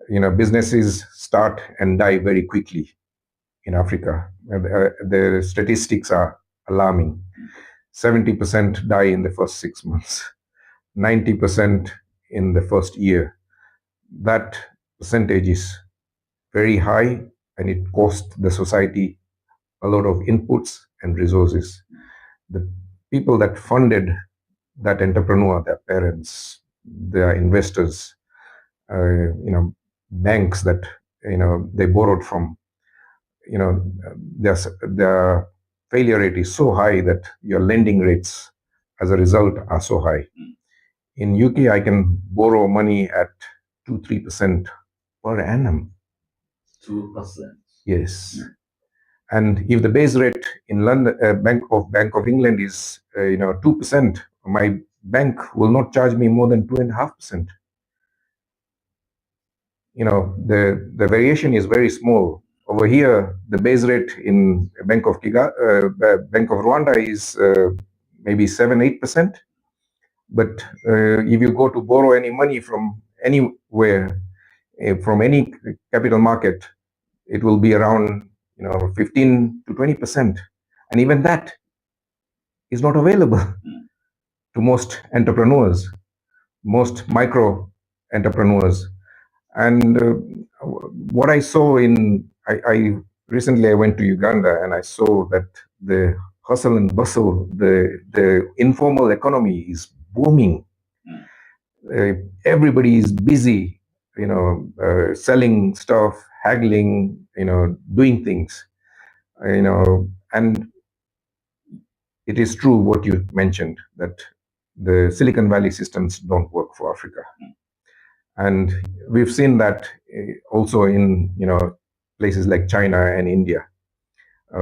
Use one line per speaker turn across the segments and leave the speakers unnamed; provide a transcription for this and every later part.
Businesses start and die very quickly in Africa. The statistics are alarming. 70% die in the first 6 months, 90% in the first year. That percentage is very high, and it costs the society a lot of inputs and resources. The people that funded that entrepreneur, their parents, their investors, banks that they borrowed from, their failure rate is so high that your lending rates as a result are so high. In UK, I can borrow money at 2-3% per annum.
2%.
Yes. And if the base rate in London, Bank of England is 2%, my bank will not charge me more than 2.5%. The variation is very small. Over here, the base rate in Bank of Rwanda is maybe 7-8%. But if you go to borrow any money from anywhere, from any capital market, it will be around 15 to 20%, and even that is not available to most entrepreneurs, most micro entrepreneurs. And what I saw I recently I went to Uganda, and I saw that the hustle and bustle, the informal economy is booming. Everybody is busy, selling stuff, haggling, doing things, and it is true what you mentioned, that the Silicon Valley systems don't work for Africa. And we've seen that also in places like China and India.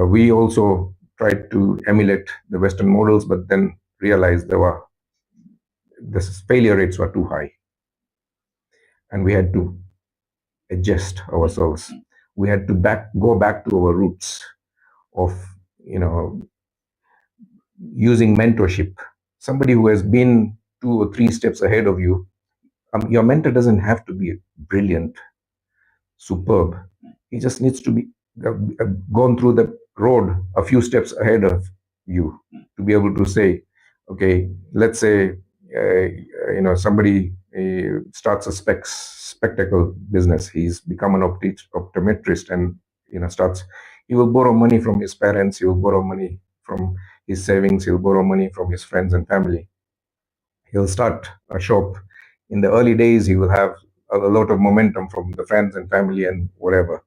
We also tried to emulate the Western models, but then realized the failure rates were too high, and we had to adjust ourselves. We had to go back to our roots of using mentorship. Somebody who has been 2 or 3 steps ahead of you. Your mentor doesn't have to be brilliant, superb. He just needs to be gone through the road a few steps ahead of you to be able to say, okay, let's say somebody starts a spectacle business. He's become an optometrist, and he will borrow money from his parents, he will borrow money from his savings, he'll borrow money from his friends and family. He'll start a shop. In the early days, he will have a lot of momentum from the friends and family and whatever.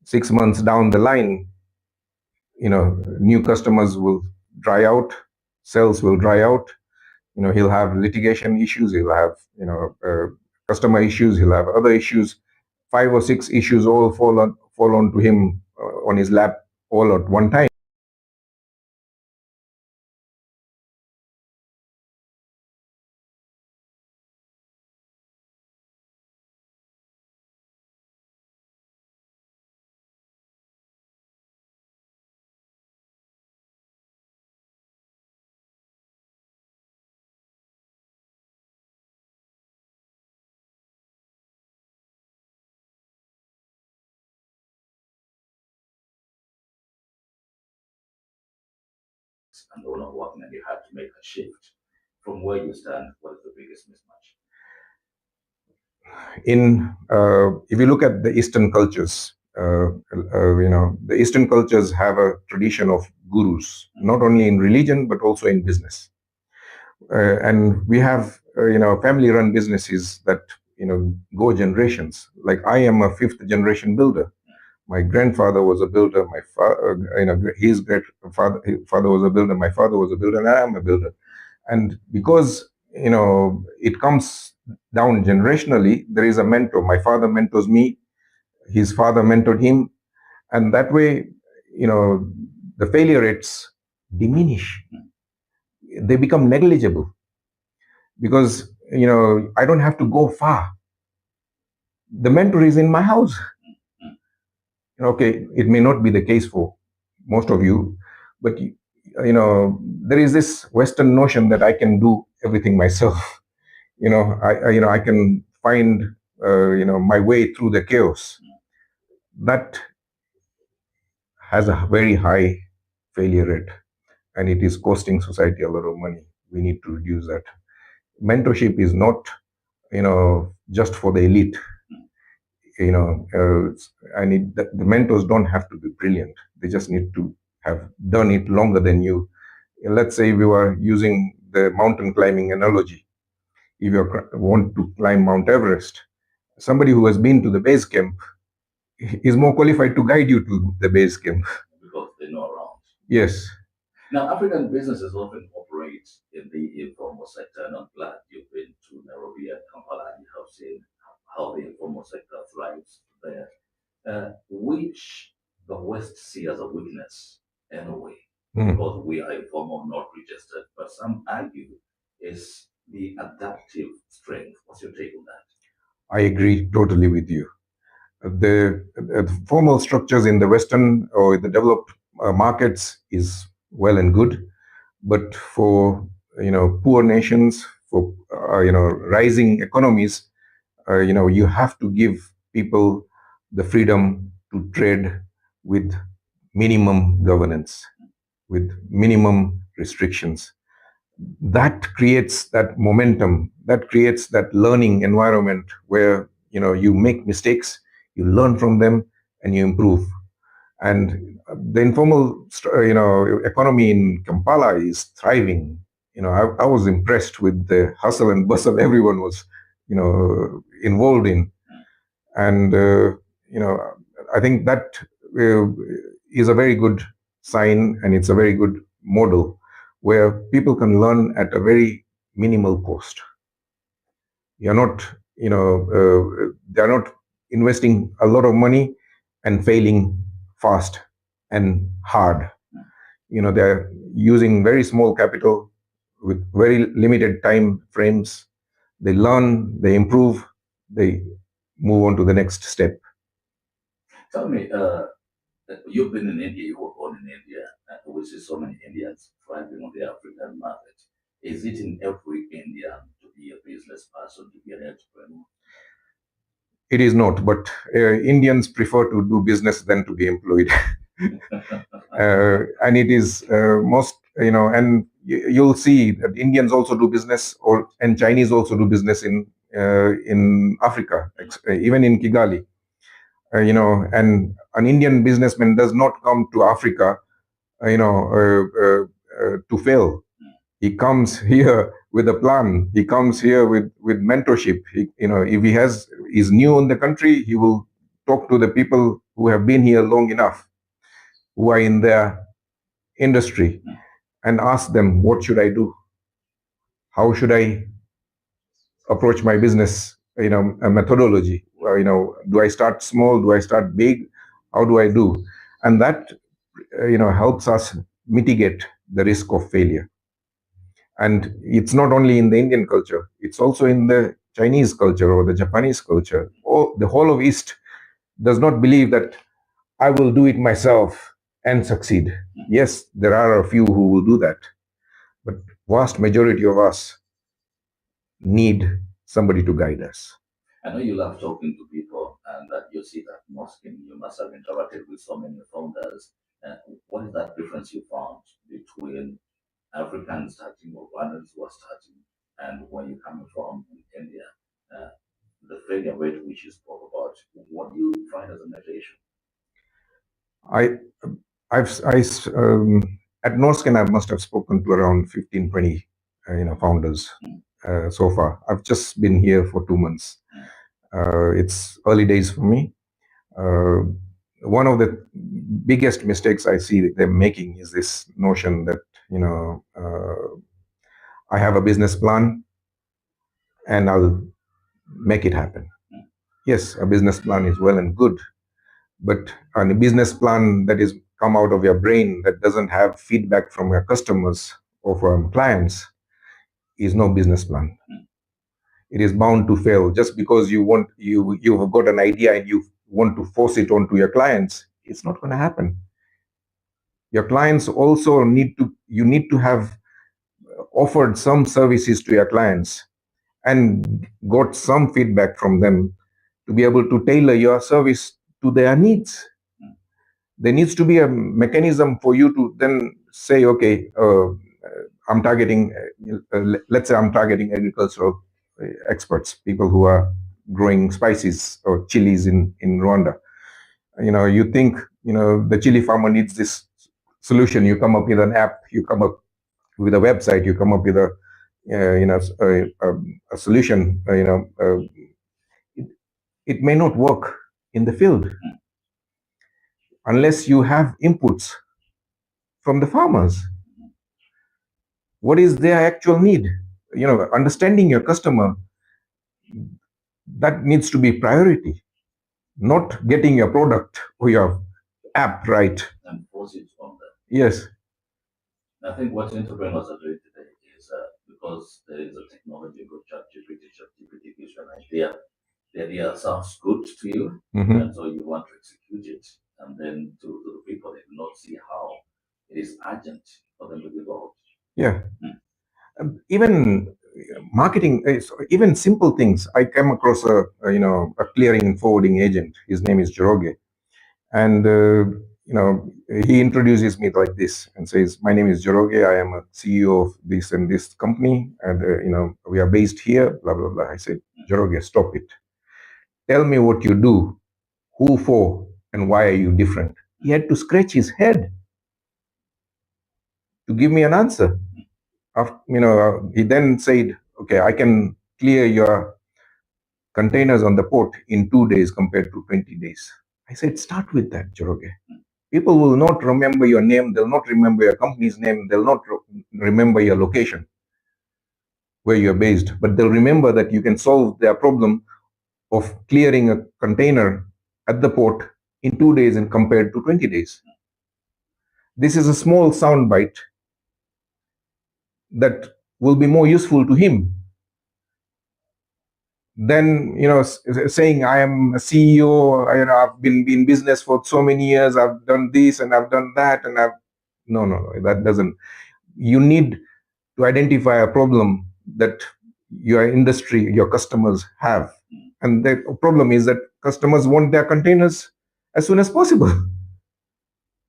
6 months down the line, new customers will dry out, sales will dry out. He'll have litigation issues, he'll have customer issues, he'll have other issues. 5 or 6 issues all fall onto him on his lap all at one time.
And all not working, and you have to make a shift. From where you stand, what is the biggest mismatch?
If you look at the Eastern cultures, the Eastern cultures have a tradition of gurus, not only in religion but also in business. And we have family-run businesses that go generations. Like, I am a 5th generation builder. My grandfather was a builder. My his father was a builder. My father was a builder, and I am a builder. And because it comes down generationally, there is a mentor. My father mentors me. His father mentored him, and that way, the failure rates diminish. They become negligible because I don't have to go far. The mentor is in my house. Okay, it may not be the case for most of you, but there is this Western notion that I can do everything myself. I can find my way through the chaos. That has a very high failure rate, and it is costing society a lot of money. We need to reduce that. Mentorship is not, just for the elite. And the mentors don't have to be brilliant. They just need to have done it longer than you. Let's say we were using the mountain climbing analogy. If you want to climb Mount Everest, somebody who has been to the base camp is more qualified to guide you to the base camp.
Because they know around.
Yes.
Now, African businesses often operate in the informal sector, and I'm glad you've been to Nairobi and Kampala and you have seen how the informal sector thrives there, which the West see as a weakness in a way, because we are informal, not registered, but some argue is the adaptive strength. What's your take on that?
I agree totally with you. The formal structures in the Western or the developed markets is well and good, but for poor nations, for rising economies, you have to give people the freedom to trade with minimum governance, with minimum restrictions. That creates that momentum, that creates that learning environment where you make mistakes, you learn from them, and you improve. And the informal economy in Kampala is thriving. I was impressed with the hustle and bustle everyone was involved in. And I think that uh, is a very good sign, and it's a very good model where people can learn at a very minimal cost. You're not, they're not investing a lot of money and failing fast and hard. They're using very small capital with very limited time frames. They learn, they improve, they move on to the next step.
Tell me, you've been in India, you were born in India, we see so many Indians thriving on the African market. Is it in every Indian to be a business person, to be an entrepreneur?
It is not, but Indians prefer to do business than to be employed. And it is most, and you'll see that Indians also do business, and Chinese also do business in Africa, even in Kigali. And an Indian businessman does not come to Africa, to fail. He comes here with a plan. He comes here with mentorship. If is new in the country, he will talk to the people who have been here long enough, who are in their industry, and ask them, what should I do? How should I approach my business? A methodology. Do I start small? Do I start big? How do I do? And that helps us mitigate the risk of failure. And it's not only in the Indian culture, it's also in the Chinese culture or the Japanese culture. The whole of East does not believe that I will do it myself and succeed. Yes, there are a few who will do that, but vast majority of us need somebody to guide us.
I know you love talking to people, and that you see that mosque, and you must have interacted with so many founders. What is that difference you found between Africans starting or Rwandans who are starting and where you're coming from in India? Uh, the failure rate which you spoke about, what do you find as a measure?
I, at Norscan, I must have spoken to around 15, 20, founders so far. I've just been here for 2 months. It's early days for me. One of the biggest mistakes I see them making is this notion that, I have a business plan and I'll make it happen. Yes, a business plan is well and good, but a business plan that is come out of your brain that doesn't have feedback from your customers or from clients is no business plan. It is bound to fail. Just because you've got an idea and you want to force it onto your clients, it's not going to happen. Your clients also you need to have offered some services to your clients and got some feedback from them to be able to tailor your service to their needs. There needs to be a mechanism for you to then say, okay, I'm targeting, let's say I'm targeting agricultural experts, people who are growing spices or chilies in Rwanda. You think, the chili farmer needs this solution. You come up with an app, you come up with a website, you come up with a solution. It may not work in the field unless you have inputs from the farmers. What is their actual need? Understanding your customer, that needs to be priority, not getting your product or your app right.
And force it on them.
Yes.
I think what entrepreneurs are doing today is because there is a technology called ChatGPT gives you an idea. The idea sounds good to you, and so you want to execute it. And then to the people, they do not see how it is urgent for them to give out.
Yeah. Even marketing, even simple things. I came across a clearing and forwarding agent. His name is Joroge, and he introduces me like this and says, "My name is Joroge. I am a CEO of this and this company, and we are based here." Blah blah blah. I said, "Joroge, stop it. Tell me what you do, who for, and why are you different?" He had to scratch his head to give me an answer. He then said, "Okay, I can clear your containers on the port in 2 days compared to 20 days." I said, "Start with that, Joroge. People will not remember your name. They'll not remember your company's name. They'll not remember your location, where you're based, but they'll remember that you can solve their problem of clearing a container at the port in 2 days and compared to 20 days. This is a small soundbite that will be more useful to him than saying, I am a CEO. I've been in business for so many years. I've done this and I've done that, and no, that doesn't. You need to identify a problem that your industry, your customers have, and the problem is that customers want their containers as soon as possible.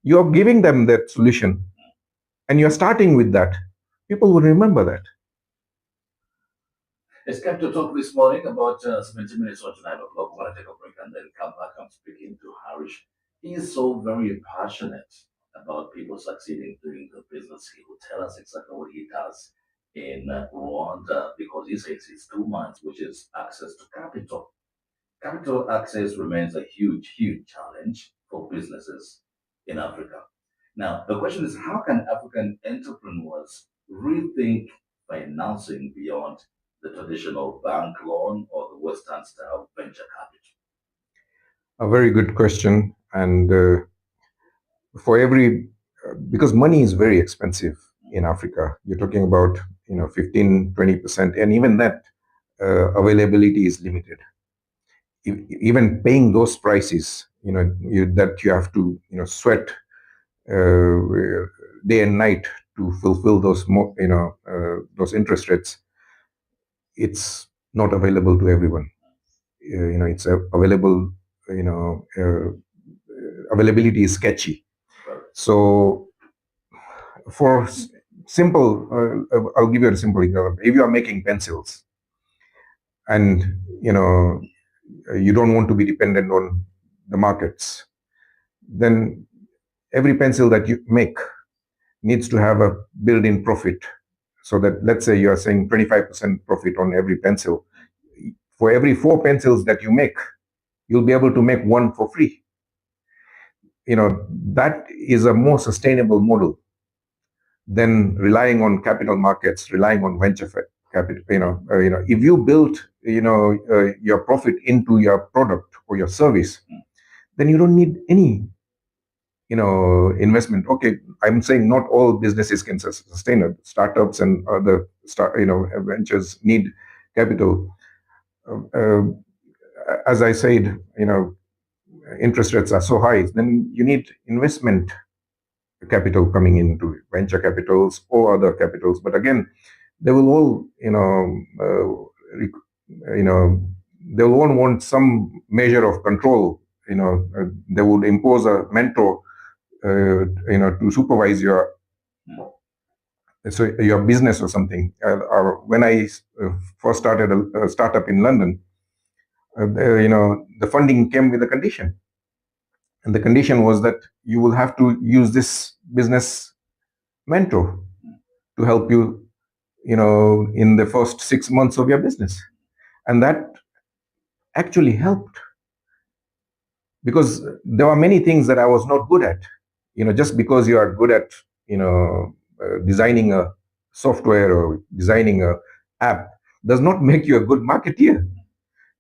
You're giving them that solution, and you're starting with that. People will remember that.
It's kept to talk this morning about 70 minutes or to 9 o'clock. We're going to take a break and then come back. I'm speaking to Harish. He is so very passionate about people succeeding doing the business. He will tell us exactly what he does in Rwanda because he says it's 2 months, which is access to capital. Capital access remains a huge, huge challenge for businesses in Africa. Now, the question is how can African entrepreneurs rethink financing beyond the traditional bank loan or the Western style venture capital?
A very good question. And for every, because money is very expensive in Africa, you're talking about 15, 20%, and even that availability is limited. Even paying those prices, that you have to sweat day and night to fulfill those interest rates, it's not available to everyone. It's available. Availability is sketchy. So, for simple, I'll give you a simple example. If you are making pencils, and you don't want to be dependent on the markets, then every pencil that you make needs to have a built-in profit. So that, let's say you are saying 25% profit on every pencil. For every 4 pencils that you make, you'll be able to make 1 for free. That is a more sustainable model than relying on capital markets, relying on venture capital. If you build your profit into your product or your service, then you don't need any investment. Okay, I'm saying not all businesses can sustain it. Startups and other ventures need capital. As I said, interest rates are so high, then you need investment capital coming into venture capitals or other capitals. But again, they will all they won't want some measure of control. They would impose a mentor, to supervise your business or something. When I first started a startup in London, the funding came with a condition, and the condition was that you will have to use this business mentor to help you, in the first 6 months of your business, and that actually helped because there are many things that I was not good at. Just because you are good at, designing a software or designing a app does not make you a good marketeer,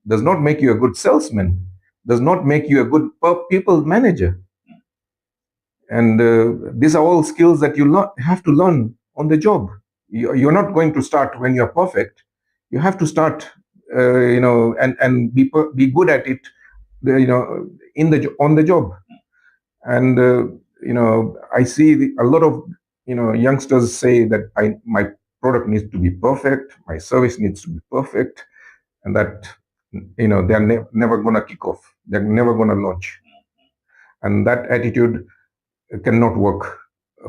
does not make you a good salesman, does not make you a good people manager. And these are all skills that you have to learn on the job. You're not going to start when you're perfect. You have to start, and be good at it, on the job. And I see a lot of youngsters say that my product needs to be perfect, my service needs to be perfect, and that they're never going to kick off, they're never going to launch, and that attitude cannot work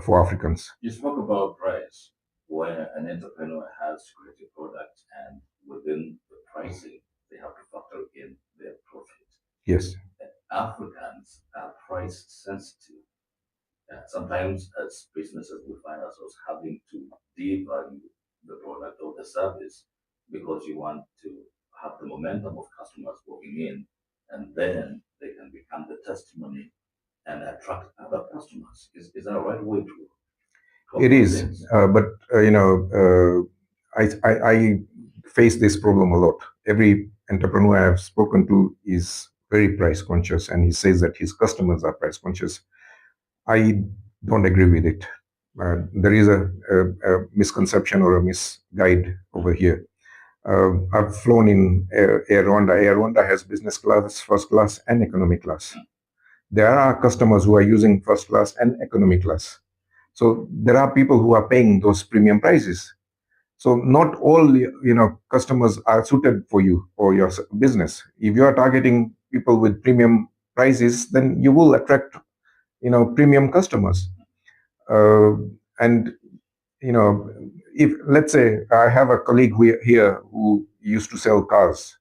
for Africans.
You spoke about price, where an entrepreneur has to create a product, and within the pricing, they have to factor in their profit.
Yes.
Africans are price sensitive. Sometimes, as businesses, we find ourselves having to devalue the product or the service because you want to have the momentum of customers walking in, and then they can become the testimony and attract other customers. Is that a right way to?
It is, but I face this problem a lot. Every entrepreneur I've spoken to is very price conscious, and he says that his customers are price conscious. I don't agree with it. There is a misconception or a misguide over here. I've flown in Air Rwanda. Air Rwanda has business class, first class, and economy class. There are customers who are using first class and economy class. So there are people who are paying those premium prices. So not all customers are suited for you or your business. If you are targeting people with premium prices, then you will attract premium customers. And if let's say I have a colleague here who used to sell cars.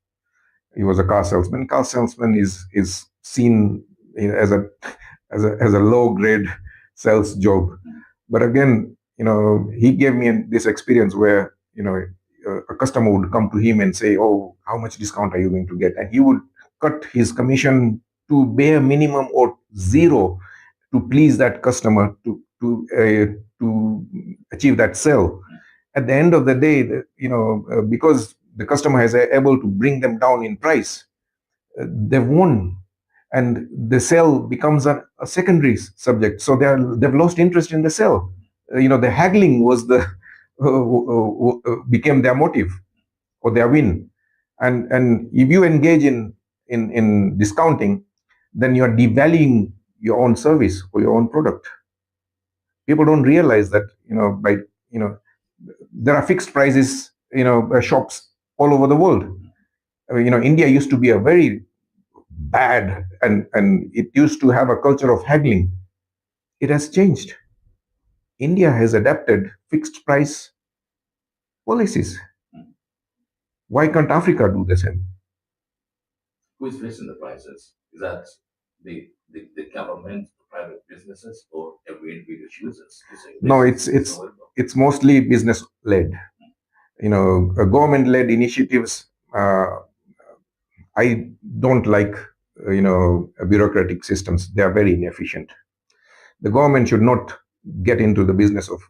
He was a car salesman. Car salesman is seen as a low grade sales job. But again, he gave me this experience where a customer would come to him and say, "Oh, how much discount are you going to get?" And he would cut his commission to bare minimum or zero to please that customer to achieve that sale. At the end of the day, because the customer is able to bring them down in price, they've won, and the sale becomes a secondary subject. So they've lost interest in the sale. The haggling was the became their motive or their win. And if you engage in discounting, then you're devaluing your own service or your own product. People don't realize that there are fixed prices shops all over the world. India used to be a very bad, and it used to have a culture of haggling. It has changed. India has adapted fixed price policies. Why can't Africa do the same?
Who is fixing the prices? Is that the government, private businesses, or every individual chooses to say?
No, it's mostly business led. Government led initiatives. I don't like bureaucratic systems. They are very inefficient. The government should not get into the business of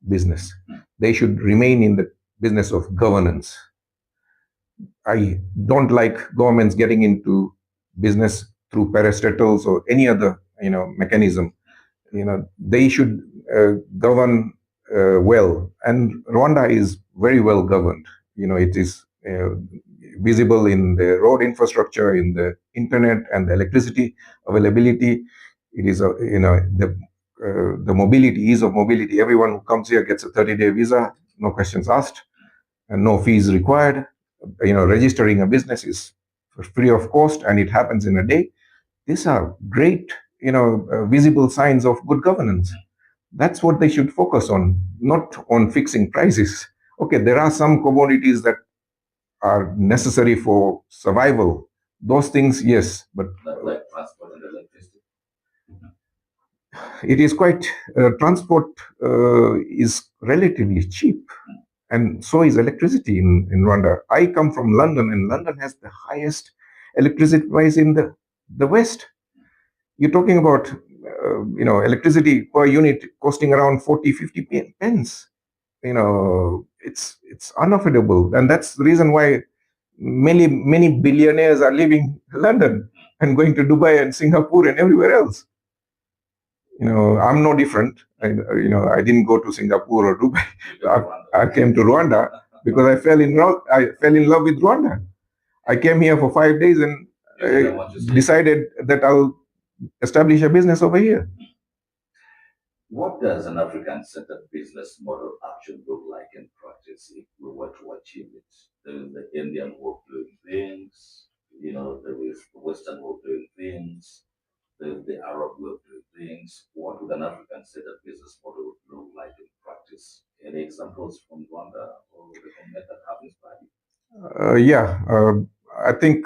business. They should remain in the business of governance. I don't like governments getting into business through parastatals or any other mechanism. They should govern well, and Rwanda is very well governed. It is visible in the road infrastructure, in the internet and the electricity availability. It is the mobility, ease of mobility. Everyone who comes here gets a 30-day visa, no questions asked, and no fees required. Registering a business is free of cost, and it happens in a day. These are great, visible signs of good governance. That's what they should focus on, not on fixing prices. Okay, there are some commodities that are necessary for survival. Those things, yes, but
like transport and electricity.
it is quite, transport is relatively cheap, and so is electricity in Rwanda. I come from London, and London has the highest electricity price in the West. You're talking about, electricity per unit costing around 40, 50 pence. It's unaffordable, and that's the reason why many billionaires are leaving London and going to Dubai and Singapore and everywhere else. I'm no different. I didn't go to Singapore or Dubai. I came to Rwanda because I fell in love with Rwanda. I came here for 5 days and decided that I'll establish a business over here.
What does an African-centered business model actually look like in practice if we were to achieve it? There is the Indian way of doing things, there is the Western way of doing things, there is the Arab way of doing things. What would an African-centered business model look like in practice? Any examples from Rwanda or the government that have inspired you?
Yeah, I think,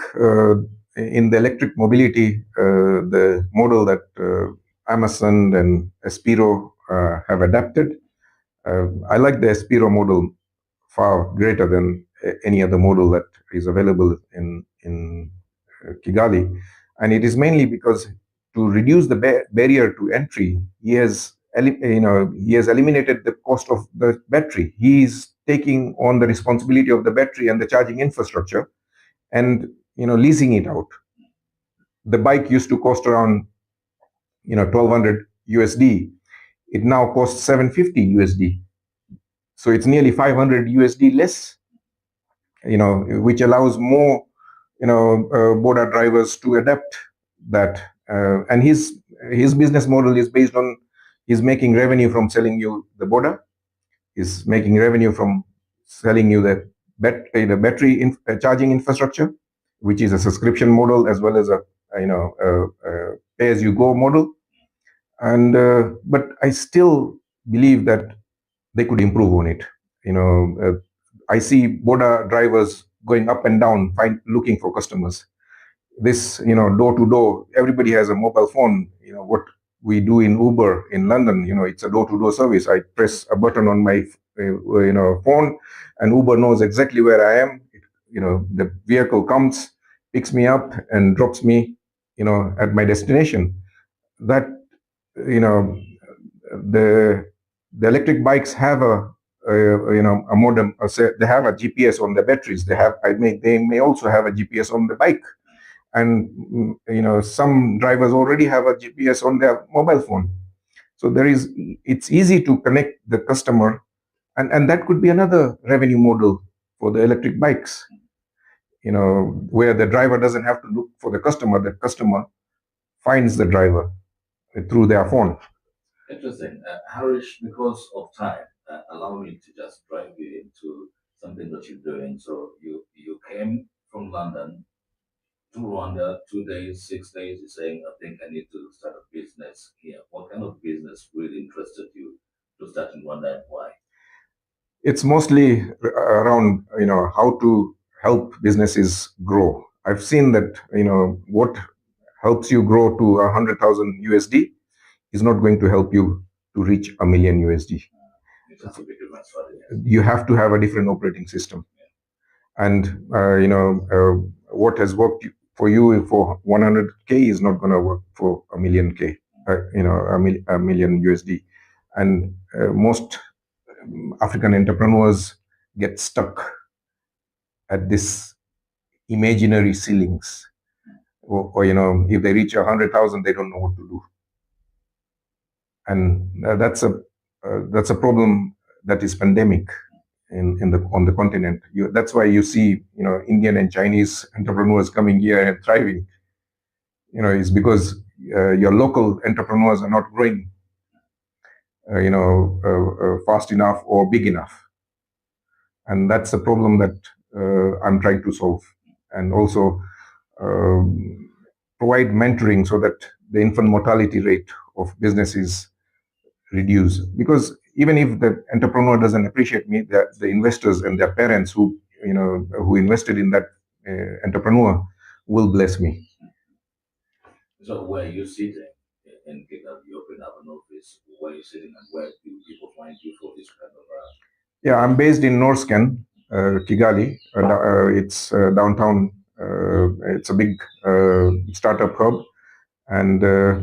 in the electric mobility, the model that Amazon and Espiro have adapted, I like the Espiro model far greater than any other model that is available in Kigali, and it is mainly because to reduce the barrier to entry, he has eliminated the cost of the battery. He is taking on the responsibility of the battery and the charging infrastructure, and leasing it out. The bike used to cost around 1200 USD. It now costs 750 USD. So it's nearly 500 USD less, which allows more, border drivers to adapt that. And his business model is based on, he's making revenue from selling you the border, is making revenue from selling you the battery charging infrastructure, which is a subscription model as well as a pay as you go model. And but I still believe that they could improve on it. I see border drivers going up and down, looking for customers. This, door to door, everybody has a mobile phone. What we do in Uber in London, it's a door to door service. I press a button on my phone, and Uber knows exactly where I am. The vehicle comes, picks me up, and drops me, at my destination. That, you know the the electric bikes have a modem. They have a GPS on the batteries. They may also have a GPS on the bike, and some drivers already have a GPS on their mobile phone. So it's easy to connect the customer, and that could be another revenue model for the electric bikes. Where the driver doesn't have to look for the customer finds the driver through their phone.
Interesting. Harish, because of time, allow me to just drive you into something that you're doing. So you came from London to Rwanda, 2 days, 6 days. You're saying, I think I need to start a business here. What kind of business really interested you to start in Rwanda and why?
It's mostly around how to help businesses grow. I've seen that what helps you grow to 100,000 USD is not going to help you to reach a million USD. You have to have a different operating system, and what has worked for you for 100K is not going to work for a million K, a million USD, and most African entrepreneurs get stuck at this imaginary ceilings, or if they reach 100,000, they don't know what to do, and that's a problem that is pandemic on the continent. That's why you see Indian and Chinese entrepreneurs coming here and thriving. It's because your local entrepreneurs are not growing, fast enough or big enough, and that's a problem that I'm trying to solve. And also, provide mentoring so that the infant mortality rate of business is reduced. Because even if the entrepreneur doesn't appreciate me, the investors and their parents who invested in that entrepreneur will bless me.
So where you sitting in Kigali, you open up an office, where you sitting and where do people find you for this kind of
Yeah, I'm based in Norsken, Kigali. It's downtown. It's a big startup hub, and uh,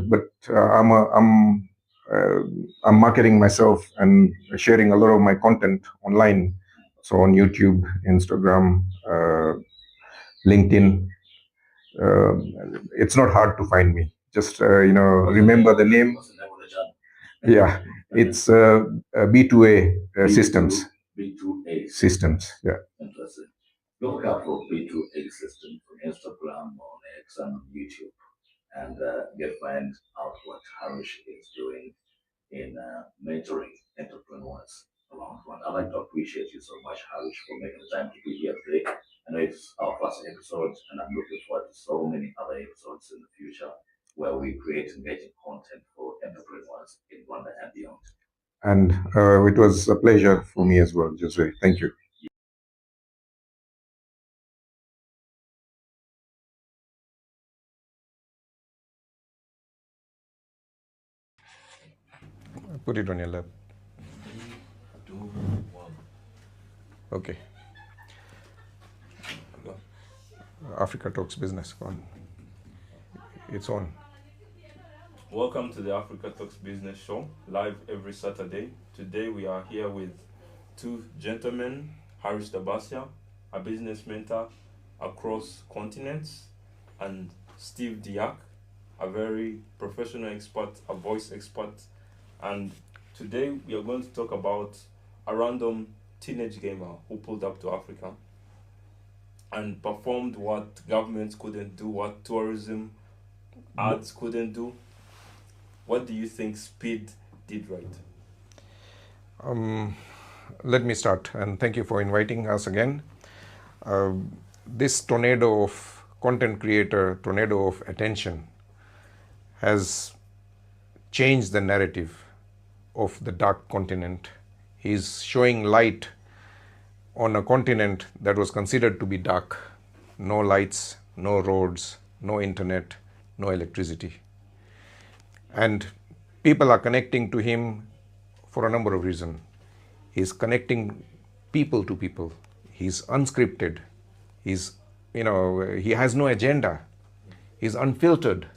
I'm marketing myself and sharing a lot of my content online, so on YouTube, Instagram, LinkedIn. Uh, it's not hard to find me. Just remember the name.
what's the name of the channel?
Yeah, it's B2A Systems.
B2A
Systems. Yeah.
Interesting. Look out for B2A Systems on Instagram, on X, and on YouTube, and you'll find out what Harish is doing in mentoring entrepreneurs around one. I'd like to appreciate you so much, Harish, for making the time to be here today. I know it's our first episode, and I'm looking forward to so many other episodes in the future where we create engaging content for entrepreneurs in Rwanda and beyond.
And it was a pleasure for me as well, Jose. Thank you. Put it on your lap. Okay. Africa Talks Business. Go on. It's on.
Welcome to the Africa Talks Business Show, live every Saturday. Today we are here with two gentlemen, Harish Dabasia, a business mentor across continents, and Steve Diak, a very professional expert, a voice expert. And today we are going to talk about a random teenage gamer who pulled up to Africa and performed what governments couldn't do, what tourism ads couldn't do. What do you think Speed did right?
Let me start, and thank you for inviting us again. This tornado of content creator, tornado of attention, has changed the narrative of the dark continent. He's showing light on a continent that was considered to be dark. No lights, no roads, no internet, no electricity. And people are connecting to him for a number of reasons. He's connecting people to people. He's unscripted. He has no agenda. He's unfiltered.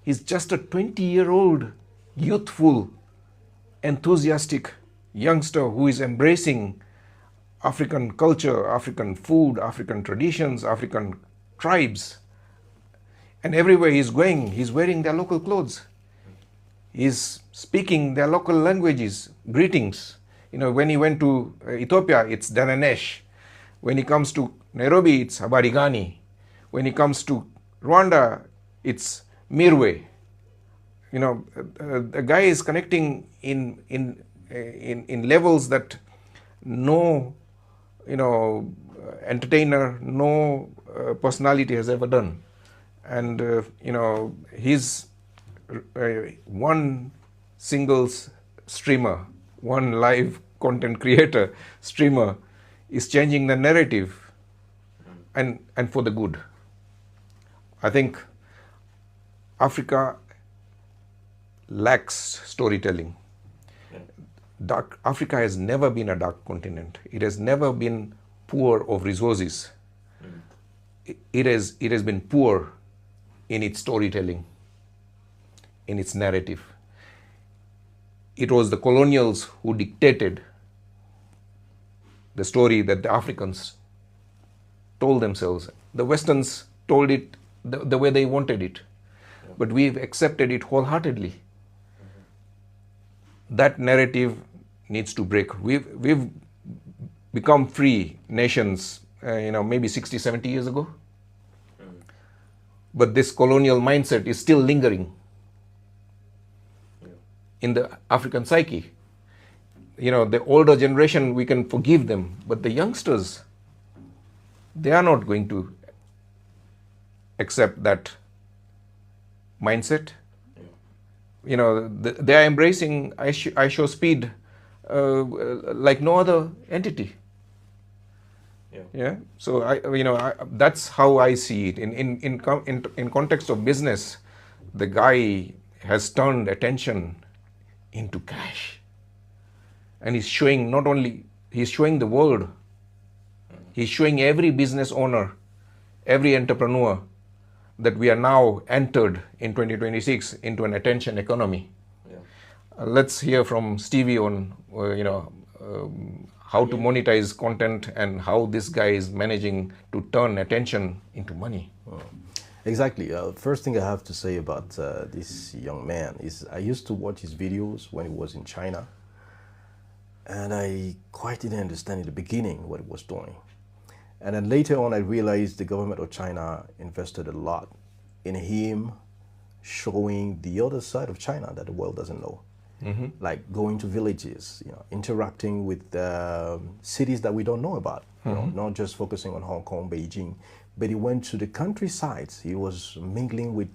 He's just a 20-year-old, youthful, enthusiastic youngster who is embracing African culture, African food, African traditions, African tribes. And everywhere he's going, he's wearing their local clothes. He's speaking their local languages, greetings. When he went to Ethiopia, it's Dananesh. When he comes to Nairobi, it's Habarigani. When he comes to Rwanda, it's Mirwe. The guy is connecting in levels that no, entertainer, no personality has ever done. And, he's one single streamer, one live content creator, streamer, is changing the narrative and for the good. I think Africa lacks storytelling. Africa has never been a dark continent. It has never been poor of resources. It has been poor in its storytelling, in its narrative. It was the colonials who dictated the story that the Africans told themselves. The Westerns told it the way they wanted it, but we've accepted it wholeheartedly. That narrative needs to break. We've become free nations, maybe 60, 70 years ago. But this colonial mindset is still lingering in the African psyche. The older generation, we can forgive them, but the youngsters, they are not going to accept that mindset. You know, they are embracing I show speed like no other entity. Yeah. So that's how I see it. In context of business, the guy has turned attention into cash, and he's showing he's showing the world, he's showing every business owner, every entrepreneur that we are now entered in 2026 into an attention economy. Let's hear from Stevie on how to monetize content and how this guy is managing to turn attention into money.
Exactly. First thing I have to say about this young man is I used to watch his videos when he was in China, and I quite didn't understand in the beginning what he was doing. And then later on, I realized the government of China invested a lot in him showing the other side of China that the world doesn't know. Like going to villages, interacting with cities that we don't know about, not just focusing on Hong Kong, Beijing, but he went to the countrysides. He was mingling with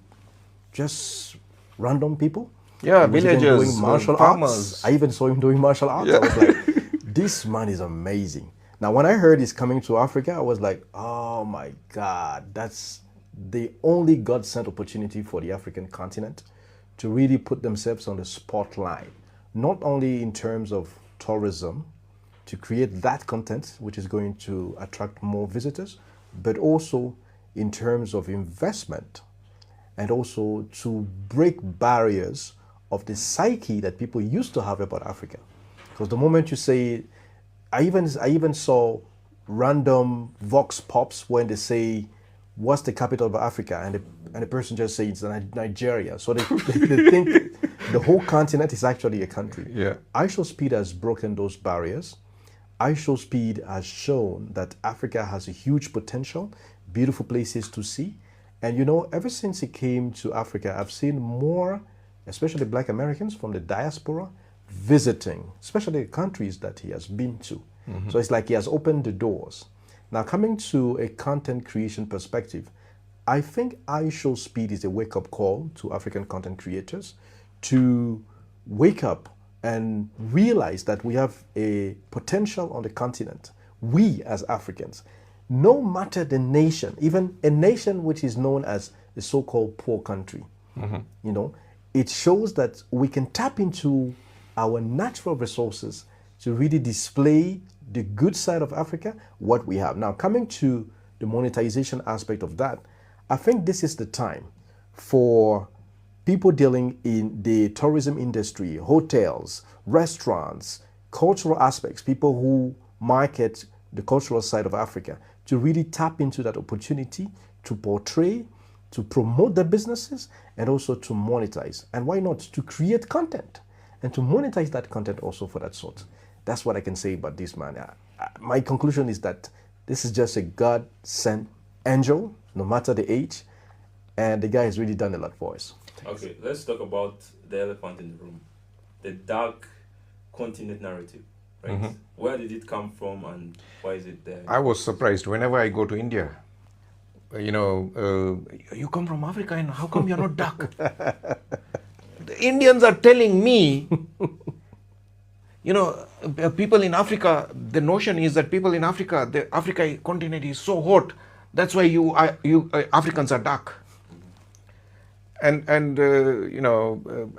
just random people.
Yeah,
He was even
villagers,
doing martial
farmers.
arts. I even saw him doing martial arts. I was like, this man is amazing. Now, when I heard he's coming to Africa, I was like, oh my God, that's the only God-sent opportunity for the African continent to really put themselves on the spotlight, not only in terms of tourism, to create that content which is going to attract more visitors, but also in terms of investment, and also to break barriers of the psyche that people used to have about Africa. Because the moment you say, I even saw random vox pops when they say, what's the capital of Africa? And the person just says it's Nigeria. So they think the whole continent is actually a country.
Yeah.
iShowSpeed has broken those barriers. iShowSpeed has shown that Africa has a huge potential, beautiful places to see. And ever since he came to Africa, I've seen more, especially Black Americans from the diaspora, visiting, especially the countries that he has been to. So it's like he has opened the doors. Now, coming to a content creation perspective, I think iShowSpeed is a wake-up call to African content creators to wake up and realize that we have a potential on the continent. We as Africans, no matter the nation, even a nation which is known as a so-called poor country, it shows that we can tap into our natural resources to really display the good side of Africa, what we have. Now, coming to the monetization aspect of that, I think this is the time for people dealing in the tourism industry, hotels, restaurants, cultural aspects, people who market the cultural side of Africa, to really tap into that opportunity to portray, to promote their businesses, and also to monetize. And why not to create content and to monetize that content also for that sort. That's what I can say about this man. My conclusion is that this is just a God-sent angel, no matter the age, and the guy has really done a lot for us.
Okay, let's talk about the elephant in the room, the dark continent narrative. Right? Where did it come from, and why is it there?
I was surprised whenever I go to India. You come from Africa, and how come you're not dark? The Indians are telling me, people in Africa, the notion is that people in Africa, the Africa continent is so hot, that's why you Africans are dark. And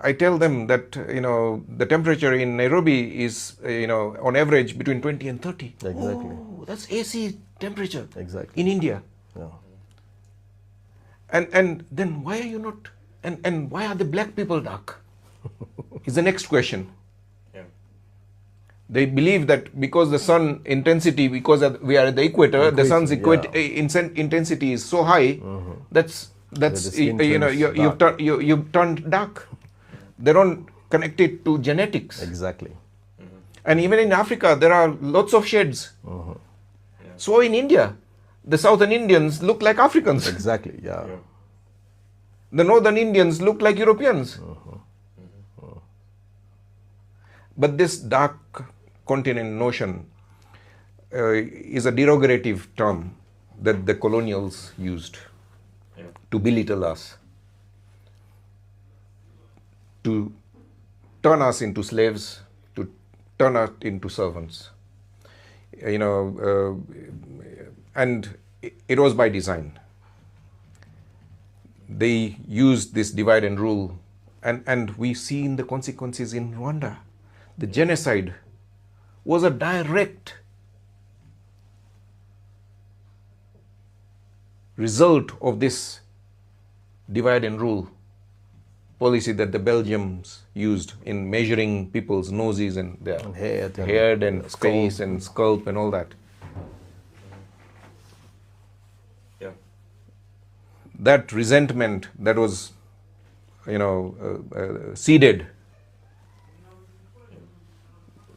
I tell them that, the temperature in Nairobi is, on average between 20 and 30.
Exactly.
Oh, that's AC temperature.
Exactly.
In India.
Yeah.
And then why are you not, and why are the black people dark? Is the next question.
Yeah.
They believe that because the sun intensity, because we are at the equator, the sun's intensity is so high, that's you've turned dark. They don't connect it to genetics.
Exactly.
And even in Africa, there are lots of shades. So in India, the southern Indians look like Africans.
Exactly, yeah.
The northern Indians look like Europeans. But this dark continent notion is a derogative term that the colonials used. to belittle us, to turn us into slaves, to turn us into servants. And it was by design. They used this divide and rule, and we've seen the consequences in Rwanda. The genocide was a direct result of this divide and rule policy that the Belgians used in measuring people's noses and their head and face and scalp and all that.
Yeah.
That resentment that was, seeded,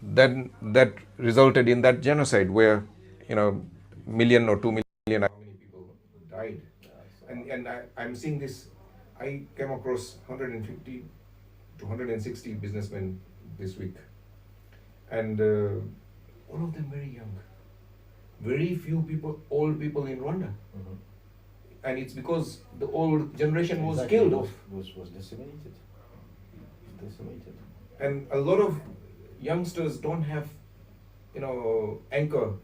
then that resulted in that genocide where, million or 2 million, how many people died. And I'm seeing this. I came across 150 to 160 businessmen this week, and all of them very young. Very few people, old people in Rwanda.
Mhm.
And it's because the old generation was
Exactly.
killed off.
Was decimated. Decimated.
And a lot of youngsters don't have, anchor,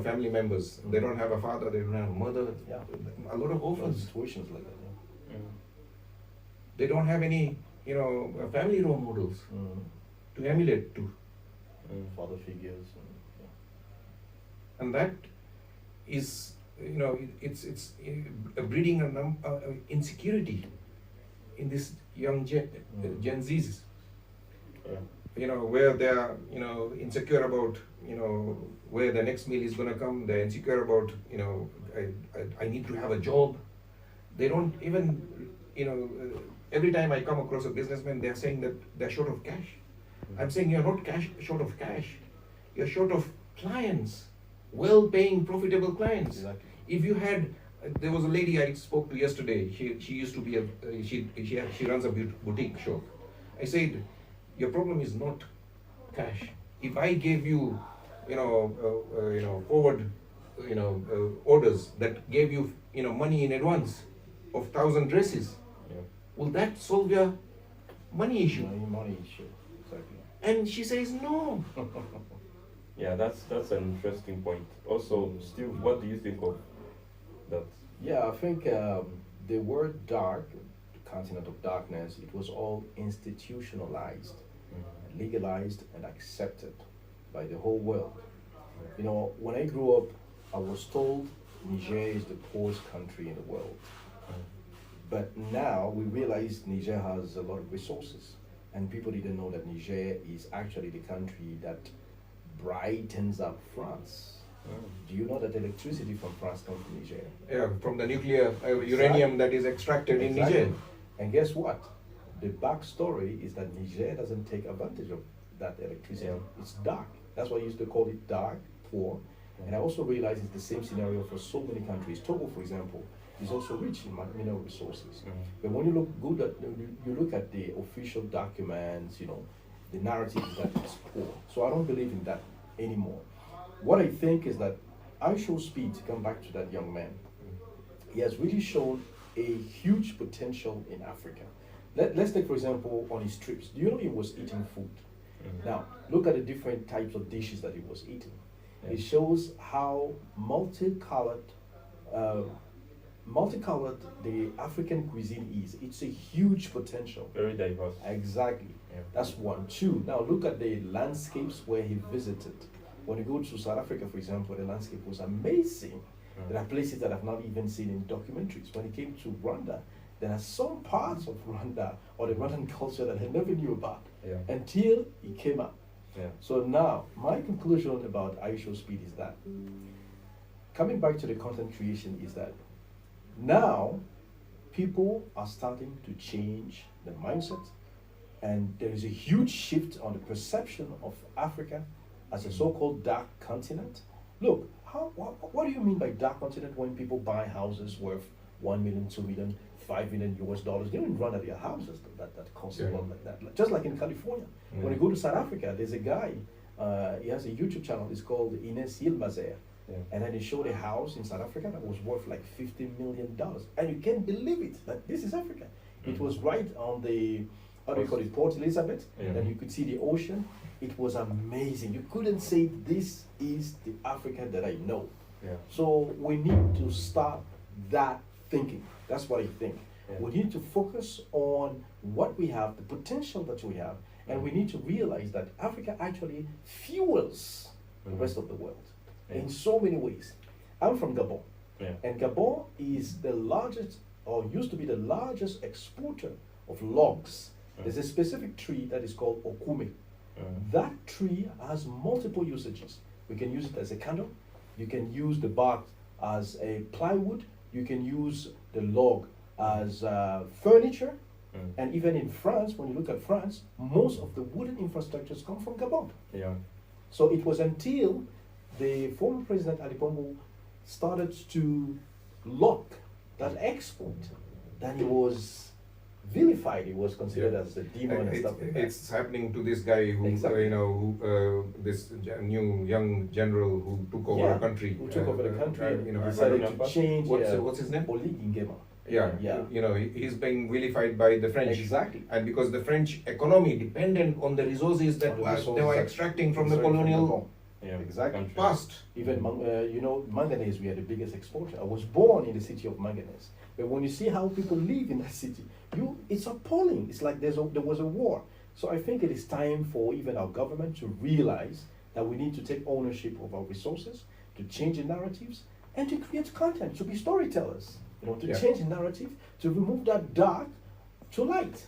family members. They don't have a father, they don't have a mother.
Yeah.
A lot of orphans.
Situations like that. Yeah.
They don't have any, family role models to emulate to.
Father figures.
And that is, it's breeding insecurity in this young Gen Zs.
Yeah.
Where they are, insecure about, where the next meal is going to come. They're insecure about, I need to have a job. They don't even, every time I come across a businessman, they're saying that they're short of cash. I'm saying you're not short of cash. You're short of clients, well-paying, profitable clients.
Exactly.
If you had, there was a lady I spoke to yesterday. She used to be she runs a boutique shop. I said, your problem is not cash. If I gave you, forward, orders that gave you, money in advance of 1,000 dresses, will that solve your money issue?
Money issue. Exactly.
And she says no.
Yeah, that's an interesting point. Also, Steve, what do you think of that?
Yeah, I think the word dark, the continent of darkness, it was all institutionalized, legalized, and accepted by the whole world. When I grew up, I was told Niger is the poorest country in the world. But now we realize Niger has a lot of resources, and people didn't know that Niger is actually the country that brightens up France. Do you know that electricity from France comes from Niger?
Yeah, from the nuclear uranium that is extracted in Niger.
And guess what? The backstory is that Niger doesn't take advantage of that electricity.
Yeah.
It's dark. That's why I used to call it dark, poor. And I also realize it's the same scenario for so many countries. Togo, for example, is also rich in mineral resources. But when you look at the official documents, the narrative is that it's poor. So I don't believe in that anymore. What I think is that I show speed, to come back to that young man. He has really shown a huge potential in Africa. Let's take, for example, on his trips. Do you know he was eating food? Now, look at the different types of dishes that he was eating. It shows how multicolored the African cuisine is. It's a huge potential.
Very diverse.
Exactly.
Yeah.
That's one. Two, now look at the landscapes where he visited. When you go to South Africa, for example, the landscape was amazing. There are places that I've not even seen in documentaries. When he came to Rwanda, there are some parts of Rwanda or the Rwandan culture that I never knew about until he came up.
Yeah.
So now, my conclusion about ISO Speed is that, coming back to the content creation, is that now people are starting to change the mindset, and there is a huge shift on the perception of Africa as a so-called dark continent. Look, what do you mean by dark continent when people buy houses worth 1 million, 2 million, $5 million US? They don't run at their houses that cost a lot like that. Just like in California. When you go to South Africa, there's a guy, he has a YouTube channel, it's called Ines Yilmazer.
Yeah.
And then they showed a house in South Africa that was worth like $50 million. And you can't believe it, that this is Africa. It was right on the, how do you call it, Port Elizabeth.
Yeah.
And you could see the ocean. It was amazing. You couldn't say this is the Africa that I know.
Yeah.
So we need to start that thinking. That's what I think.
Yeah.
We need to focus on what we have, the potential that we have, and we need to realize that Africa actually fuels the rest of the world in so many ways. I'm from Gabon, and Gabon is the largest, or used to be the largest exporter of logs. There's a specific tree that is called okume. That tree has multiple usages. We can use it as a candle. You can use the bark as a plywood. You can use the log as furniture. And even in France, when you look at France, most of the wooden infrastructures come from Gabon.
Yeah.
So it was until the former President Ali Bongo started to lock that export that he was vilified. He was considered as a demon and stuff like that.
It's happening to this guy who,
Exactly.
this new young general who took over the country.
Who took over the country and
I
decided
don't know.
to change.
What's his name?
Oli Nguema.
Yeah,
Yeah.
he's being vilified by the French.
Exactly.
And because the French economy depended on the resources that they were extracting from the colonial
Yeah.
Exactly.
Country.
past.
Even manganese, we are the biggest exporter. I was born in the city of manganese, but when you see how people live in that city, it's appalling. It's like there was a war. So I think it is time for even our government to realize that we need to take ownership of our resources, to change the narratives, and to create content, to be storytellers. To change the narrative, to remove that dark to light,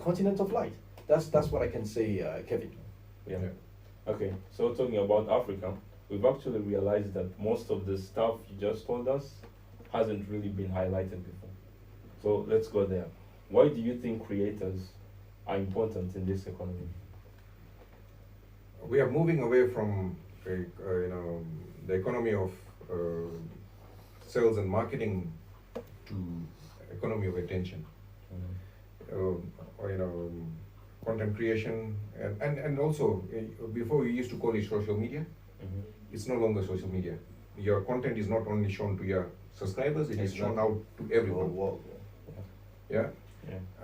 continent of light. That's what I can say, Kevin.
Yeah. Okay, so talking about Africa, we've actually realized that most of the stuff you just told us hasn't really been highlighted before. So let's go there. Why do you think creators are important in this economy?
We are moving away from the economy of sales and marketing to economy of attention. Content creation and also before we used to call it social media. It's no longer social media. Your content is not only shown to your subscribers, it is shown out to everyone.
World.
Yeah.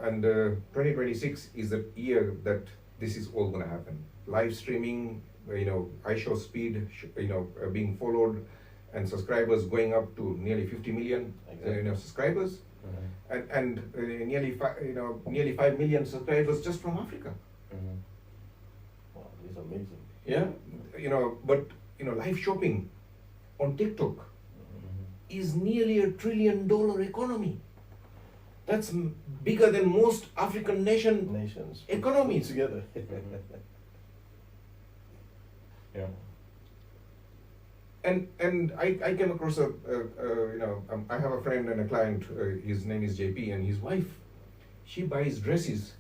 And 2026 is the year that this is all going to happen. Live streaming, iShow speed, being followed, and subscribers going up to nearly 50 million, subscribers, and nearly 5 million subscribers just from Africa.
Wow, it's amazing.
Yeah, but live shopping on TikTok is nearly $1 trillion economy. That's bigger than most African
Nations
economies.
together.
Yeah.
And I came across I have a friend and a client. His name is JP, and his wife, she buys dresses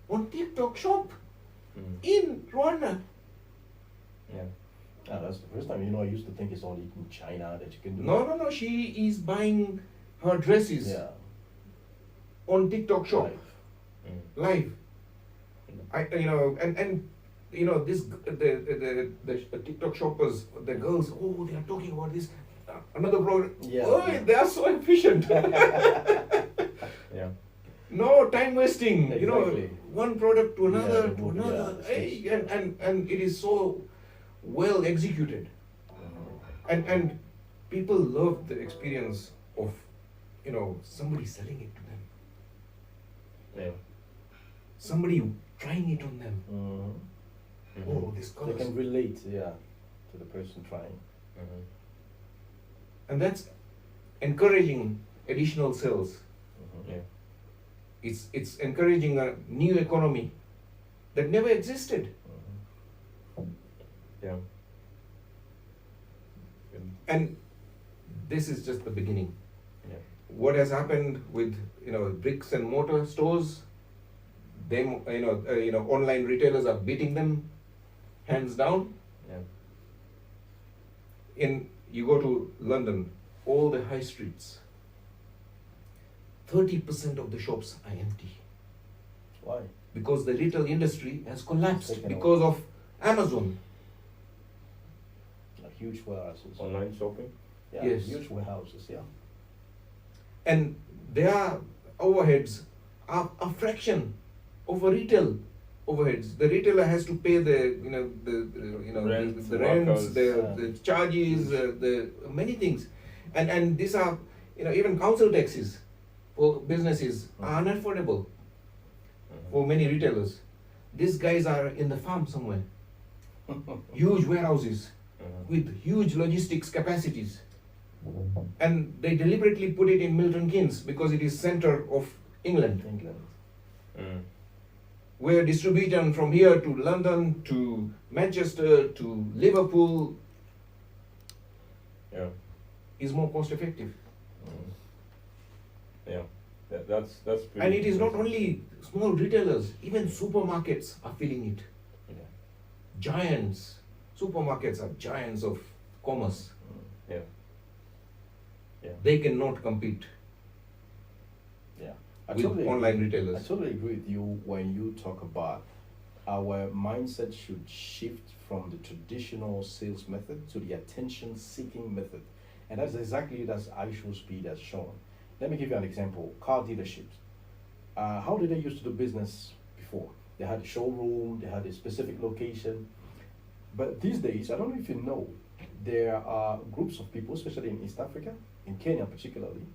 on TikTok shop in Rwanda.
Yeah.
That's the first time. I used to think it's only in China that you can do.
No. She is buying her dresses on TikTok shop live. This the TikTok shoppers, the girls, they are talking about this another product. They are so efficient.
Yeah.
No time wasting.
Exactly.
One product to another to
Yeah,
another.
yeah.
And it is so well executed. And people love the experience of somebody selling it to them.
Yeah.
Somebody trying it on them. Oh, this
They
color.
can relate, to the person trying.
And that's encouraging additional sales.
Yeah.
It's encouraging a new economy that never existed.
Yeah.
And this is just the beginning.
Yeah.
What has happened with bricks and mortar stores? Them online retailers are beating them hands down.
Yeah.
You go to London, all the high streets, 30% of the shops are empty
Why?
because the retail industry has collapsed
Taken
because of Amazon.
A huge warehouses.
Online shopping.
Yeah,
Yes.
huge warehouses. Yeah.
And their overheads are a fraction of a retail overheads. The retailer has to pay the
Rent,
the rents,
workers.
the charges, the many things, and these are even council taxes for businesses are unaffordable for many retailers. These guys are in the farm somewhere, huge warehouses with huge logistics capacities, and they deliberately put it in Milton Keynes because it is center of England,
Mm.
where distribution from here to London to Manchester to Liverpool
Yeah.
is more cost effective.
Yeah. That's pretty.
And it is not
impressive.
only small retailers, even supermarkets are feeling it.
Yeah.
Giants, supermarkets are giants of commerce.
Yeah. Yeah.
They cannot compete
Yeah. I
with
totally
online
agree.
retailers.
I totally agree with you when you talk about our mindset should shift from the traditional sales method to the attention seeking method. And that's exactly as iShow Speed has shown. Let me give you an example. Car dealerships. How did they used to do business before? They had a showroom, they had a specific location. But these days, I don't know if you know, there are groups of people, especially in East Africa, in Kenya particularly,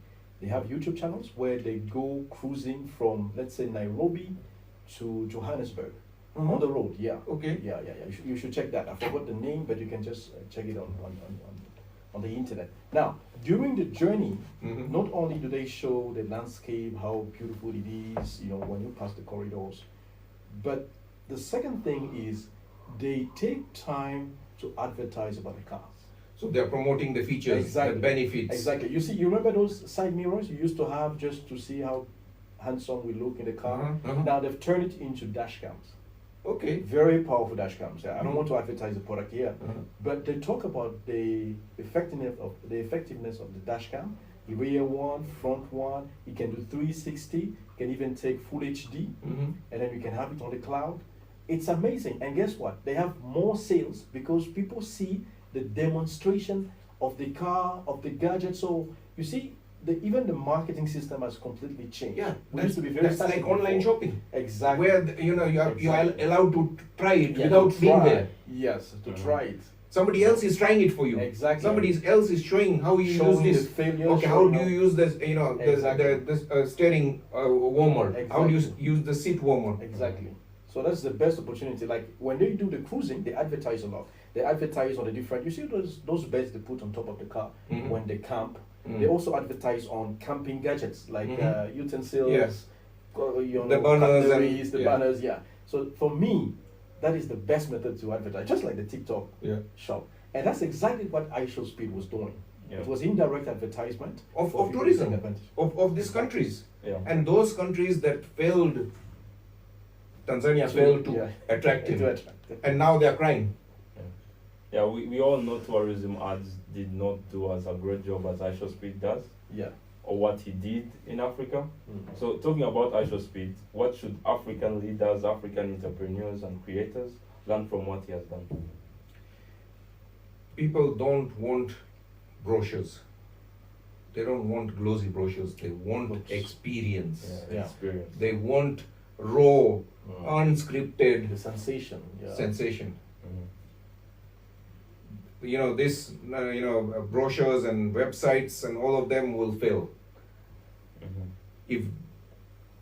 they have YouTube channels where they go cruising from, let's say, Nairobi to Johannesburg on the road. Yeah.
Okay.
Yeah. You should check that. I forgot the name, but you can just check it on the internet. Now, during the journey,
Mhm.
not only do they show the landscape, how beautiful it is, when you pass the corridors, but the second thing is they take time to advertise about the cars.
So they're promoting the features, the benefits.
Exactly. You remember those side mirrors you used to have just to see how handsome we look in the car?
Uh-huh.
Now they've turned it into dash cams.
Okay.
Very powerful dash cams. I don't want to advertise the product here,
Uh-huh.
but they talk about the effectiveness of the dash cam. The rear one, front one. It can do 360. Can even take full HD,
Mhm.
and then you can have it on the cloud. It's amazing. And guess what? They have more sales because people see the demonstration of the car, of the gadget. So you see, even the marketing system has completely changed.
Yeah,
We used to be very
that's like
static
online
before.
shopping,
Exactly.
where you are
Exactly.
allowed to try it
Yeah,
without
to
being
try.
there.
Yes, to try it.
Somebody else is trying it for you.
Exactly.
Somebody else is showing how you
Showing
use this.
the failure,
Okay, how
showing
do you use this?
Exactly.
The steering warmer. How do you
Exactly.
use the seat warmer?
Exactly. So that's the best opportunity. Like when they do the cruising, they advertise a lot. They advertise on the different. You see those beds they put on top of the car
Mhm.
when they camp.
Mm.
They also advertise on camping gadgets like
Mhm.
utensils,
Yes.
the
burners and-
cutleries, the
yeah.
banners. Yeah. So for me, that is the best method to advertise, just like the TikTok
Yeah.
shop. And that's exactly what iShow Speed was doing.
Yeah.
It was indirect advertisement
Of
people
tourism
taking advantage.
of these countries,
Yeah.
and those countries that failed. Tanzania failed to
Yeah.
attract him,
To attract.
and now they are crying.
Yeah, we all know tourism ads did not do as a great job as iShow Speed does,
Yeah.
or what he did in Africa.
Mm.
So talking about iShow Speed, what should African leaders, African entrepreneurs and creators learn from what he has done?
People don't want brochures. They don't want glossy brochures. They want
Books.
experience.
Yeah.
Experience.
They want raw,
Mm.
unscripted
The sensation. Yeah.
sensation.
Mhm.
This brochures and websites and all of them will fail
Mhm.
if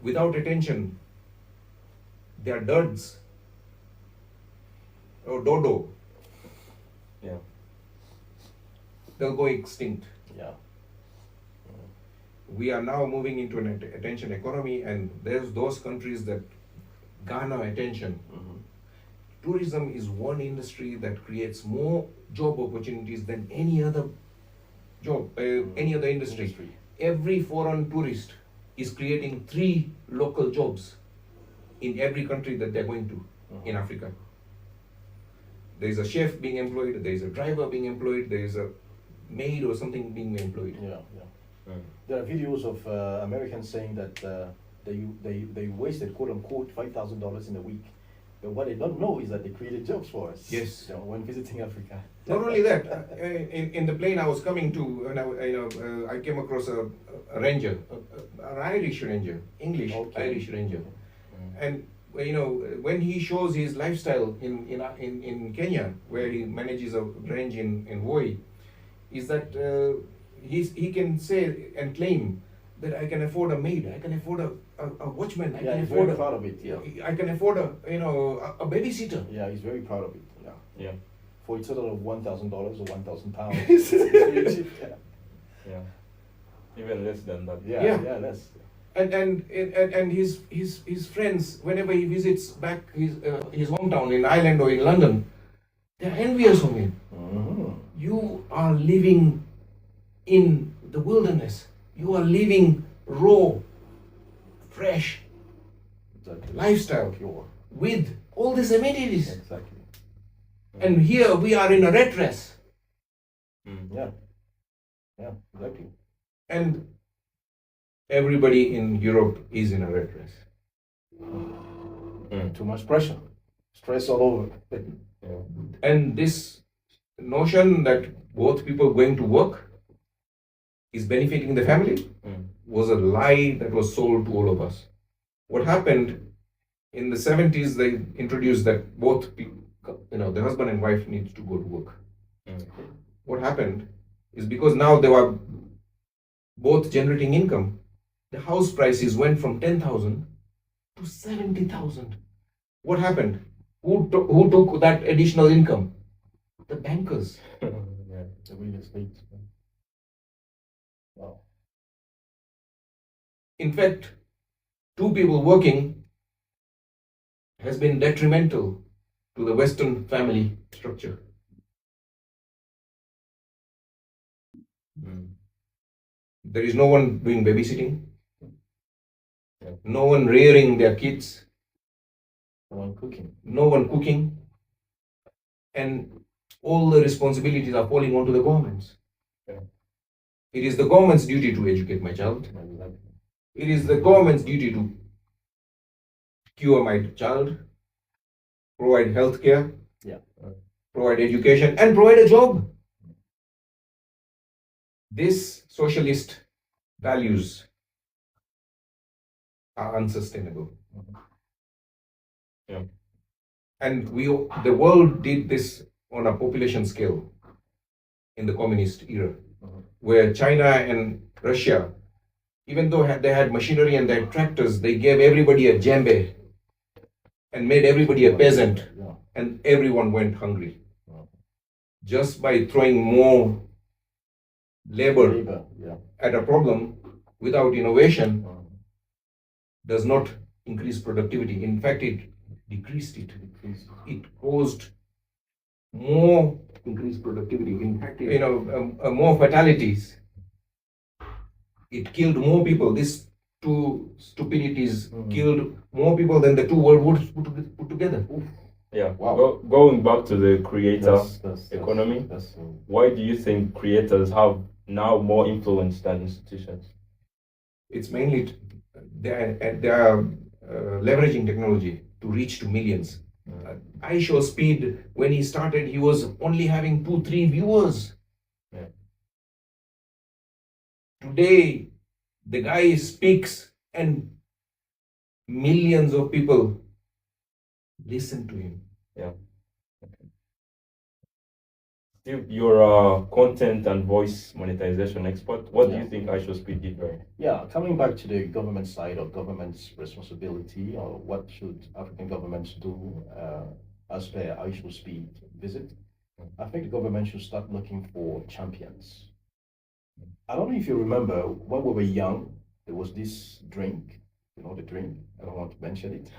without attention they are duds or dodo.
Yeah.
They'll go extinct.
Yeah.
We are now moving into an attention economy, and there's those countries that garner attention.
Mhm.
Tourism is one industry that creates more job opportunities than any other any other industry. Every foreign tourist is creating 3 local jobs in every country that they're going to in Africa. There is a chef being employed, there is a driver being employed, there is a maid or something being employed.
Yeah.
Mm.
There are videos of Americans saying that they wasted, quote unquote, $5,000 in a week But what they don't know is that they created jobs for us.
Yes.
When visiting Africa.
Not only that, in the plane I was coming to, and I came across a ranger, an Irish ranger, English Irish ranger, and when he shows his lifestyle in Kenya, where he manages a range in Voi, is that he can say and claim that I can afford a maid, I can afford a watchman, I can
he's
afford
very proud of it. Yeah.
I can afford a babysitter.
Yeah, he's very proud of it. Yeah.
Yeah.
For a total of $1,000 or £1,000.
Yeah. Even less than that.
Yeah, less.
And his friends, whenever he visits back his hometown in Ireland or in London, they're envious of him.
Mm-hmm.
You are living in the wilderness. You are living raw, fresh
Exactly.
lifestyle
Pure.
with all these amenities.
Exactly.
And here we are in a rat race.
Yeah. Yeah, exactly.
And everybody in Europe is in a rat race.
Too much pressure. Stress all over.
Yeah.
And this notion that both people going to work is benefiting the family was a lie that was sold to all of us. What happened in the 70s, they introduced that both people, the husband and wife needs to go to work. What happened is because now they were both generating income, the house prices went from 10,000 to 70,000. What happened? Who took that additional income? The bankers.
Yeah, the real estate. Wow.
In fact, two people working has been detrimental to the Western family structure. There is no one doing babysitting, no one rearing their kids, no one cooking, and all the responsibilities are falling onto the governments. It is the government's duty to educate my child. It is the government's duty to cure my child, provide health care, provide education, and provide a job. These socialist values are unsustainable.
Yeah.
And the world did this on a population scale in the communist era, where China and Russia, even though they had machinery and they had tractors, they gave everybody a djembe and made everybody a peasant, and everyone went hungry. Just by throwing more labor at a problem without innovation does not increase productivity. In fact, it decreased it. It caused more increased productivity. In fact, more fatalities. It killed more people. These two stupidities killed more people than the two world wars put together.
Yeah.
Wow.
Going back to the creator
That's
economy,
that's
why do you think creators have now more influence than institutions?
It's mainly they are leveraging technology to reach to millions. I Show Speed, when he started, he was only having 2-3 viewers.
Yeah.
Today, the guy speaks and millions of people listen to him.
Yeah. Steve, you're a content and voice monetization expert. What do you think I Show Speed did right?
Yeah, coming back to the government side of government's responsibility, or what should African governments do as per I Show Speed visit, I think the government should start looking for champions. I don't know if you remember when we were young, there was this drink, the drink, I don't want to mention it,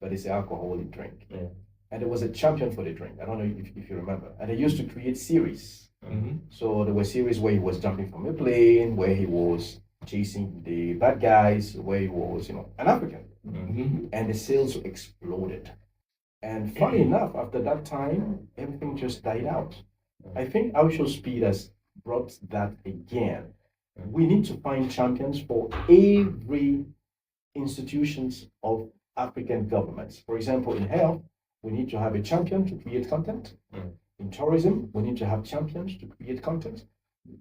but it's an alcoholic drink.
Yeah.
And there was a champion for the drink. I don't know if you remember. And they used to create series. So there were series where he was jumping from a plane, where he was chasing the bad guys, where he was, an African. And the sales exploded. And funny enough, after that time, everything just died out. I think I Show Speed has brought that again. We need to find champions for every institutions of African governments. For example, in health, we need to have a champion to create content. In tourism, we need to have champions to create content.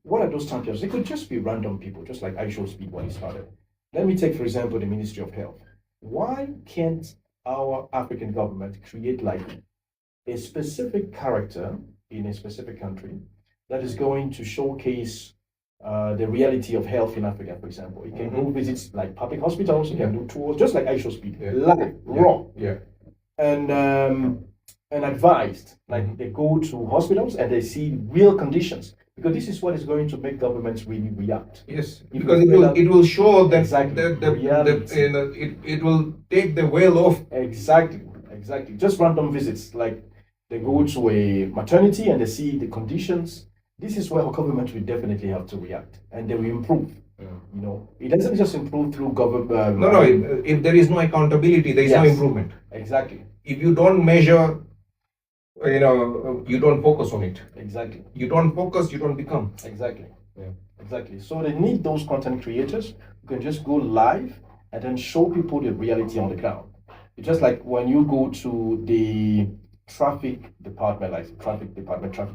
What are those champions? They could just be random people, just like I showed Speed when he started. Let me take, for example, the Ministry of Health. Why can't our African government create like a specific character in a specific country that is going to showcase the reality of health in Africa, for example? You can go visit like public hospitals, you can do tours, just like I show Speed, live, raw. And advised, like they go to hospitals and they see real conditions, because this is what is going to make governments really react.
Yes, because it will show that
Exactly.
it will take the veil off.
Exactly. Just random visits, like they go to a maternity and they see the conditions. This is where our government will definitely have to react, and they will improve. You know, it doesn't just improve through government.
No. If there is no accountability, there is no improvement.
Exactly.
If you don't measure, you don't focus on it.
Exactly.
You don't focus, you don't become.
Exactly. Exactly. So they need those content creators who can just go live and then show people the reality on the ground. It's just like when you go to the traffic department, like traffic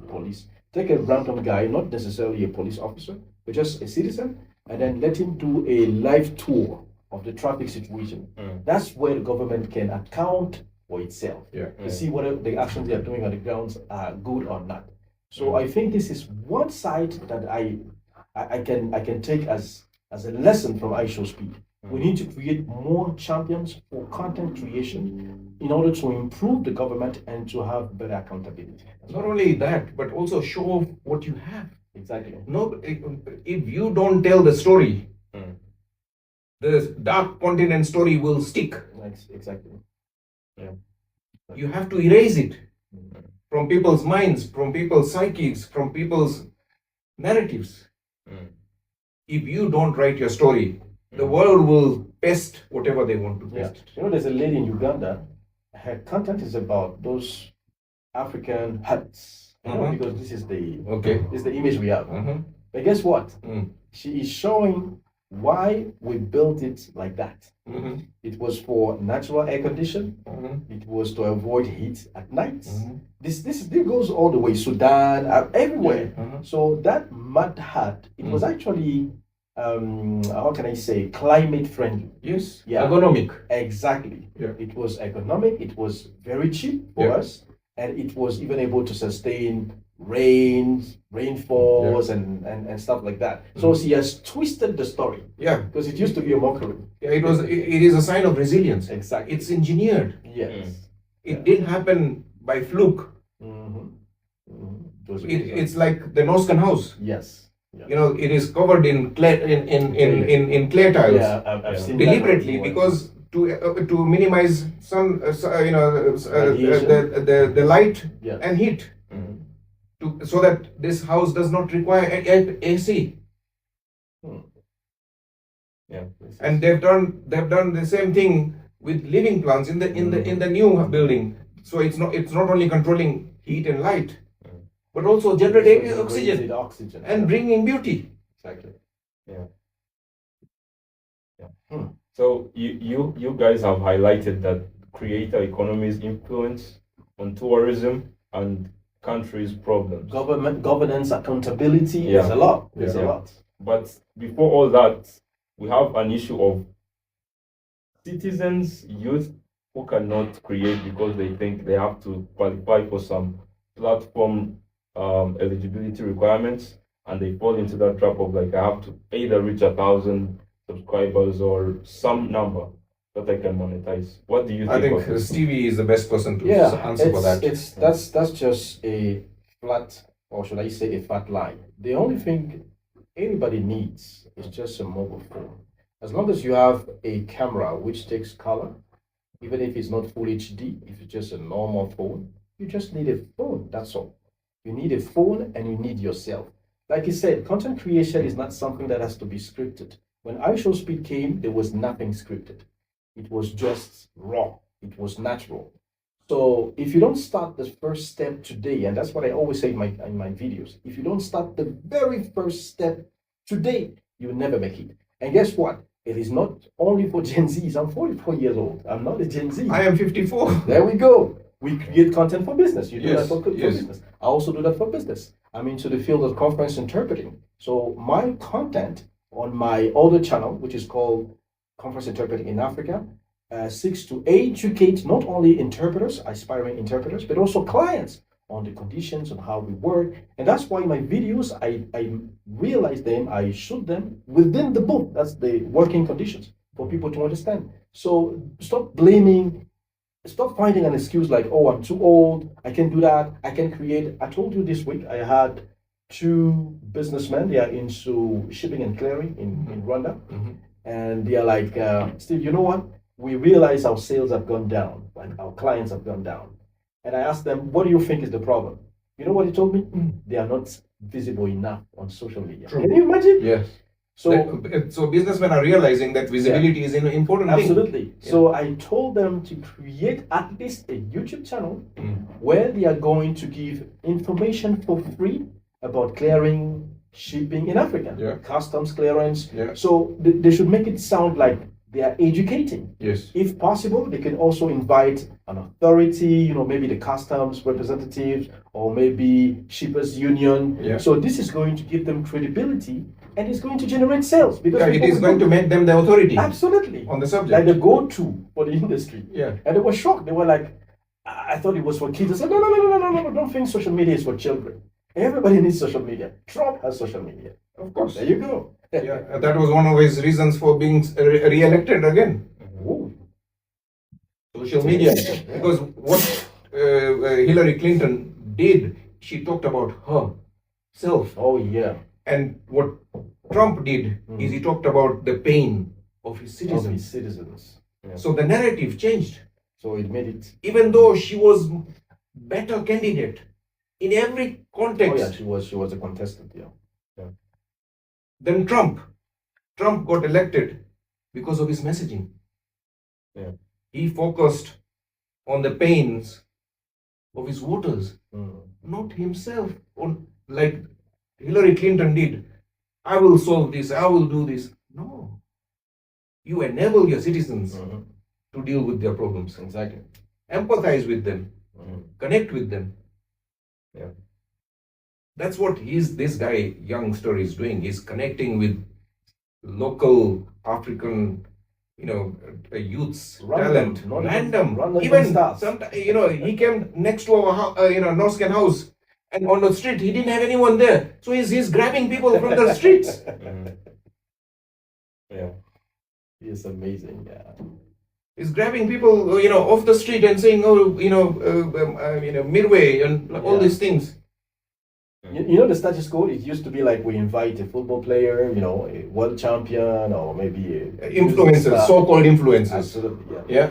police, take a random guy, not necessarily a police officer, but just a citizen, and then let him do a live tour of the traffic situation. That's where the government can account for itself to see whether the actions they are doing on the grounds are good or not. So I think this is one side that I can take as a lesson from iShow Speed. We need to create more champions for content creation in order to improve the government and to have better accountability.
Not only that, but also show off what you have.
Exactly.
No, if you don't tell the story, the dark continent story will stick.
Exactly.
You have to erase it from people's minds, from people's psyches, from people's narratives. If you don't write your story, the world will pest whatever they want to pest.
You know, there's a lady in Uganda. Her content is about those African huts, because this is the image we have. But guess what? She is showing why we built it like that. It was for natural air condition. It was to avoid heat at night. This goes all the way Sudan, everywhere. So that mud hut, it was actually how can I say, climate friendly.
Yes. Ergonomic.
Exactly. It was economic. It was very cheap for us, and it was even able to sustain rainfalls and stuff like that. So she has twisted the story. Because it used to be a mockery.
It is a sign of resilience.
Exactly.
It's engineered.
Yes.
It didn't happen by fluke. It's like the Noscan house.
Yes.
You know, it is covered in clay tiles.
I've seen
deliberately, because to minimize some the light and heat, so that this house does not require AC. And they've done the same thing with living plants in the new building. So it's not only controlling heat and light, but also generating oxygen and bringing beauty.
Exactly.
So you guys have highlighted that creator economy's influence on tourism and countries' problems.
Governance, accountability, there's a lot. There's a lot.
But before all that, we have an issue of citizens, youth who cannot create because they think they have to qualify for some platform eligibility requirements, and they fall into that trap of like, I have to either reach 1,000 subscribers or some number that I can monetize. What do you think?
I think Stevie is the best person to answer for that.
That's just a flat, or should I say a fat line. The only thing anybody needs is just a mobile phone. As long as you have a camera which takes color, even if it's not full HD, if it's just a normal phone, you just need a phone. That's all. You need a phone and you need yourself. Like you said, content creation is not something that has to be scripted. When iShow Speed came, there was nothing scripted. It was just raw. It was natural. So if you don't start the first step today, and that's what I always say in my videos, if you don't start the very first step today, you will never make it. And guess what? It is not only for Gen Zs. I'm 44 years old. I'm not a Gen Z.
I am 54.
There we go. We create content for business. You do
Yes,
that for
yes.
business. I also do that for business. I'm into the field of conference interpreting. So my content on my other channel, which is called Conference Interpreting in Africa, seeks to educate not only interpreters, aspiring interpreters, but also clients on the conditions on how we work. And that's why my videos, I realize them, I shoot them within the book. That's the working conditions for people to understand. So stop finding an excuse like, oh, I'm too old, I can't do that, I can't create. I told you this week I had two businessmen, they are into shipping and clearing in Rwanda. And they are like, Steve, you know what? We realize our sales have gone down and our clients have gone down. And I asked them, what do you think is the problem? You know what he told me? They are not visible enough on social media.
True.
Can you imagine?
Yes.
So
So businessmen are realizing that visibility is an important thing.
absolutely. So I told them to create at least a YouTube channel where they are going to give information for free about clearing, shipping in Africa,
Yeah.
customs clearance.
Yeah.
So they should make it sound like they are educating.
Yes.
If possible, they can also invite an authority, maybe the customs representatives or maybe shippers union.
Yeah.
So this is going to give them credibility and it's going to generate sales because
Yeah, it
people
is
will
going to
go-
make them the authority
absolutely
on the
like
subject.
the go-to for the industry.
Yeah.
And they were shocked. They were like, I thought it was for kids. I said, no, don't think social media is for children. Everybody needs social media. Trump has social media.
Of course.
There you go.
Yeah, and that was one of his reasons for being re-elected again.
Ooh.
Social media. Because what Hillary Clinton did, she talked about herself.
Oh, yeah.
And what Trump did is he talked about the pain of his
Of
citizens.
his citizens. Yeah.
So the narrative changed.
So it made it.
Even though she was better candidate in every
Oh,
context
yeah, she was a contestant. Yeah.
than Trump. Trump got elected because of his messaging.
Yeah.
He focused on the pains of his voters,
Mm.
not himself. On like Hillary Clinton did. I will solve this. I will do this. No. You enable your citizens
Mhm.
to deal with their problems.
Exactly.
Empathize with them.
Mhm.
Connect with them.
Yeah.
That's what this guy youngster is doing. He's connecting with local African, youths,
Random,
talent,
not
random.
random
Even
stars.
sometimes, he came next to our, Norscan house, and on the street he didn't have anyone there, so he's grabbing people from the streets.
Yeah. He is amazing. Yeah.
He's grabbing people, off the street and saying, midway and all
Yeah.
these things.
You know the status quo? It used to be like we invite a football player, a world champion, or maybe a
Influencers,
star.
so-called influencers.
Absolutely, yeah.
Yeah.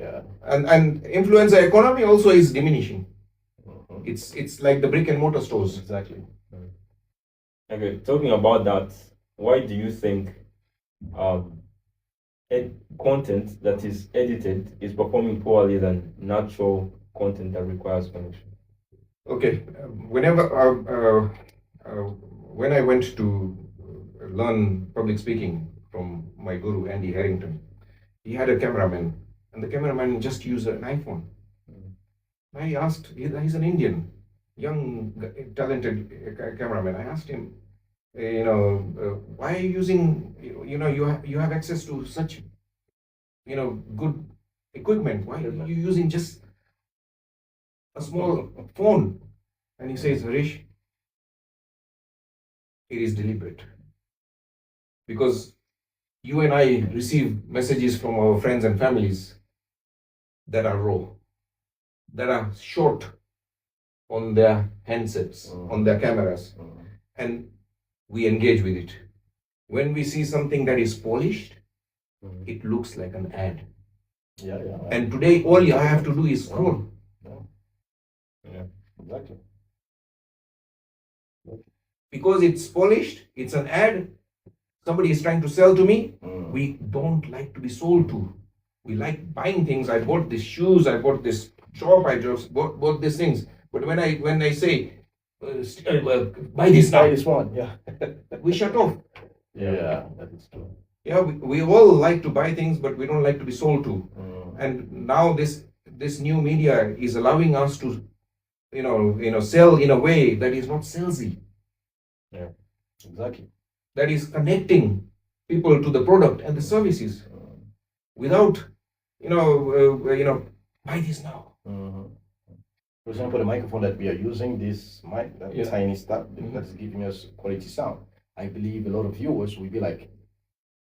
Yeah.
And influencer economy also is diminishing.
Mhm.
It's like the brick and mortar stores.
Exactly.
Okay, talking about that, why do you think content that is edited is performing poorly than natural content that requires connection?
Okay, when I went to learn public speaking from my guru Andy Harrington, he had a cameraman, and the cameraman just used an iPhone. I asked, he's an Indian, young, talented cameraman. I asked him, why are you using, you have access to such, good equipment. Why are you using just a small phone? And he says, Harish, it is deliberate. Because you and I receive messages from our friends and families that are raw, that are short on their handsets, on their cameras, and we engage with it. When we see something that is polished, it looks like an ad.
Yeah.
And today, all I have to do is scroll.
Yeah. Exactly.
Because it's polished, it's an ad, somebody is trying to sell to me.
Mm.
We don't like to be sold to. We like buying things. I bought these shoes, I bought this shop, I just bought these things. But when I say, buy this
Buy
now,
this one. Yeah.
we shut off.
Yeah, that is true.
Yeah, we all like to buy things, but we don't like to be sold to.
Mm.
And now this this new media is allowing us to, sell in a way that is not salesy.
Yeah, exactly.
That is connecting people to the product and the services without, buy this now.
For example, the microphone that we are using, this mic, that tiny stuff, that's giving us quality sound. I believe a lot of viewers will be like,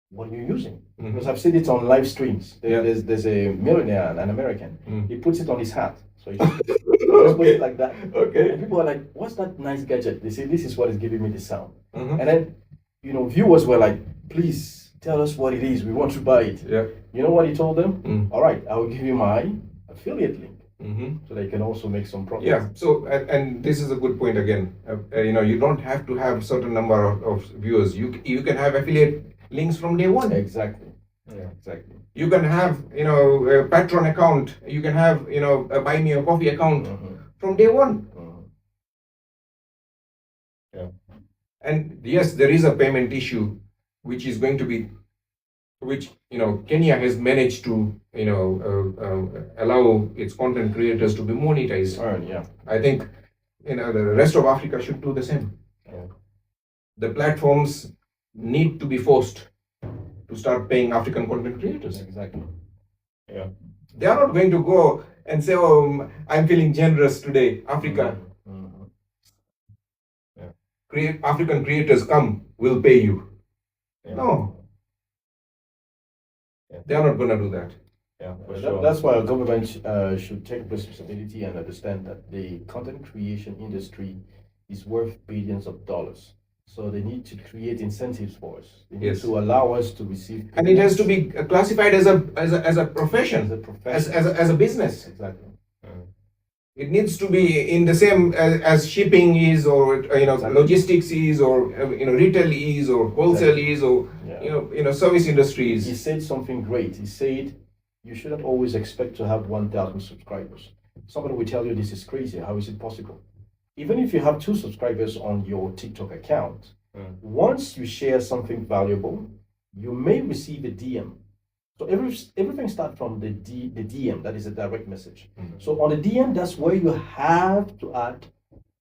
what are you using? Because I've seen it on live streams. There's a millionaire, an American. He puts it on his hat. So he just puts it like that.
Okay.
And people are like, what's that nice gadget? They say, this is what is giving me the sound. And then, viewers were like, please tell us what it is. We want to buy it.
Yeah.
You know what he told them? All right, I will give you my affiliate link. So they can also make some profit.
Yeah. So, and this is a good point again. You don't have to have certain number of viewers. You can have affiliate links from day one.
Exactly. Yeah, exactly.
You can have a Patreon account. You can have a Buy Me a Coffee account from day one.
Yeah.
And yes, there is a payment issue, which is going to be, which Kenya has managed to allow its content creators to be monetized.
Yeah.
I think the rest of Africa should do the same.
Yeah.
The platforms need to be forced to start paying African content creators.
Exactly. Yeah.
They are not going to go and say, "Oh, I'm feeling generous today, Africa." African creators come, we'll pay you.
Yeah.
No. They are not going to do that.
Yeah, that's why our government should take responsibility and understand that the content creation industry is worth billions of dollars. So they need to create incentives for us. They need to allow us to receive.
And it has to be classified as a profession, as a business.
Exactly.
It needs to be in the same as shipping is, or logistics is, or retail is, or wholesale is, or service industries.
He said something great. He said you shouldn't always expect to have 1,000 subscribers. Somebody will tell you this is crazy. How is it possible? Even if you have 2 subscribers on your TikTok account, once you share something valuable, you may receive a DM. So everything starts from the DM, that is a direct message. So on the DM, that's where you have to add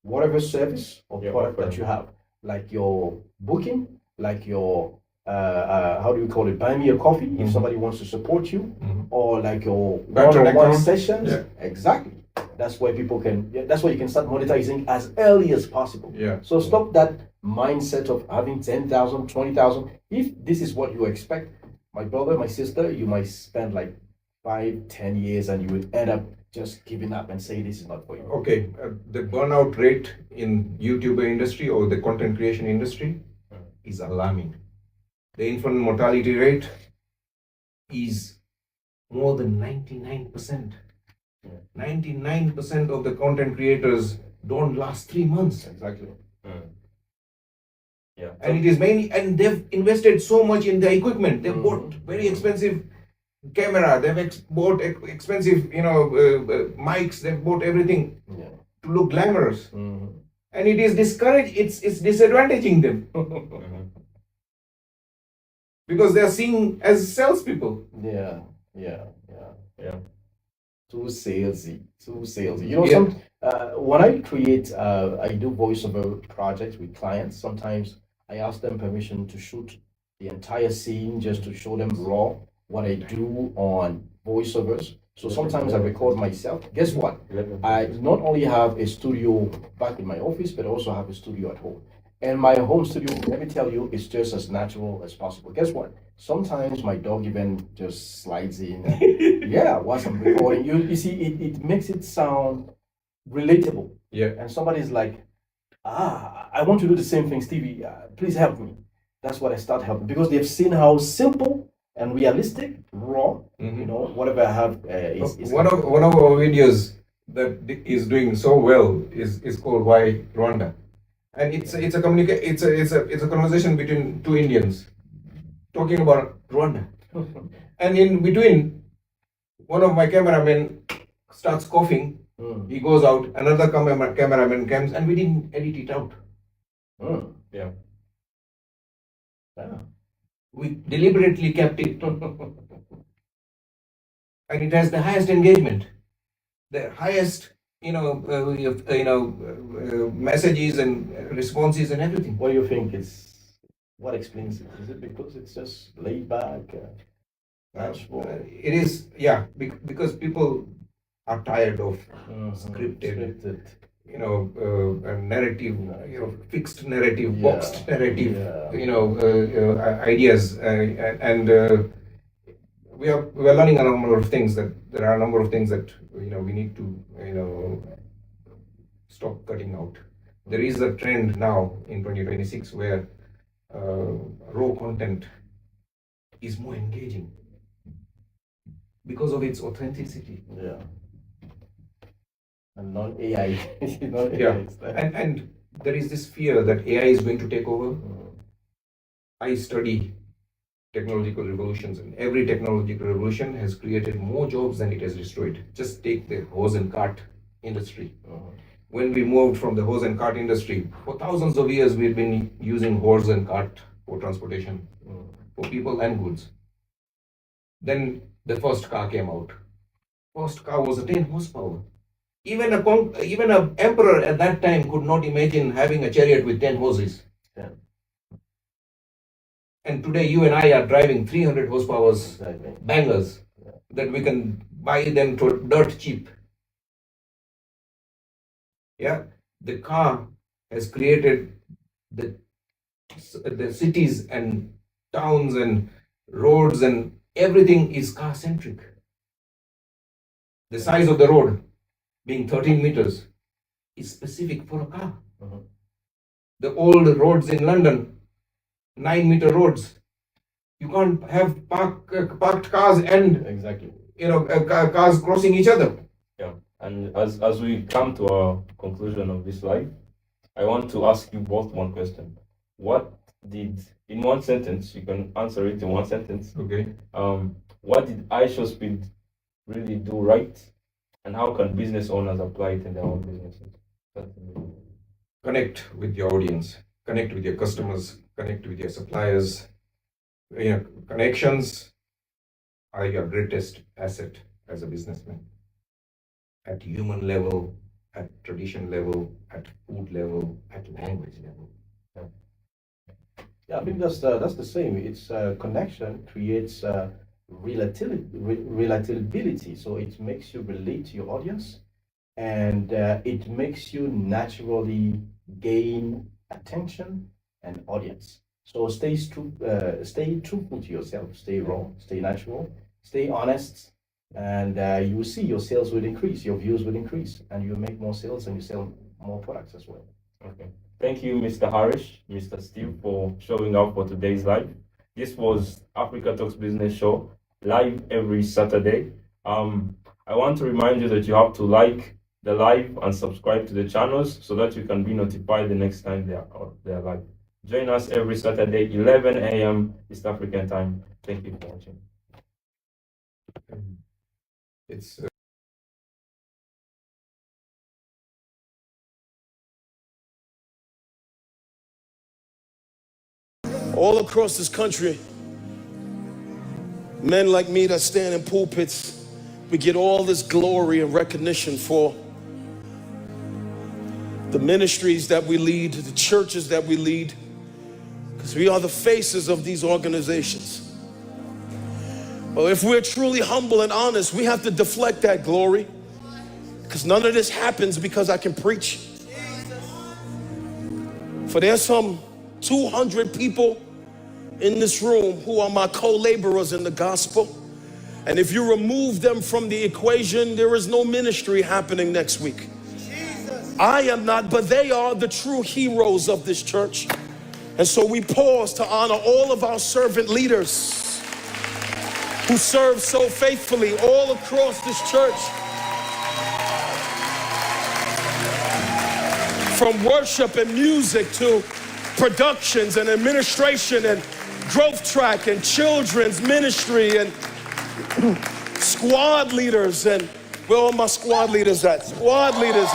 whatever service or product that you have, like your booking, like your how do we call it? Buy me a coffee if somebody wants to support you, or like your one-on-one sessions. Yeah. Exactly. That's where people can. That's where you can start monetizing as early as possible.
Yeah.
So stop that mindset of having 10,000, 20,000. If this is what you expect, my brother, my sister, you might spend like 5-10 years, and you would end up just giving up and say this is not for you.
Okay, the burnout rate in YouTuber industry or the content creation industry is alarming. The infant mortality rate is more than 99%. 99% of the content creators don't last 3 months.
Exactly. Yeah.
And it is mainly, and they've invested so much in their equipment. They've bought very expensive camera. They've bought expensive, mics. They've bought everything to look glamorous. And it is it's disadvantaging them. Because they are seen as salespeople.
Yeah. Too salesy. When I create, I do voiceover projects with clients. Sometimes I ask them permission to shoot the entire scene just to show them raw what I do on voiceovers. So sometimes I record myself. Guess what? I not only have a studio back in my office, but I also have a studio at home. And my home studio, let me tell you, is just as natural as possible. Guess what? Sometimes my dog even just slides in. Whilst I'm recording. You see, it makes it sound relatable.
Yeah.
And somebody's like, I want to do the same thing, Stevie. Please help me. That's what I start helping, because they've seen how simple and realistic, raw, whatever I have is
one of our videos that is doing so well is called Why Rwanda. And it's a conversation between 2 Indians talking about Rwanda. And in between, one of my cameramen starts coughing. He goes out. Another cameraman comes, and we didn't edit it out.
Yeah.
We deliberately kept it, and it has the highest engagement. the highest, messages and responses and everything.
What do you think what explains it? Is it because it's just laid back, natural?
It is, yeah, because people are tired of scripted, a narrative, fixed narrative, boxed narrative, ideas, and we are learning a number of things that there are a number of things that we need to stop cutting out. There is a trend now in 2026 where raw content is more engaging because of its authenticity.
Yeah. And not AI. Not AI
Yeah. And there is this fear that AI is going to take over. I study technological revolutions, and every technological revolution has created more jobs than it has destroyed. Just take the hose and cart industry. When we moved from the hose and cart industry, for thousands of years we've been using hose and cart for transportation, for people and goods. Then the first car came out. First car was a 10 horsepower. Even an emperor at that time could not imagine having a chariot with 10 horses. Yeah. And today you and I are driving 300 horsepower bangers that we can buy them for dirt cheap. Yeah, the car has created the cities and towns and roads, and everything is car centric. The size of the road being 13 meters is specific for a car. The old roads in London, 9-meter roads, you can't have parked cars and
exactly
cars crossing each other.
Yeah, and as we come to our conclusion of this live, I want to ask you both one question. What did, in one sentence, you can answer it in one sentence.
Okay.
What did iShowSpeed really do right, and how can business owners apply it in their own businesses?
Connect with your audience, connect with your customers, connect with your suppliers. Connections are your greatest asset as a businessman. At human level, at tradition level, at food level, at language level.
Yeah, I think that's the same. It's connection creates relatability. So it makes you relate to your audience, and it makes you naturally gain attention and audience. So stay truthful to yourself. Stay raw. Stay natural. Stay honest, and you will see your sales will increase, your views will increase, and you make more sales and you sell more products as well.
Okay. Thank you, Mr. Harish, Mr. Steve, for showing up for today's live. This was Africa Talks Business Show, live every Saturday. I want to remind you that you have to like the live and subscribe to the channels so that you can be notified the next time they are live. Join us every Saturday, 11 a.m. East African time. Thank you for watching.
It's
all across this country, men like me that stand in pulpits, we get all this glory and recognition for the ministries that we lead, the churches that we lead, because we are the faces of these organizations. But if we're truly humble and honest, we have to deflect that glory, because none of this happens because I can preach. For there's some 200 people in this room who are my co-laborers in the gospel. And if you remove them from the equation, there is no ministry happening next week. I am not, but they are the true heroes of this church. And so we pause to honor all of our servant leaders who serve so faithfully all across this church. From worship and music to productions and administration and growth track and children's ministry and squad leaders. And where all my squad leaders at? Squad leaders.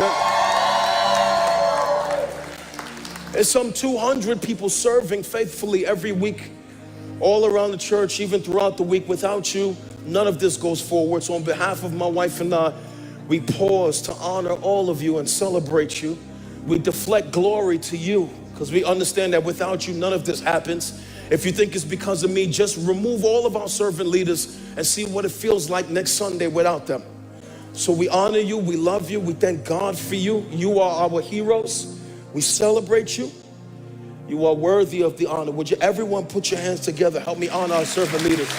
There's some 200 people serving faithfully every week all around the church, even throughout the week. Without you, none of this goes forward. So on behalf of my wife and I, We pause to honor all of you and celebrate you. We deflect glory to you because we understand that without you, none of this happens. If you think it's because of me, just remove all of our servant leaders and see what it feels like next Sunday without them. So we honor you, we love you, we thank God for you. You are our heroes. We celebrate you. You are worthy of the honor. Would you everyone put your hands together? Help me honor our servant leaders.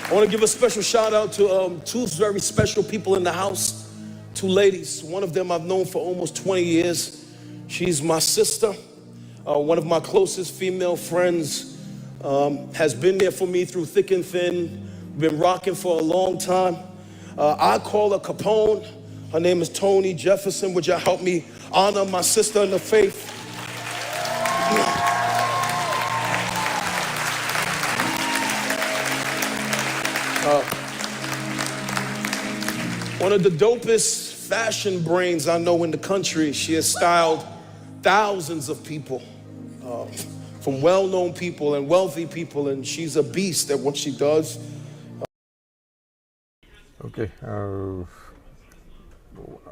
I want to give a special shout out to two very special people in the house, two ladies. One of them I've known for almost 20 years. She's my sister, one of my closest female friends, has been there for me through thick and thin, been rocking for a long time. I call her Capone. Her name is Tony Jefferson. Would y'all help me honor my sister in the faith? One of the dopest fashion brains I know in the country. She has styled thousands of people, from well-known people and wealthy people, and she's a beast at what she does.
Okay.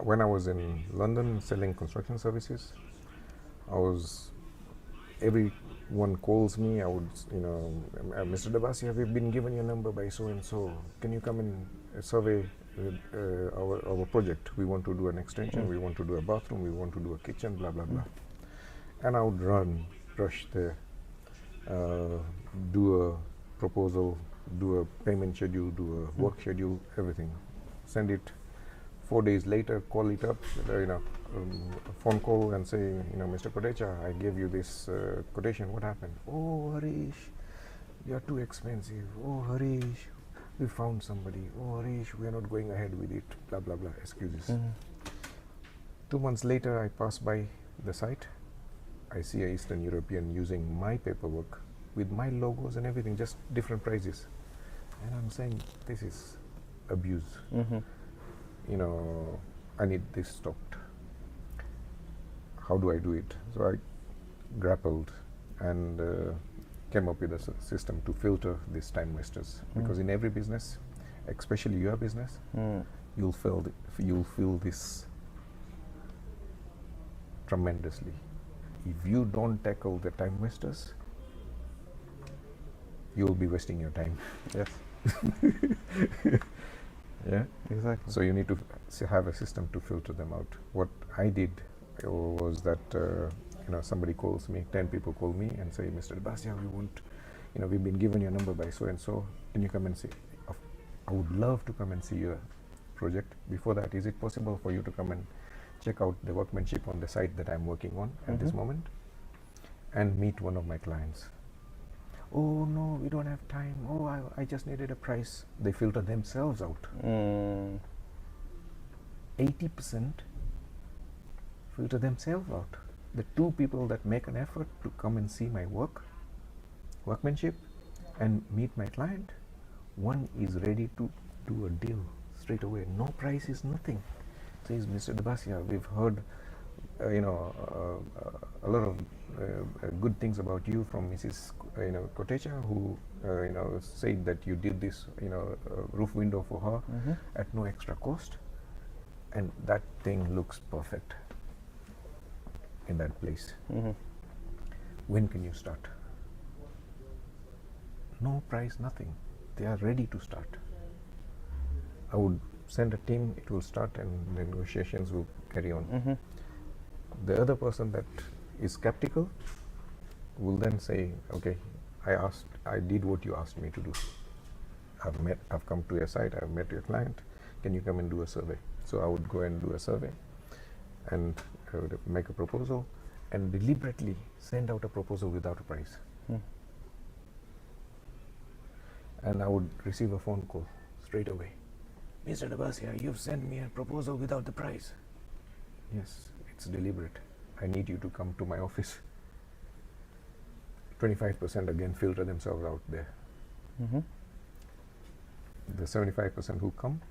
When I was in London selling construction services, everyone calls me. I would, Mr. Dabasia, we've been given your number by so and so. Can you come and survey our project? We want to do an extension. We want to do a bathroom. We want to do a kitchen. Blah blah blah. And I would rush there, do a proposal, do a payment schedule, do a work schedule, everything. Send it. 4 days later, call it up, a phone call and say, Mr. Kodecha, I gave you this quotation. What happened? Oh, Harish, you are too expensive. Oh, Harish, we found somebody. Oh, Harish, we are not going ahead with it. Blah, blah, blah, excuses. 2 months later, I pass by the site. I see an Eastern European using my paperwork with my logos and everything, just different prices. And I'm saying, this is abuse. I need this stopped. How do I do it? So I grappled and came up with a system to filter these time wasters. Because in every business, especially your business, you'll feel this tremendously. If you don't tackle the time wasters, you'll be wasting your time.
Yes.
Yeah,
exactly.
So you need to have a system to filter them out. What I did was that somebody calls me, 10 people call me and say, Mr. Dabasia, we've been given your number by so and so. Can you come and see? I would love to come and see your project. Before that, is it possible for you to come and check out the workmanship on the site that I'm working on at this moment and meet one of my clients? Oh no, we don't have time. Oh, I just needed a price. They filter themselves out. 80% filter themselves out. The two people that make an effort to come and see my workmanship and meet my client, one is ready to do a deal straight away. No price is nothing. Says, Mr. Dabasia, we've heard a lot of good things about you from Mrs. Kotecha, who said that you did this roof window for her at no extra cost, and that thing looks perfect in that place. When can you start? No price, nothing. They are ready to start. I would send a team, it will start, and the negotiations will carry on. The other person that is skeptical will then say, okay, I did what you asked me to do. I've come to your site, I've met your client, can you come and do a survey? So I would go and do a survey and make a proposal and deliberately send out a proposal without a price. And I would receive a phone call straight away. Mr. Dabasia, you've sent me a proposal without the price. Yes, it's deliberate. I need you to come to my office. 25% again filter themselves out there. The 75% who come,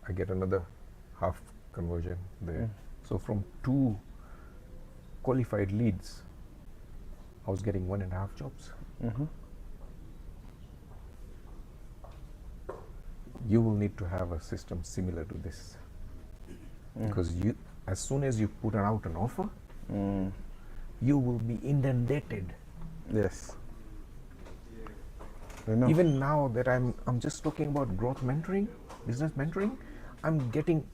I get another half conversion there. So from 2 qualified leads, I was getting 1.5 jobs. you will need to have a system similar to this, because you, as soon as you put out an offer, you will be inundated.
Yes. I know.
Even now that I'm just talking about growth mentoring, business mentoring, I'm getting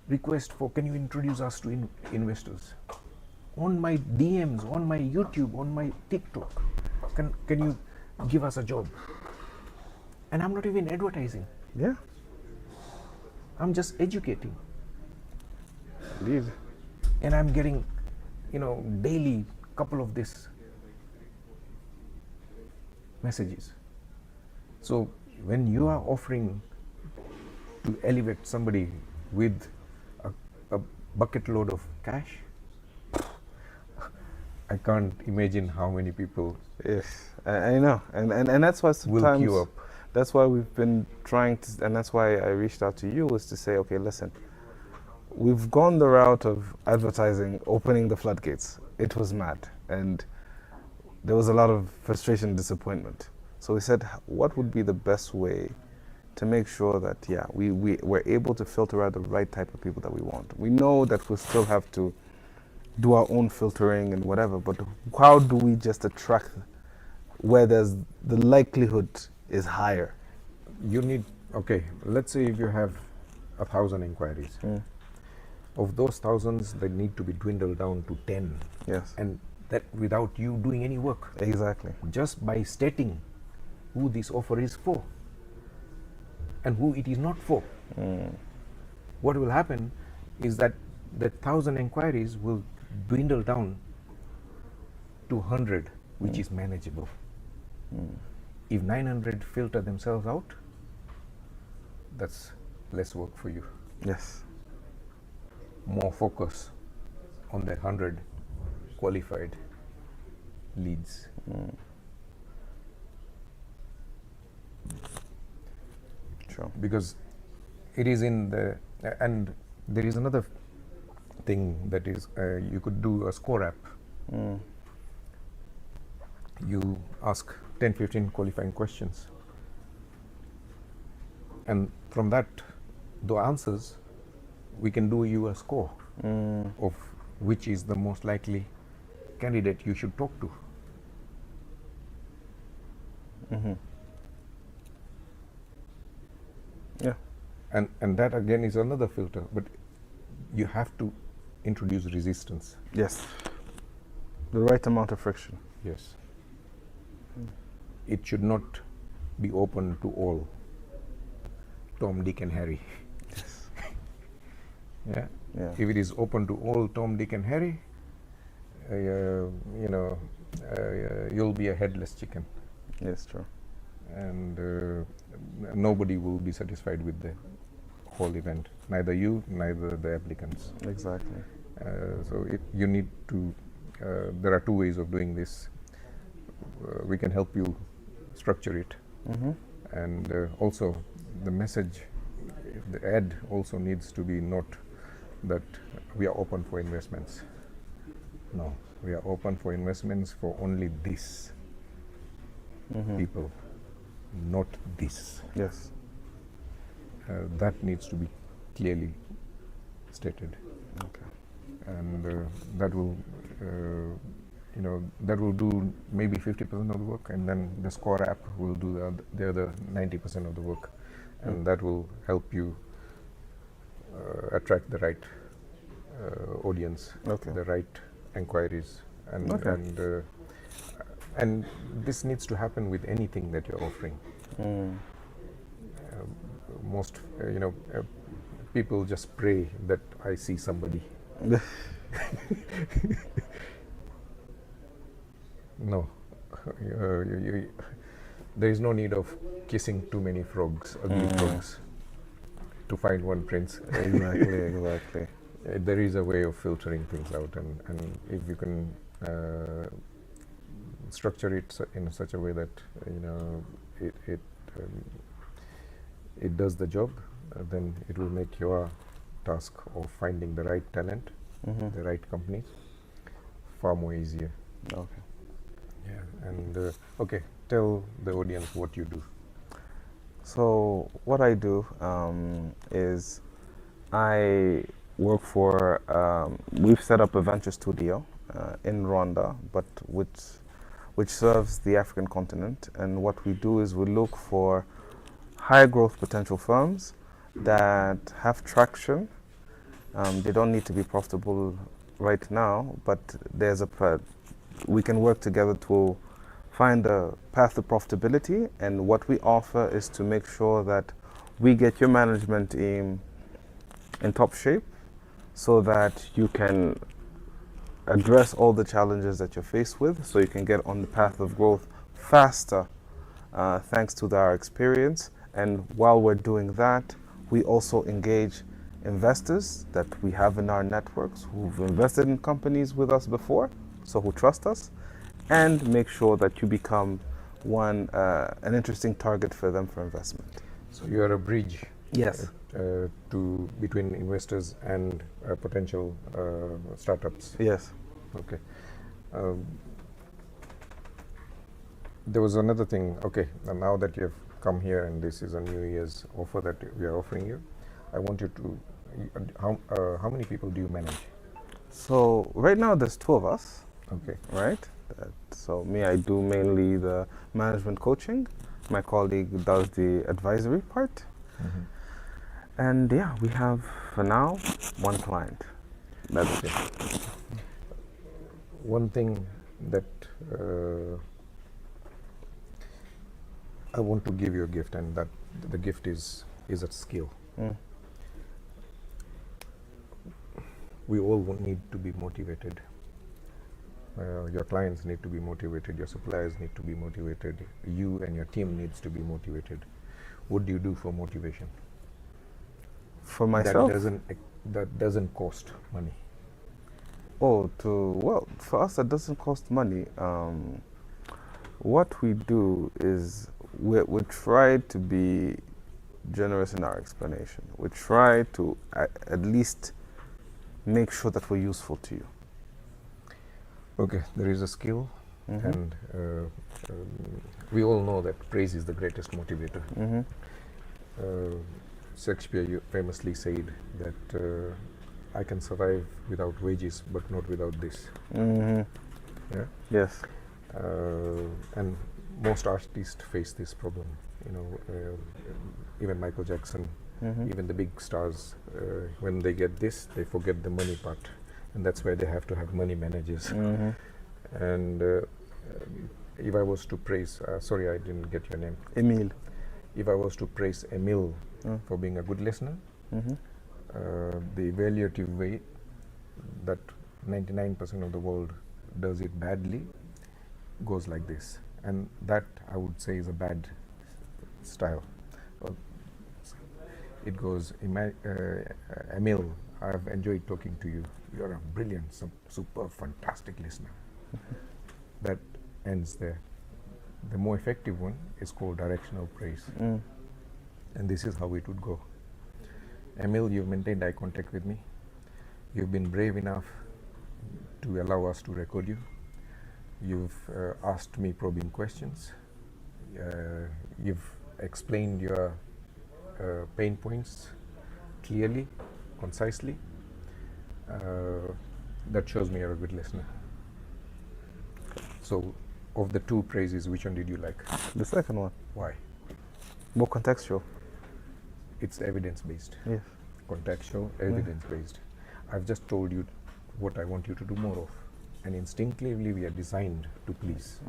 requests for, can you introduce us to investors? On my DMs, on my YouTube, on my TikTok, can you give us a job? And I'm not even advertising.
Yeah.
I'm just educating.
Indeed.
And I'm getting, daily couple of this messages. So when you are offering to elevate somebody with a bucket load of cash, I can't imagine how many people
Yes, I know, and that's why
will
sometimes
queue up.
that's why we've been trying to, and that's why I reached out to you, was to say, okay, listen, we've gone the route of advertising, opening the floodgates. It was mad, and there was a lot of frustration and disappointment. So we said, what would be the best way to make sure that, yeah, we're able to filter out the right type of people that we want. We know that we still have to do our own filtering and whatever, but how do we just attract where there's the likelihood is higher?
You need, okay, let's say if you have 1,000 inquiries. Of those thousands, they need to be dwindled down to 10.
Yes.
And that without you doing any work.
Exactly.
Just by stating who this offer is for and who it is not for. What will happen is that the 1,000 inquiries will dwindle down to 100, which is manageable. If 900 filter themselves out, that's less work for you.
Yes.
More focus on the 100 qualified leads.
Sure.
Because it is in the, and there is another thing that is, you could do a score app. You ask 10-15 qualifying questions, and from that, the answers, we can do you a score of which is the most likely candidate you should talk to.
Yeah.
And that again is another filter, but you have to introduce resistance.
Yes. The right amount of friction.
Yes. It should not be open to all. Tom, Dick, and Harry.
Yes.
Yeah.
Yeah.
If it is open to all Tom, Dick, and Harry, you'll be a headless chicken,
Yes, true.
and nobody will be satisfied with the whole event. Neither you, neither the applicants.
Exactly.
So you need to. There are two ways of doing this. We can help you structure it, and also the message, the ad also needs to be not that we are open for investments. No, we are open for investments for only this people, not this.
Yes.
That needs to be clearly stated,
Okay.
and that will, that will do maybe 50% of the work, and then the score app will do the other 90% of the work, and that will help you attract the right audience,
Okay.
the right inquiries, and
Okay.
and this needs to happen with anything that you're offering. Most people just pray that I see somebody. No, there is no need of kissing too many frogs, ugly frogs, to find one prince.
Exactly. Exactly.
There is a way of filtering things out, and if you can structure it in such a way that it does the job, then it will make your task of finding the right talent, the right companies, far more easier.
Okay.
Yeah, and okay, tell the audience what you do.
So what I do is I work for. We've set up a venture studio in Rwanda, but which serves the African continent. And what we do is we look for high growth potential firms that have traction. They don't need to be profitable right now, but we can work together to find a path to profitability. And what we offer is to make sure that we get your management team in top shape so that you can address all the challenges that you're faced with so you can get on the path of growth faster thanks to our experience. And while we're doing that, we also engage investors that we have in our networks who've invested in companies with us before, so who trust us, and make sure that you become an interesting target for them for investment.
So you are a bridge.
Yes.
To between investors and potential startups.
Yes.
Okay. There was another thing. Okay, now that you have come here and this is a New Year's offer that we are offering you, I want you to. How many people do you manage?
So right now there's two of us.
Okay.
Right. So me, I do mainly the management coaching. My colleague does the advisory part.
Mm-hmm.
And yeah, we have for now one client. That's it.
One thing that I want to give you a gift, and that the gift is a skill. We all need to be motivated. Your clients need to be motivated. Your suppliers need to be motivated. You and your team needs to be motivated. What do you do for motivation?
For myself,
that doesn't cost money.
For us that doesn't cost money. What we do is we try to be generous in our explanation. We try to at least make sure that we're useful to you.
Okay, there is a skill, and we all know that praise is the greatest motivator. Shakespeare famously said that I can survive without wages, but not without this. Yeah?
Yes.
And most artists face this problem. Even Michael Jackson, even the big stars, when they get this, they forget the money part. And that's why they have to have money managers. And if I was to praise, sorry, I didn't get your name.
Emile.
If I was to praise Emile for being a good listener, the evaluative way that 99% of the world does it badly goes like this. And that, I would say, is a bad style. It goes, Emile, I've enjoyed talking to you. You're a brilliant, super, fantastic listener. That ends there. The more effective one is called directional praise. And this is how it would go. Emile, you've maintained eye contact with me. You've been brave enough to allow us to record you. You've asked me probing questions. You've explained your pain points clearly, concisely. That shows me you're a good listener. So, of the two praises, which one did you like?
The second one.
Why?
More contextual.
It's evidence-based.
Yes.
Contextual, evidence-based. I've just told you what I want you to do more of. And instinctively, we are designed to please.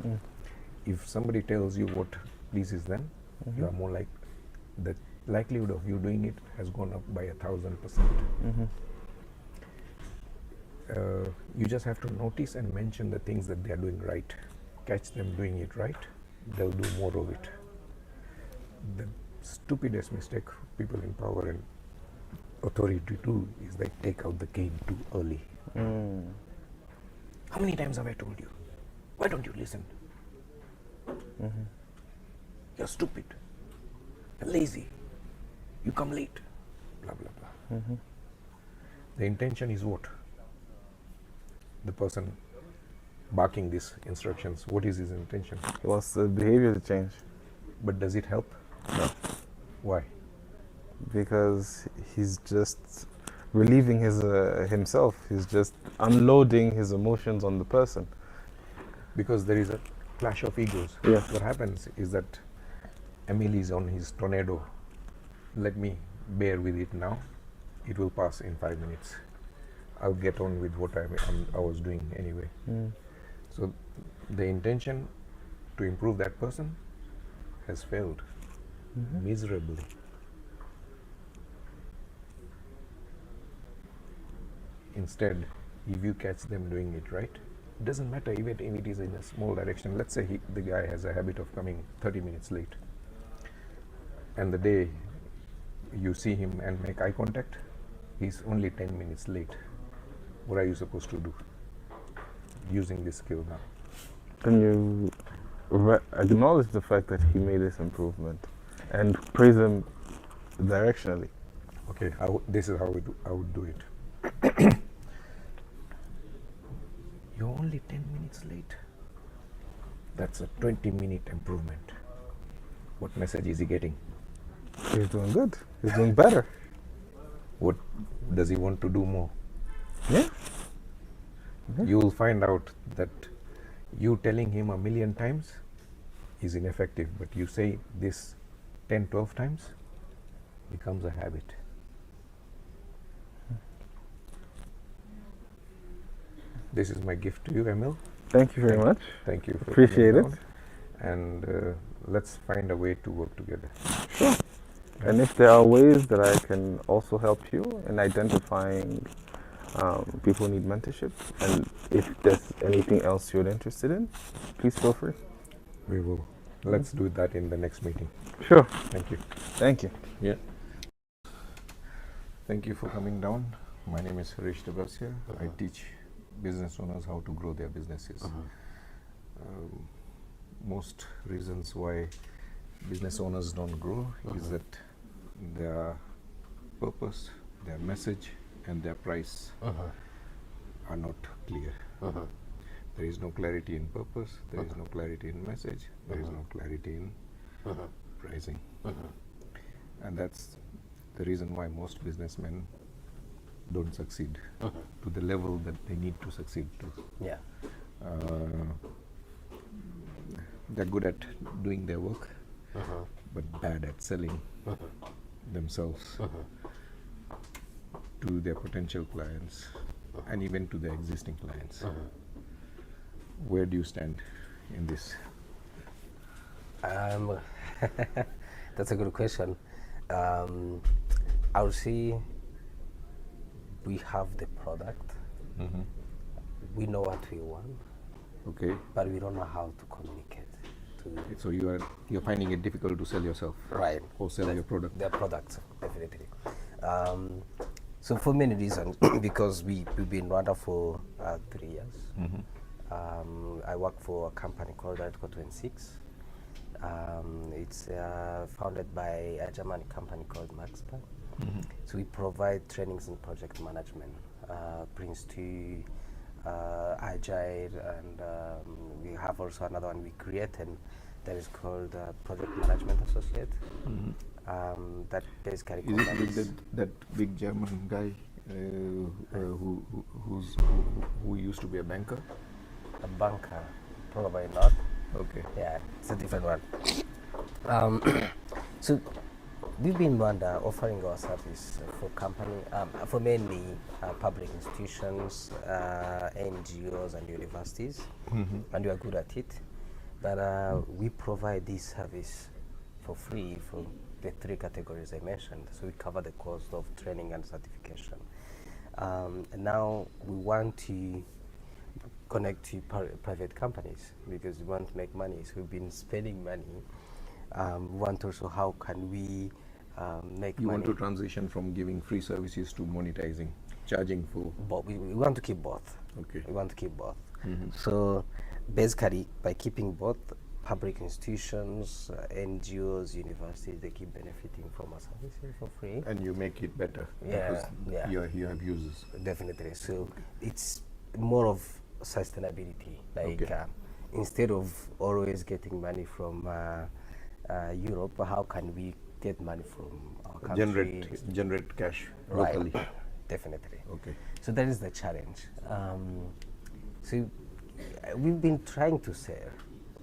If somebody tells you what pleases them, you are more like, the likelihood of you doing it has gone up by 1,000%. You just have to notice and mention the things that they are doing right. Catch them doing it right, they'll do more of it. The stupidest mistake people in power and authority do is they take out the cane too early. How many times have I told you? Why don't you listen? You're stupid. You're lazy. You come late. Blah, blah, blah. The intention is what? The person barking these instructions, what is his intention?
It was the behavior to change.
But does it help?
No.
Why?
because he's just relieving his himself. He's just unloading his emotions on the person.
Because there is a clash of egos.
Yeah.
What happens is that Emil is on his tornado. Let me bear with it now. It will pass in 5 minutes. I'll get on with what I was doing anyway. So the intention to improve that person has failed miserably. Instead, if you catch them doing it right, it doesn't matter even if it is in a small direction. Let's say the guy has a habit of coming 30 minutes late, and the day you see him and make eye contact, he's only 10 minutes late. What are you supposed to do using this skill now?
Then you acknowledge the fact that he made this improvement and praise him directionally.
Okay, this is how I would do it. You're only 10 minutes late. That's a 20-minute improvement. What message is he getting?
He's doing good. He's doing better.
What does he want to do more?
Yeah.
You will find out that you telling him a million times is ineffective, but you say this 10, 12 times, becomes a habit. This is my gift to you, Emil.
Thank you very much.
Thank you. For
Appreciate
coming
it.
down. And let's find a way to work together.
And if there are ways that I can also help you in identifying people who need mentorship, and if there's anything else you're interested in, please feel free.
We will. Let's do that in the next meeting.
Sure.
Thank you.
Thank you.
Yeah. Thank you for coming down. My name is Harish Dabasia. I teach business owners how to grow their businesses. Most reasons why business owners don't grow is that their purpose, their message, and their price are not clear. There is no clarity in purpose, there is no clarity in message, there is no clarity in pricing. And that's the reason why most businessmen don't succeed to the level that they need to succeed to.
Yeah.
They're good at doing their work, but bad at selling themselves to their potential clients and even to their existing clients. Where do you stand in this?
That's a good question. I would say we have the product. We know what we want,
Okay,
but we don't know how to communicate.
so you're finding it difficult to sell yourself,
Right.
or sell your product.
Their products, definitely. So for many reasons, because we've been in Rwanda for 3 years. I work for a company called Article 26. It's founded by a German company called Maxpa. So we provide trainings in project management, brings to Agile, and we have also another one we created that is called Project Management Associate. That basically
Is it
combines
with that big German guy who used to be a banker?
a banker, probably not.
Okay.
Yeah, it's a different one. So we've been in Rwanda offering our service for company, for mainly public institutions, NGOs, and universities, and we are good at it. But we provide this service for free for the 3 categories I mentioned. So we cover the cost of training and certification. And now we want to connect to private companies because we want to make money. So we've been spending money. We want also how can we make
You
money.
want to transition from giving free services to monetizing, charging for.
But we want to keep both.
Okay.
We want to keep both. So basically, by keeping both, public institutions, NGOs, universities, they keep benefiting from our services for free.
And you make it better.
Yeah,
Because
yeah.
you have users.
Definitely. So it's more of sustainability. Like
Okay.
Instead of always getting money from Europe, how can we get money from our country.
Generate cash
Right.
locally.
Definitely.
Okay.
So that is the challenge. So we've been trying to sell.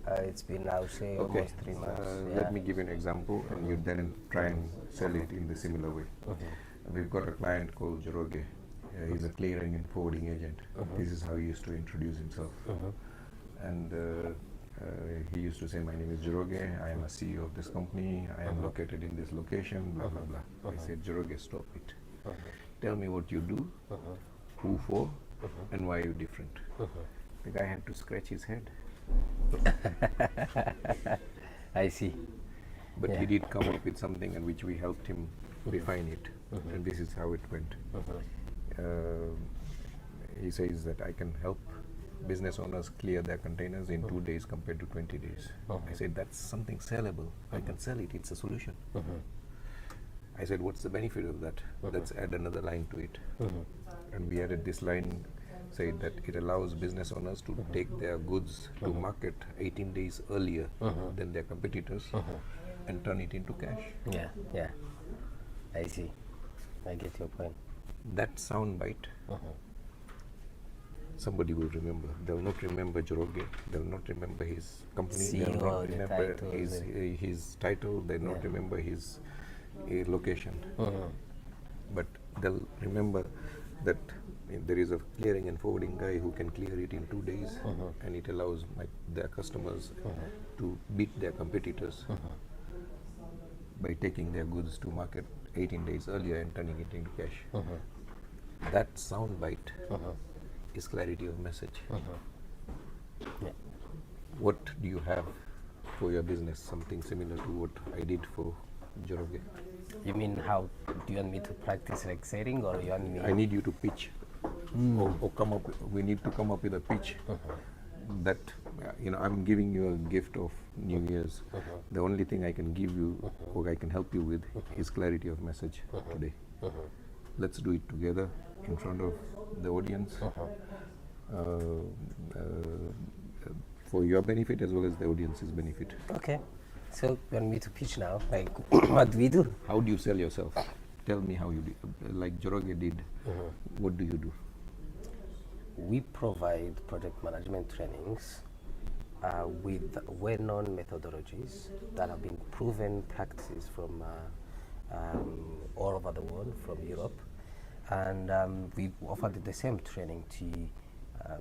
It's been, I would say,
Okay.
almost 3 months.
Let me give you an example, and you then try and sell it in the similar way. We've got a client called Joroge. He's a clearing and forwarding agent. This is how he used to introduce himself. And he used to say, "My name is Joroge. I am a CEO of this company. I am located in this location, blah, blah, blah." I said, "Joroge, stop it. Tell me what you do, who for, and why you're different." The guy had to scratch his head.
I see.
But
Yeah.
he did come up with something in which we helped him refine it. And this is how it went. He says that I can help business owners clear their containers in 2 days compared to 20 days. I said, that's something sellable. I can sell it. It's a solution. I said, what's the benefit of that? Let's add another line to it. And we added this line, said that it allows business owners to take their goods to market 18 days earlier than their competitors and turn it into cash.
Yeah, yeah. I see. I get your point.
That sound bite, somebody will remember. They'll not remember Joroge. They'll not remember his company. They'll
CEO,
not
the
remember
title,
his title. They'll not remember his location. But they'll remember that there is a clearing and forwarding guy who can clear it in 2 days, and it allows their customers to beat their competitors by taking their goods to market 18 days earlier and turning it into cash. That sound bite is clarity of message.
Yeah.
What do you have for your business? Something similar to what I did for Joroge.
You mean how do you want me to practice like selling, or you want me?
I need you to pitch, or come up. We need to come up with a pitch that I'm giving you a gift of New Year's. The only thing I can give you, or I can help you with, is clarity of message today. Let's do it together in front of the audience, for your benefit as well as the audience's benefit.
Okay. So you want me to pitch now? Like, what do we do?
How do you sell yourself? Tell me how you do. Like Joroge did. What do you do?
We provide project management trainings with well-known methodologies that have been proven practices from all over the world, from Europe. And we offered the same training to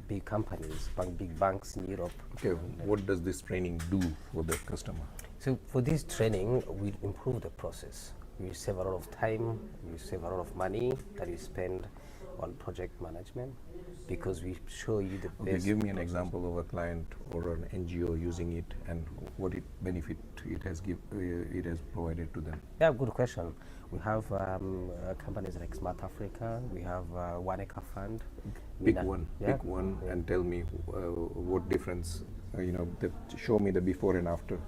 big companies, big banks in Europe.
Okay, what does this training do for the customer?
So for this training, we improve the process. You save a lot of time, you save a lot of money that you spend on project management, because we show you the
Okay,
best.
give me an example of a client or an NGO using it and what benefit it has provided to them.
Yeah, good question. We have companies like Smart Africa. We have One Acre Fund.
Pick
Mina-
one,
yeah,
pick one,
yeah.
and tell me what difference. Show me the before and after.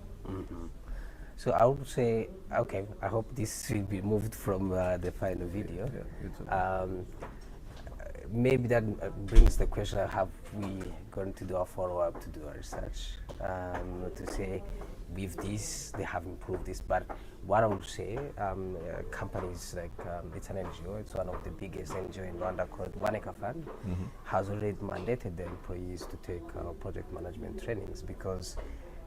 So I would say, okay, I hope this will be moved from the final video.
Yeah, it's okay.
Maybe that brings the question, have we going to do a follow-up to do a research to say with this they have improved this? But what I would say, companies like it's an NGO, it's one of the biggest NGO in Rwanda called One Acre Fund, has already mandated their employees to take project management trainings, because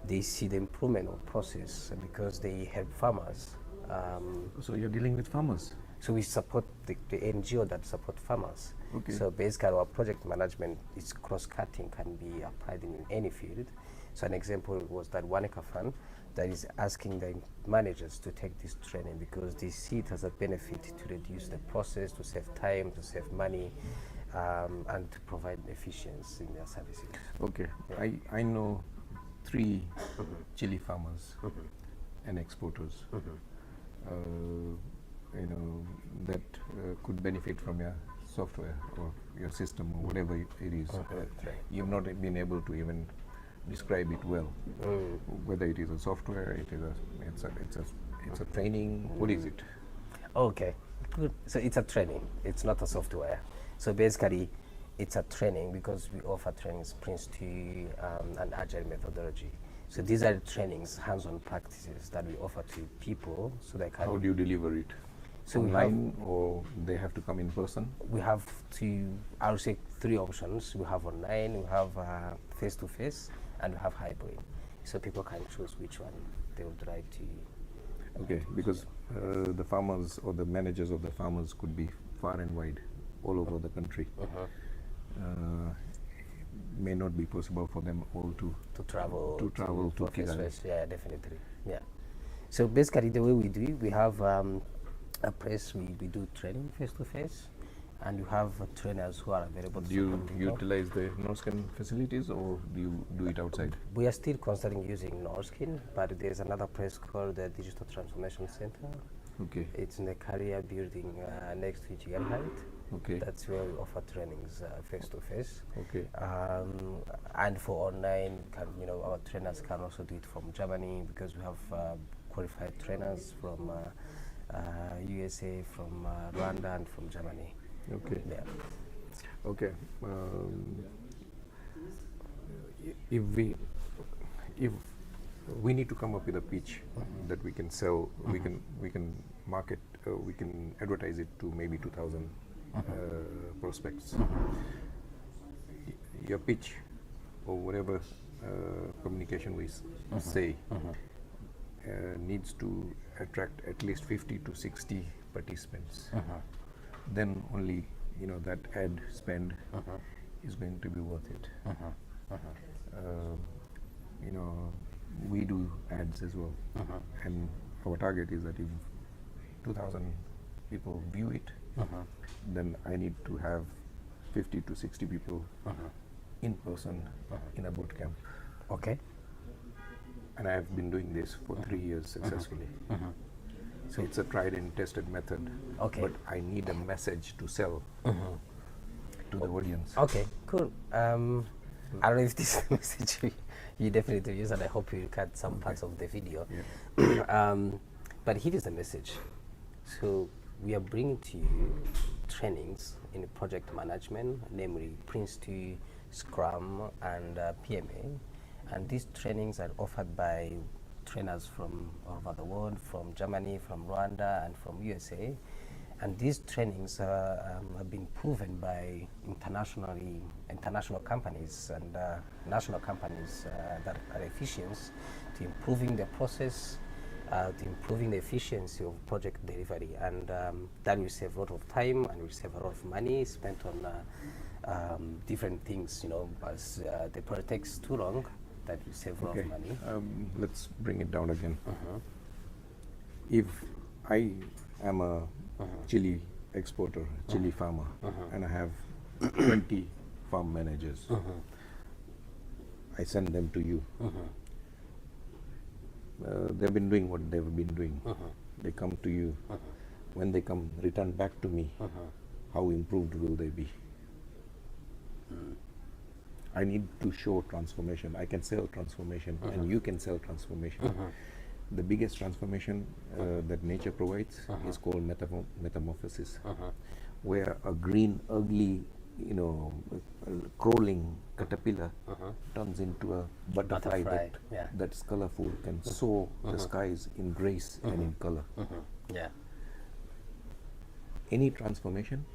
they see the improvement of process, and because they help farmers.
So you're dealing with farmers.
So we support the NGO that support farmers.
Okay.
So basically our project management is cross-cutting, can be applied in any field. So an example was that One Acre Fund that is asking the managers to take this training, because they see it as a benefit to reduce the process, to save time, to save money, and to provide efficiency in their services.
Okay, I know 3 chili farmers and exporters. That could benefit from your software or your system or whatever it is. You've not been able to even describe it well. Whether it is a software, it's a training. What is it?
Okay, good. So it's a training. It's not a software. So basically, it's a training because we offer training Prince 2 and agile methodology. So these are trainings, hands-on practices that we offer to people so they can.
How do you deliver it?
So
online, or they have to come in person?
We have I would say 3 options. We have online, we have face-to-face, and we have hybrid. So people can choose which one they would like to.
Okay, because the farmers or the managers of the farmers could be far and wide, all over the country. May not be possible for them all to
travel
to Kigali.
face. Yeah, definitely. Yeah. So basically, the way we do it, we have a place we do training face to face, and you have trainers who are available.
Do you utilize the Norskin facilities, or do you do it outside?
We are still considering using Norskin, but there's another place called the Digital Transformation Center.
Okay.
It's in the career building next to Chigan Height.
Okay.
That's where we offer trainings face to face.
Okay.
And for online, our trainers can also do it from Germany, because we have qualified trainers from USA, from Rwanda, and from Germany.
Okay.
Yeah.
Okay. If we need to come up with a pitch that we can sell, we can market, we can advertise it to maybe 2,000 prospects. Your pitch, or whatever communication we say, needs to attract at least 50 to 60 participants. Then only that ad spend is going to be worth it. We do ads as well, and our target is that if 2,000 people view it, then I need to have 50 to 60 people in person in a boot camp.
Okay.
And I have been doing this for 3 years successfully. So it's a tried and tested method.
Okay.
But I need a message to sell to the audience.
Okay, cool. I don't know if this is a message you definitely use, and I hope you cut some parts of the video. Yeah. But here is the message. So we are bringing to you trainings in project management, namely Prince2, Scrum, and PMA. And these trainings are offered by trainers from all over the world, from Germany, from Rwanda, and from USA. And these trainings have been proven by international companies and national companies that are efficient to improving the process, to improving the efficiency of project delivery. And that will save a lot of time, and will save a lot of money spent on different things. As the project takes too long, that will save a lot of money.
Let's bring it down again. If I am a chili exporter, chili farmer, and I have 20 farm managers, I send them to you. They've been doing what they've been doing. They come to you. When they come, return back to me. How improved will they be? I need to show transformation. I can sell transformation, and you can sell transformation. The biggest transformation that nature provides is called metamorphosis, where a green, ugly, crawling caterpillar turns into a butterfly that's colorful, can soar the skies in grace and in color.
Yeah.
Any transformation,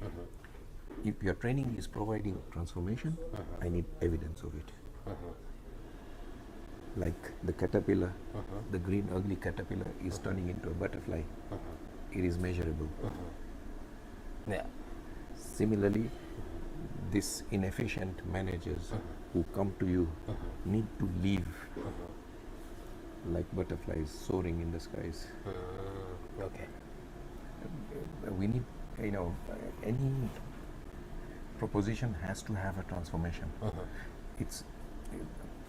if your training is providing transformation, I need evidence of it. Like the caterpillar, the green ugly caterpillar is turning into a butterfly. It is measurable.
Yeah.
Similarly, these inefficient managers who come to you need to leave like butterflies soaring in the skies.
Okay.
We need, any proposition has to have a transformation.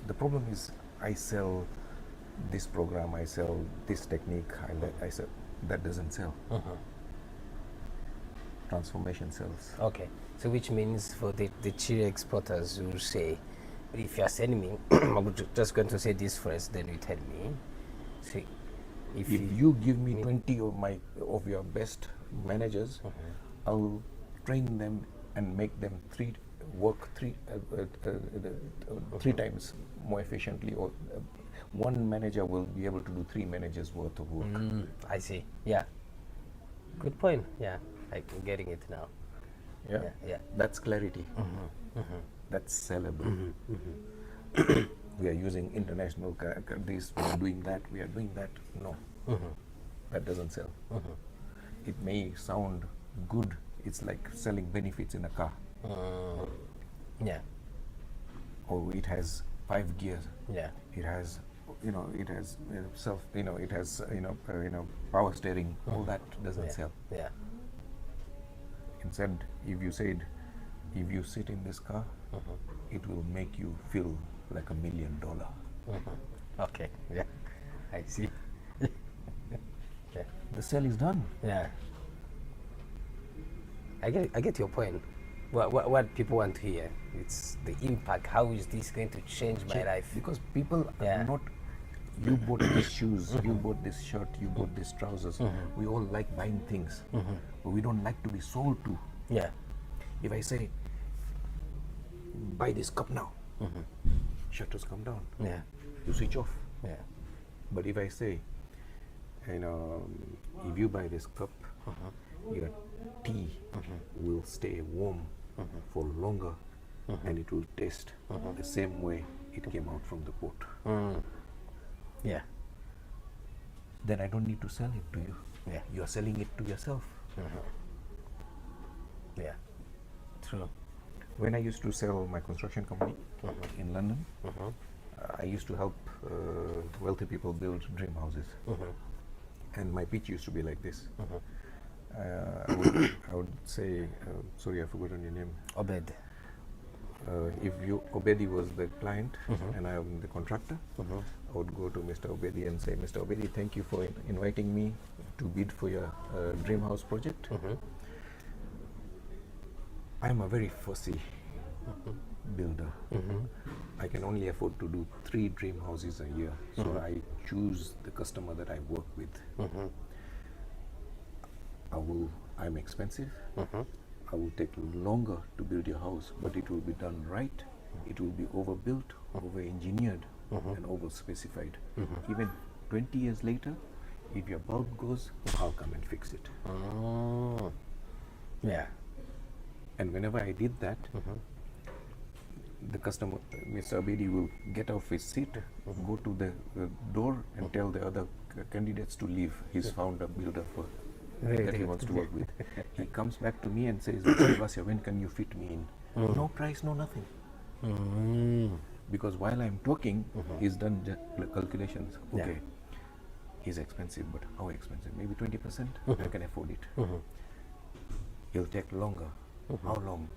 The problem is, I sell this program, I sell this technique, I sell, that doesn't sell. Transformation sells.
Okay, so which means for the chili exporters who say, if you're sending me, I'm just going to say this first, then you tell me. So
if you give me 20 of your best managers, I'll train them and make them work three times more efficiently, or one manager will be able to do 3 managers worth of work.
I see. Yeah. Good point. Yeah. I'm getting it now.
Yeah.
Yeah.
That's clarity. That's sellable. We are using international this, we are doing that, we are doing that. No, that doesn't sell. It may sound good. It's like selling benefits in a car.
Yeah.
Or it has 5 gears.
Yeah.
It has, it has it has, power steering. All that doesn't sell.
Yeah.
Instead, if you said, if you sit in this car, it will make you feel like $1 million.
Okay. Yeah. I see. Yeah.
The sale is done.
Yeah. I get your point. What people want to hear, it's the impact. How is this going to change my life?
Because people
Yeah.
are not, you bought these shoes, you bought this shirt, you bought these trousers. We all like buying things, but we don't like to be sold to.
Yeah.
If I say, buy this cup now, shutters come down,
Yeah.
you switch off.
Yeah.
But if I say, if you buy this cup, your tea will stay warm for longer, and it will taste the same way it came out from the pot.
Yeah.
Then I don't need to sell it to you.
Yeah.
You are selling it to yourself.
Yeah. True.
When I used to sell my construction company in London, I used to help wealthy people build dream houses. And my pitch used to be like this. I would say, sorry, I've forgotten your name.
Obed.
If Obedi was the client and I am the contractor, I would go to Mr. Obedi and say, Mr. Obedi, thank you for inviting me to bid for your dream house project. I'm a very fussy builder. I can only afford to do 3 dream houses a year, so I choose the customer that I work with. I'm expensive. I will take longer to build your house, but it will be done right. It will be overbuilt, over-engineered, and over-specified. Even 20 years later, if your bulb goes, I'll come and fix it.
Yeah.
And whenever I did that, the customer, Mr. Abedi, will get off his seat, go to the door and tell the other candidates to leave. He's found a builder that he wants to work with. He comes back to me and says, Mr. Dabasia, when can you fit me in? No price, no nothing. Because while I'm talking, he's done calculations. Okay, he's expensive, but how expensive? Maybe 20%? I can afford it. He'll take longer. How long?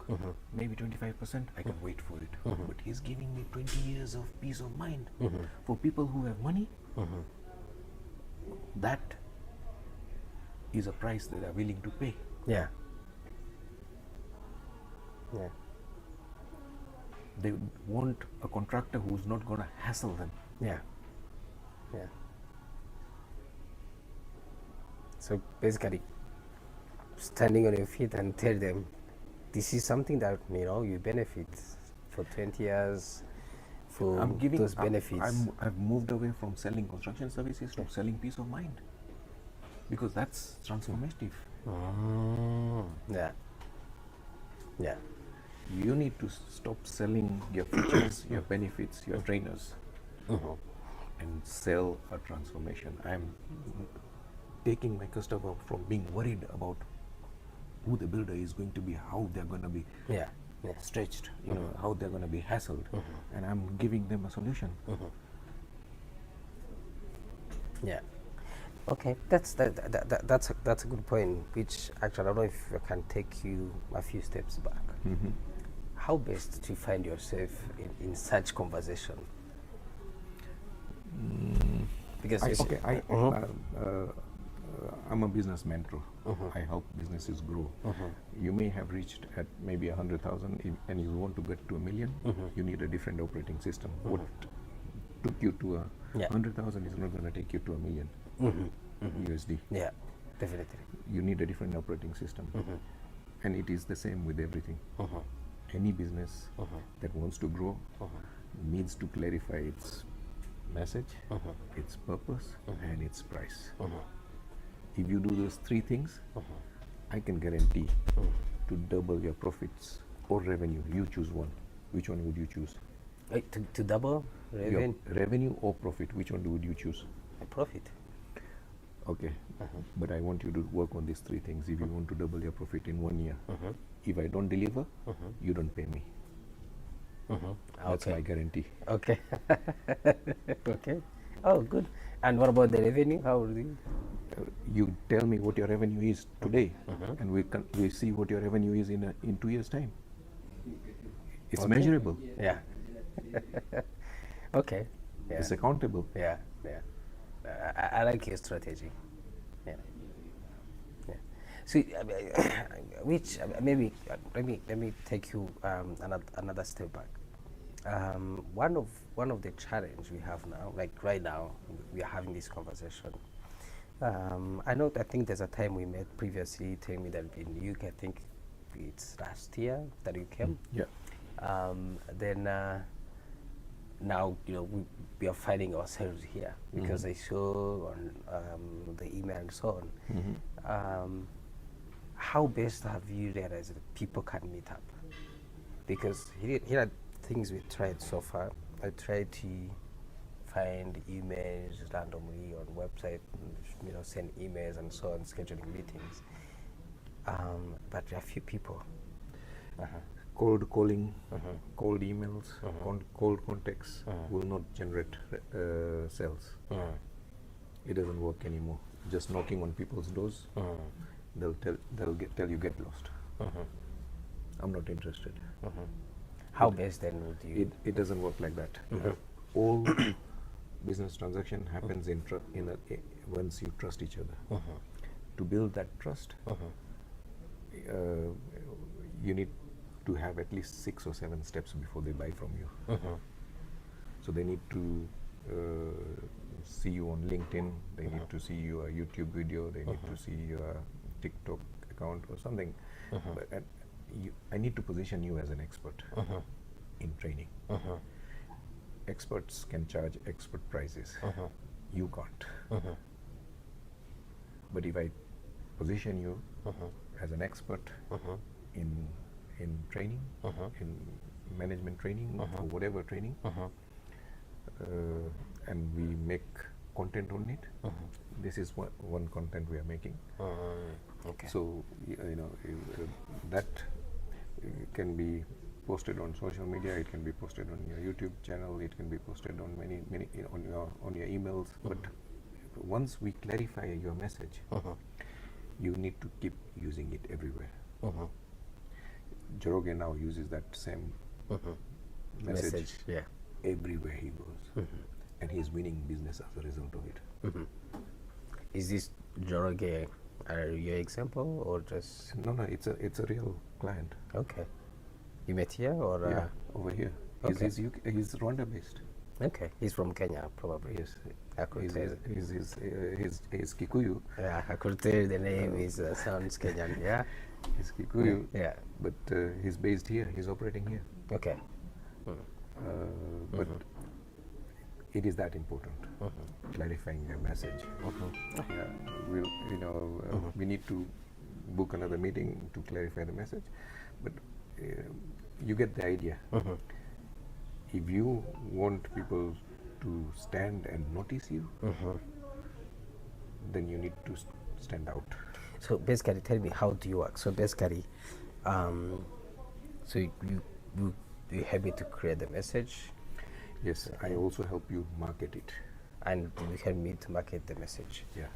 Maybe 25%? I can wait for it. But he's giving me 20 years of peace of mind. For people who have money, that is a price that they're willing to pay.
Yeah. Yeah.
They want a contractor who's not going to hassle them.
Yeah. Yeah. So basically, standing on your feet and tell them, this is something that you benefit for 20 years. For
I'm giving
those benefits.
I've moved away from selling construction services to selling peace of mind, because that's transformative.
Yeah. Yeah.
You need to stop selling your features, your benefits, your trainers, and sell a transformation. I'm taking my customer from being worried about who the builder is going to be, how they're going to be stretched, how they're going to be hassled, and I'm giving them a solution.
Yeah. Okay, that's a good point. Which actually, I don't know if I can take you a few steps back. How best to find yourself in such conversation? Because
I'm a business mentor. I help businesses grow. You may have reached at maybe 100,000, and you want to get to 1 million. You need a different operating system. What took you to 100,000 is not going to take you to 1 million USD.
Yeah, definitely.
You need a different operating system, and it is the same with everything. Any business that wants to grow needs to clarify its message, its purpose, and its price. If you do those three things, I can guarantee to double your profits or revenue. You choose one. Which one would you choose?
To double
Your revenue or profit, which one would you choose?
profit.
Okay, but I want you to work on these three things if you want to double your profit in 1 year. If I don't deliver, you don't pay me. That's
Okay.
my guarantee.
Okay. Okay. Oh, good. And what about the revenue? How will you?
You tell me what your revenue is today, and we see what your revenue is in 2 years' time. It's measurable.
Yeah. Okay. Yeah.
It's accountable.
Yeah. Yeah. I like your strategy. Yeah. Yeah. See, maybe let me take you another step back. One of the challenge we have now, like right now, we are having this conversation. I think there's a time we met previously, telling me that in the UK, I think it's last year that you came.
Yeah.
Then now we are finding ourselves here because I saw on the email and so on. How best have you realized that people can meet up? Because here are things we tried so far. I tried to find emails randomly on website, send emails and so on, scheduling meetings. But there are few people.
Cold calling, cold emails, cold contacts will not generate sales. It doesn't work anymore. Just knocking on people's doors, they'll tell you get lost. I'm not interested.
How best then would you?
It doesn't work like that. All business transaction happens once you trust each other. To build that trust, you need to have at least 6 or 7 steps before they buy from you. So they need to see you on LinkedIn, they need to see your YouTube video, they need to see your TikTok account or something. But I need to position you as an expert in training. Experts can charge expert prices. You can't. But if I position you as an expert in training, in management training, or whatever training, and we make content on it, this is one content we are making.
Okay.
So that can be posted on social media, it can be posted on your YouTube channel, it can be posted on many on your emails. But once we clarify your message, you need to keep using it everywhere. Joroge now uses that same message
Yeah.
everywhere he goes, and he's winning business as a result of it.
Is this Joroge your example or just?
No, it's a real client.
Okay. You met here or?
Yeah, over here.
Okay.
He's Rwanda based.
Okay. He's from Kenya, probably.
Yes.
I could tell.
He's Kikuyu.
Yeah, I could tell the name is sounds Kenyan. Yeah.
He's Kikuyu.
Yeah.
But he's based here. He's operating here.
Okay.
But it is that important, clarifying your message. Yeah, we need to book another meeting to clarify the message. But you get the idea. If you want people to stand and notice you, then you need to stand out.
So basically, tell me, how do you work? So basically, so you help me to create the message,
Yes, I also help you market it.
and you help me to market the message.
Yeah.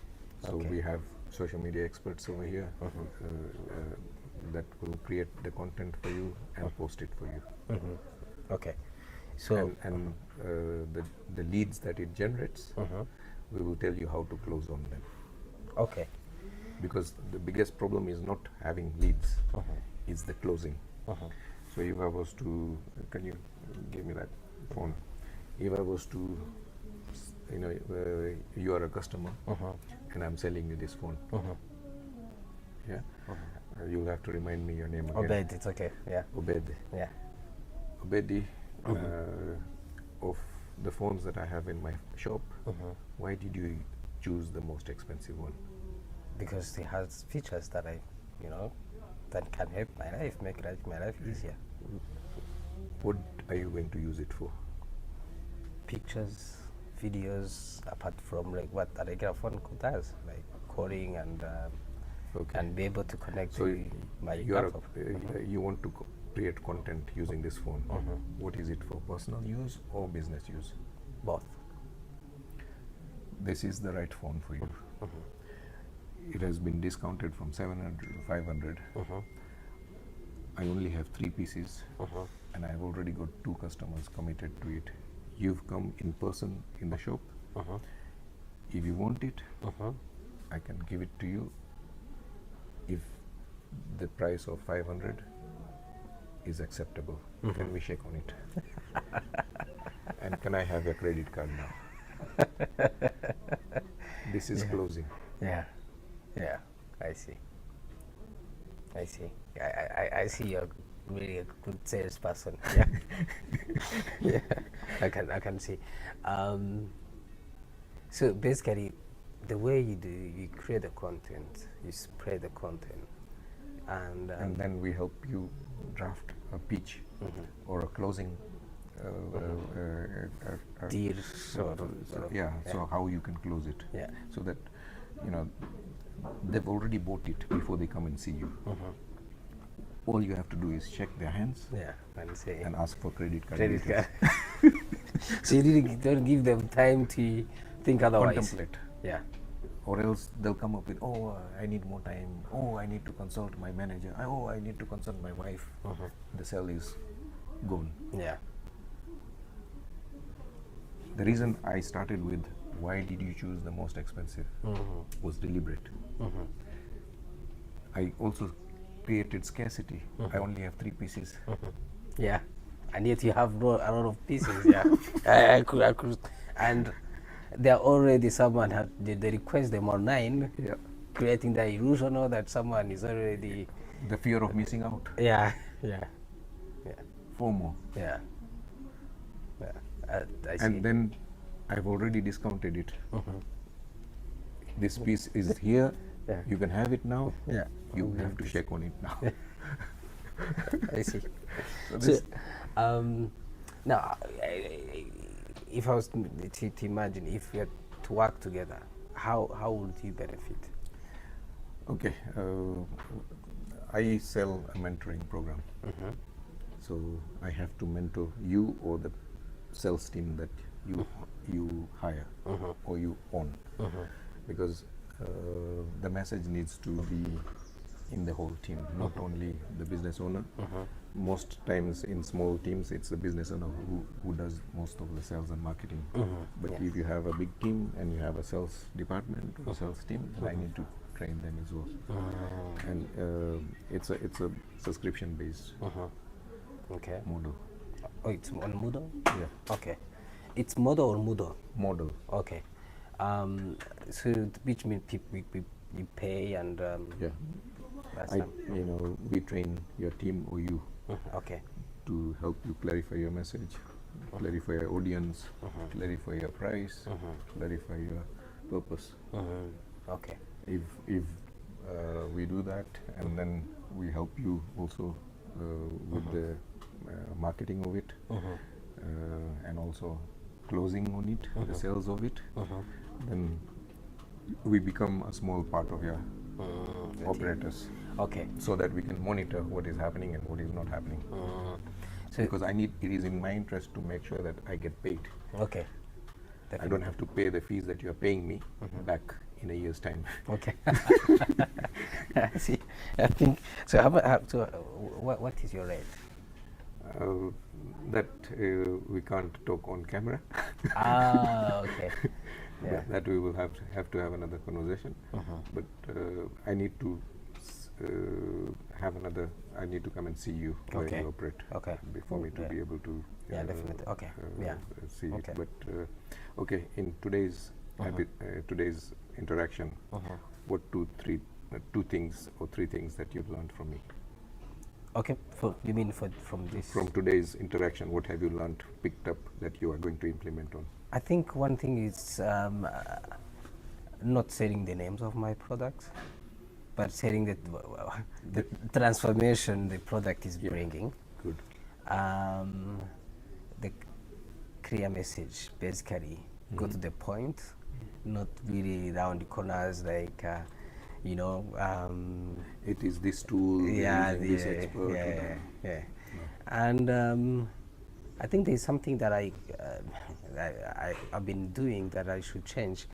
So
Okay.
we have social media experts over here that will create the content for you and post it for you.
Okay. So
And the leads that it generates, we will tell you how to close on them.
okay.
Because the biggest problem is not having leads, it's the closing. So if I was to, can you give me that phone? If I was to, you are a customer and I'm selling you this phone. Yeah, you'll have to remind me your name again.
Obed, it's okay. Yeah.
Obed.
Yeah.
Obedi of the phones that I have in my shop, why did you choose the most expensive one?
Because it has features that that can help my life, make my life easier.
What are you going to use it for?
Pictures, videos, apart from like what a regular phone does, like calling and
Okay.
and be able to connect
So
to my
you are
laptop.
you want to create content using this phone. What is it for, personal use or business use?
Both.
This is the right phone for you. It has been discounted from 700 to 500. I only have 3 pieces, and I've already got 2 customers committed to it. You've come in person in the shop. If you want it, I can give it to you. If the price of 500 is acceptable, can we shake on it? And can I have your credit card now? This is closing.
Yeah, I see. I see you're really a good salesperson. Yeah, yeah, I can see. So basically, the way you do, you create the content, you spread the content, and
then we help you draft a pitch or a closing
deal
so, so how you can close it,
Yeah.
so that they've already bought it before they come and see you. All you have to do is shake their hands
and say
and ask for credit card
credit
details.
card. So you really don't give them time to think otherwise.
Contemplate.
Yeah.
Or else they'll come up with, I need more time, I need to consult my manager, I need to consult my wife. The sale is gone.
Yeah.
The reason I started with why did you choose the most expensive was deliberate. I also created scarcity. I only have 3 pieces.
Yeah. And yet you have a lot of pieces. Yeah. I could, and there already someone had they request them online.
Yeah.
Creating the illusion of that someone is already.
The fear of missing out.
Yeah.
FOMO.
Yeah. I see.
And then I've already discounted it. This piece is here.
Yeah.
You can have it now.
Yeah.
You have to shake on it now.
I see.
So
Now, if I was to imagine, if we had to work together, how would you benefit?
Okay, I sell a mentoring program. So I have to mentor you or the sales team that you hire or you own, because the message needs to be in the whole team, not only the business owner. Most times in small teams, it's the business owner who does most of the sales and marketing. But if you have a big team and you have a sales department or sales team, then I need to train them as well. And it's a subscription based
Okay.
model.
Oh, it's on Moodle?
Yeah.
Okay. It's Moodle or Moodle?
Model.
Okay. So which means you pay and
Yeah.
that's
we train your team or you
okay.
to help you clarify your message, clarify your audience, clarify your price, clarify your purpose.
Okay.
If we do that, and then we help you also with the marketing of it, and also closing on it, the sales of it, then we become a small part of your operators.
Okay.
So that we can monitor what is happening and what is not happening.
So
Because it is in my interest to make sure that I get paid.
okay.
I don't have to pay the fees that you are paying me back in a year's time.
Okay. I see. I think so. What is your rate?
That we can't talk on camera.
Okay.
That we will have to have another conversation. But I need to I need to come and see you where
Okay.
you operate.
Okay.
Before me to be able to.
Definitely. Okay.
See
Okay.
it. But okay, in today's today's interaction, what two things or three things that you've learned from me?
Okay, you mean from this?
From today's interaction, what have you learned, picked up that you are going to implement on?
I think one thing is not saying the names of my products, but saying that the transformation the product is bringing.
Good.
The clear message, basically, go to the point, not really round corners like,
It is this tool,
yeah,
we're using this expert.
yeah. And I think there's something that I've been doing that I should change.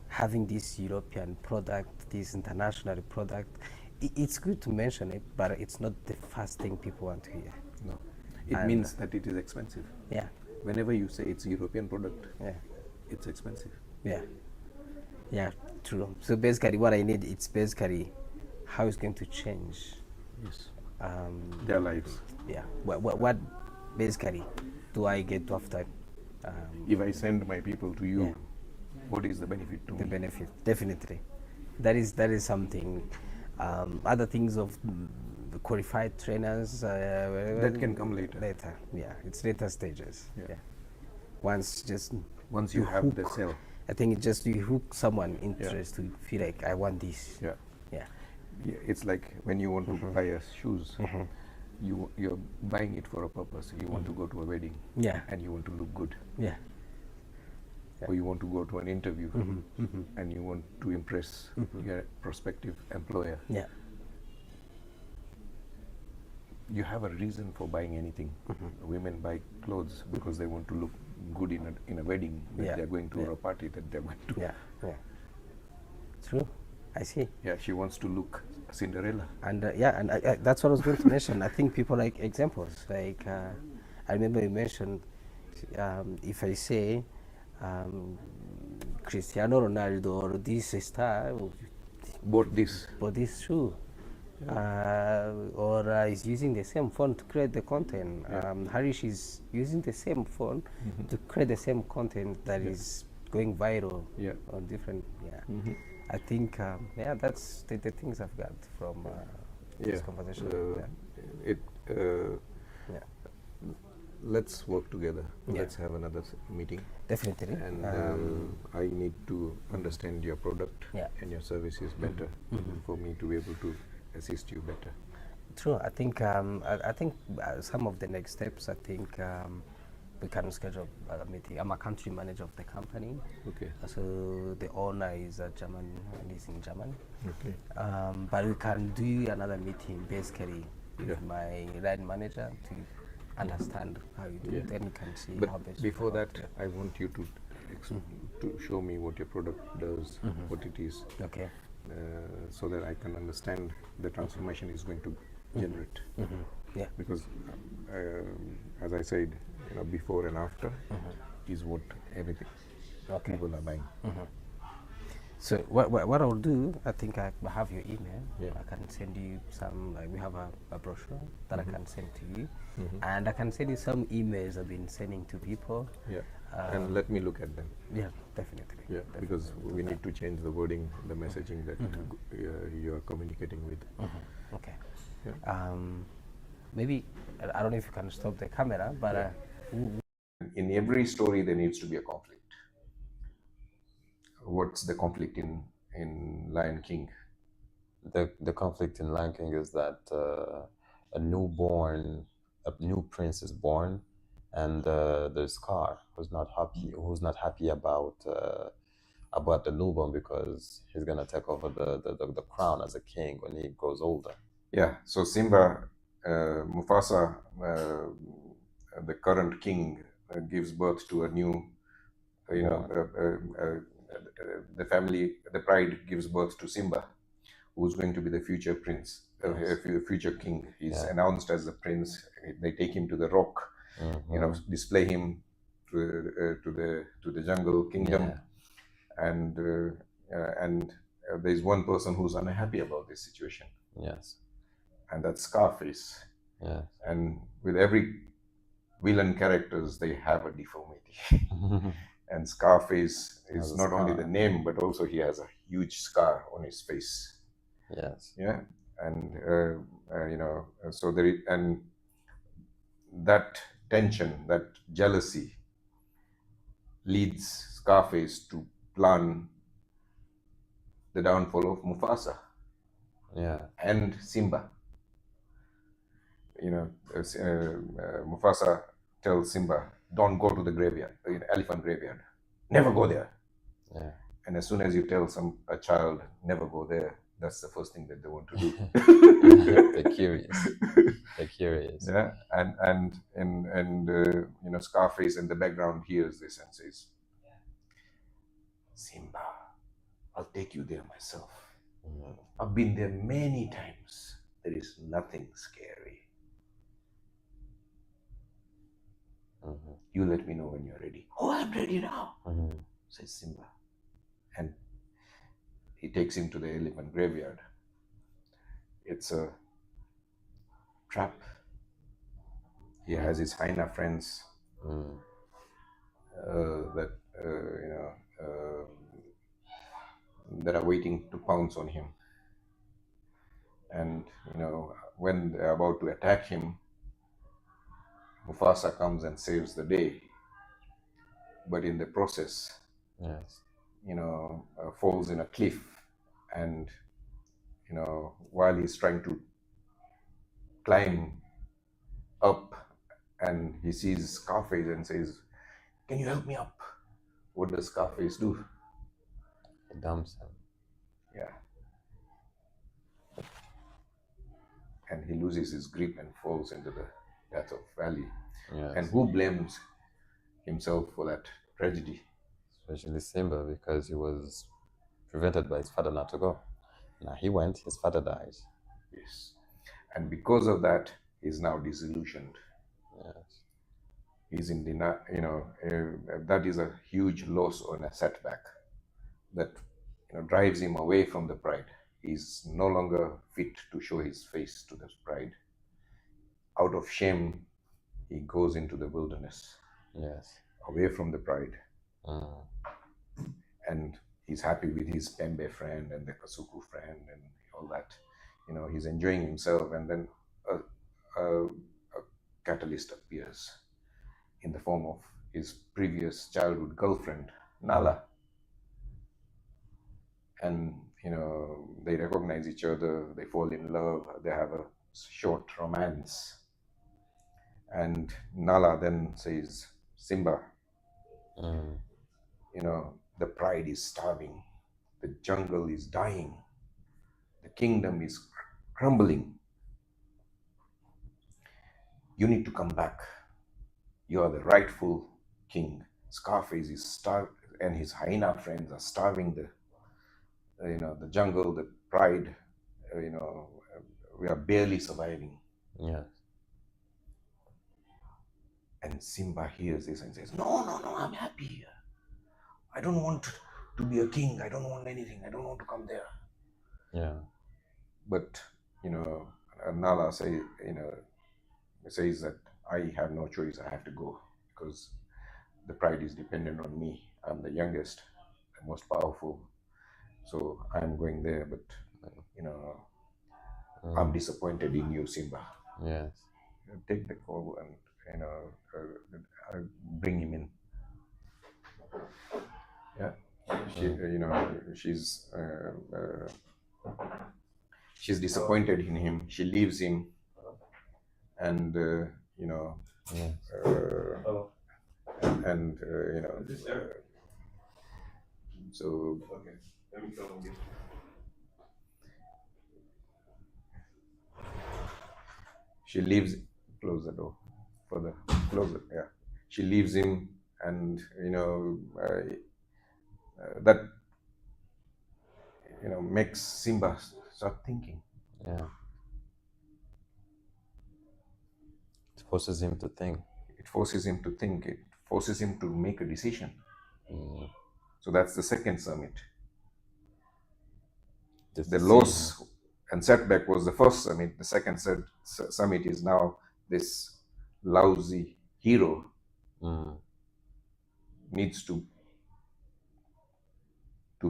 Having this European product, this international product, it's good to mention it, but it's not the first thing people want to hear.
No. It
And-
means that it is expensive.
Yeah,
Whenever you say it's a European product,
yeah,
it's expensive.
yeah, yeah, true. So basically, what I need, it's basically how it's going to change.
Yes.
Their
lives.
Yeah, what basically do I get after
If I send my people to you,
Yeah.
what is the benefit to
the
me?
benefit? Definitely, that is something. Other things of the qualified trainers
That can come later.
Later, yeah, it's later stages.
Yeah.
Yeah. Once
Once you have the cell.
I think it just you hook someone interest to feel like I want this.
Yeah.
Yeah.
Yeah, it's like when you want to buy a shoes, you're buying it for a purpose. You want to go to a wedding,
Yeah.
and you want to look good,
Yeah.
or you want to go to an interview, and you want to impress your prospective employer.
Yeah.
You have a reason for buying anything. Women buy clothes because they want to look good in a wedding that
Yeah.
they're going to,
Yeah.
or a party that they're going to.
Yeah. Yeah. True. I see.
Yeah, she wants to look Cinderella.
And that's what I was going to mention. I think people like examples. Like I remember you mentioned, if I say Cristiano Ronaldo or this star
Bought this.
bought this shoe, or is using the same phone to create the content. Harish is using the same phone to create the same content that is going viral
Yeah.
on different. Yeah. I think that's the things I've got from this conversation.
It.
Yeah.
Let's work together.
Yeah.
Let's have another meeting.
Definitely.
And I need to understand your product
Yeah.
and your services better for me to be able to assist you better.
True. I think some of the next steps. I think we can schedule a meeting. I'm a country manager of the company.
Okay.
So the owner is a German and is in Germany.
Okay.
But we can do another meeting basically with
Yeah.
my line manager to understand how you do
Yeah.
it. Then you can see how
But
best.
before
we can
that,
work
I want you to to show me what your product does, what it is,
together. Okay.
so that I can understand the transformation is going to generate.
Yeah.
Because, as I said, before and after is what everything
Okay.
people are buying.
So what I'll do, I think I have your email.
Yeah.
I can send you some. We have a brochure that I can send to you, and I can send you some emails I've been sending to people.
Yeah. And let me look at them.
Yeah, definitely.
Yeah, because we need to change the wording, the messaging that you are communicating with.
Okay.
Yeah.
Maybe I don't know if you can stop the camera, but
In every story, there needs to be a conflict. What's the conflict in Lion King?
The conflict in Lion King is that a new prince is born, and there's Scar who's not happy about the newborn because he's gonna take over the crown as a king when he grows older.
Yeah, so Simba, Mufasa, the current king, gives birth to a new, the pride gives birth to Simba, who's going to be the future prince, future king. He's announced as the prince. They take him to the rock, display him to the jungle kingdom, and there's one person who's unhappy about this situation.
Yes.
And that's Scarface.
Yeah.
And with every villain characters, they have a deformity. And Scarface is not only the name, but also he has a huge scar on his face.
Yes.
Yeah. And So and that tension, that jealousy, leads Scarface to plan the downfall of Mufasa and Simba. Mufasa tells Simba, "Don't go to the graveyard, elephant graveyard. Never go there."
Yeah.
And as soon as you tell a child, "Never go there," that's the first thing that they want to do.
They're curious. They're curious.
Yeah, and Scarface in the background hears this and says, "Simba, I'll take you there myself. I've been there many times. There is nothing scary. You let me know when you're ready." "Oh, I'm ready now," says Simba. And he takes him to the elephant graveyard. It's a trap. He has his hyena friends that are waiting to pounce on him. And when they're about to attack him, Mufasa comes and saves the day. But in the process, falls in a cliff, and while he's trying to climb up, and he sees Scarface and says, "Can you help me up?" What does Scarface do?
He dumps him.
Yeah. And he loses his grip and falls into the depth of valley.
Yes.
And who blames himself for that tragedy?
Especially Simba, because he was prevented by his father not to go. Now he went, his father died.
Yes. And because of that, he's now disillusioned.
Yes.
He's in denial, that is a huge loss or a setback that drives him away from the pride. He's no longer fit to show his face to the pride. Out of shame, he goes into the wilderness.
Yes.
Away from the pride. And he's happy with his Pembe friend and the Kasuku friend and all that. He's enjoying himself, and then a catalyst appears in the form of his previous childhood girlfriend, Nala. And they recognize each other, they fall in love, they have a short romance. And Nala then says, "Simba, the pride is starving, the jungle is dying, the kingdom is crumbling. You need to come back. You are the rightful king. Scarface is starved, and his hyena friends are starving the jungle, the pride. We are barely surviving."
Yes.
And Simba hears this and says, No, I'm happy here. I don't want to be a king. I don't want anything. I don't want to come there."
Yeah.
But Nala says that I have no choice. I have to go because the pride is dependent on me. I'm the youngest, the most powerful. So I'm going there, but I'm disappointed in you, Simba.
Yes.
Take the call and bring him in. Yeah. She's disappointed in him. She leaves him, and so okay. Let me close this. She leaves. Close the door. Further. Close it. Yeah. She leaves him, and that makes Simba start thinking.
Yeah. It forces him to think.
It forces him to think. It forces him to make a decision. So that's the second summit. The loss and setback was the first summit. The second summit is now this lousy hero needs to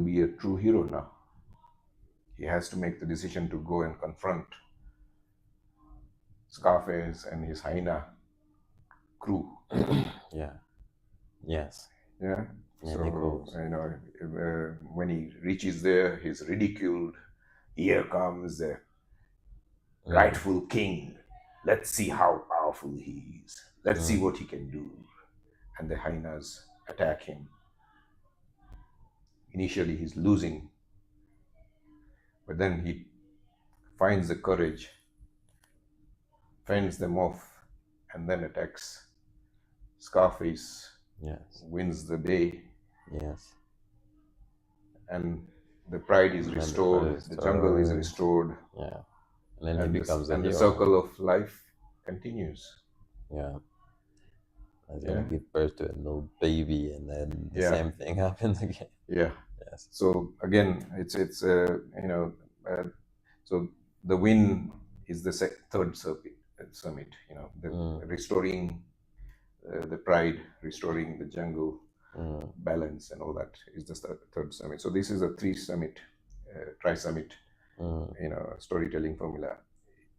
be a true hero now. He has to make the decision to go and confront Scarface and his hyena crew.
Yeah. Yes.
Yeah.
Yeah,
So
Nichols.
when he reaches there, he's ridiculed. Here comes the rightful king. Let's see how powerful he is. Let's see what he can do. And the hyenas attack him. Initially, he's losing, but then he finds the courage, fends them off, and then attacks. Scarface
Yes.
wins the day,
Yes.
and the pride is
And the
restored,
pride is
the jungle is
restored.
restored,
Yeah. And then he becomes a
and the
hero.
circle of life continues.
Yeah. He's
Yeah.
gonna give birth to a little baby, and then the
Yeah.
same thing happens again.
Yeah.
Yes.
So again, it's so the win is the third summit. The restoring the pride, restoring the jungle balance, and all that is the third summit. So this is a tri-summit, storytelling formula.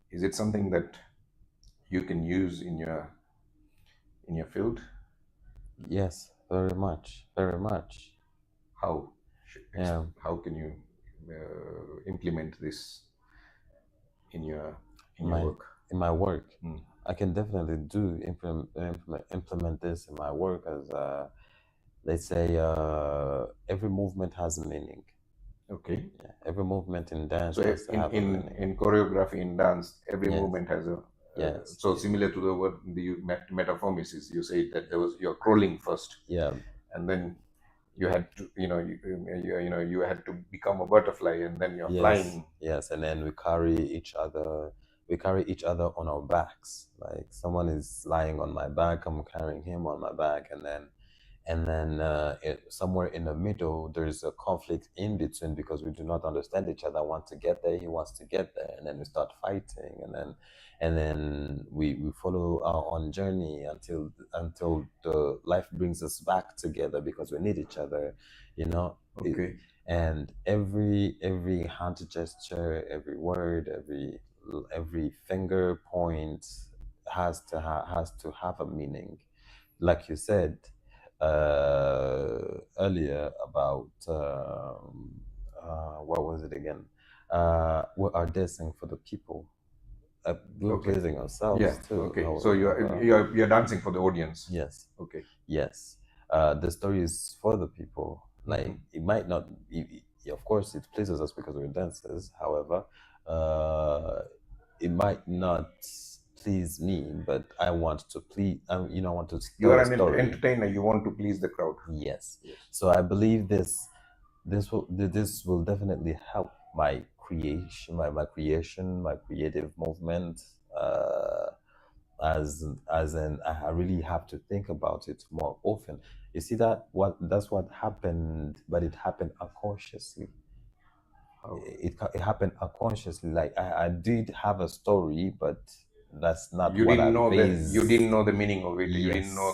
Is it something that you can use in your field?
Yes, very much, very much.
How?
Yeah.
How can you implement this in your work?
In my work, I can definitely implement this in my work as they say every movement has a meaning.
Okay.
Yeah, every movement in dance
So
has to have a meaning.
in choreography, in dance, every
Yes.
movement has a
Yes.
So similar to the word the metamorphosis, you say that you're crawling first,
Yeah.
and then you had to you had to become a butterfly, and then you're
Yes.
flying.
Yes, and then we carry each other. We carry each other on our backs. Like someone is lying on my back, I'm carrying him on my back, and then somewhere in the middle there's a conflict in between because we do not understand each other. I want to get there, he wants to get there, and then we start fighting, and then we follow our own journey until the life brings us back together because we need each other,
Okay.
and every hand gesture, every word, every finger point has to have a meaning, like you said earlier about what was it again? We are dancing for the people. We're pleasing ourselves too.
Okay. So you're dancing for the audience.
Yes.
Okay.
Yes. The story is for the people. Like it might not. Of course, it pleases us because we're dancers. However, it might not please me, but I want to please. I want to.
You are
tell a
an
story.
entertainer. You want to please the crowd.
Yes. So I believe this will definitely help my creation, my creative movement. As in, I really have to think about it more often. You see that's what happened, but it happened unconsciously. It happened unconsciously. Like I did have a story, but that's not
You
what
didn't know
based.
you didn't know the meaning of it.
Yes.
You didn't know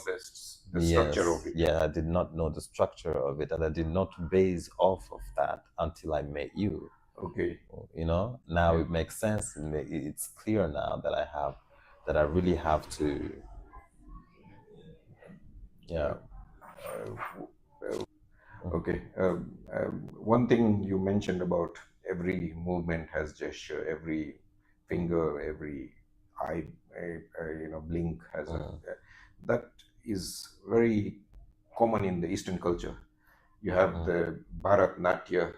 the structure of it.
Yeah, I did not know the structure of it, and I did not base off of that until I met you.
Okay.
Now it makes sense. It's clear now that I really have to. Yeah.
Okay. One thing you mentioned about every movement has gesture, every finger, every eye, blink has that is very common in the Eastern culture. You have the Bharatnatyam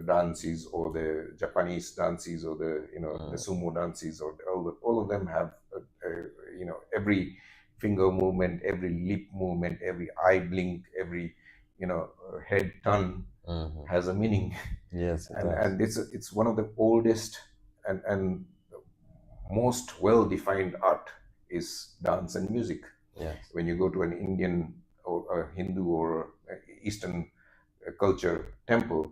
dances, or the Japanese dances, or the the sumo dances, or all of them have every finger movement, every lip movement, every eye blink, every head turn has a meaning.
Yes,
and it's one of the oldest and most well-defined art is dance and music.
Yes.
When you go to an Indian or a Hindu or Eastern culture temple,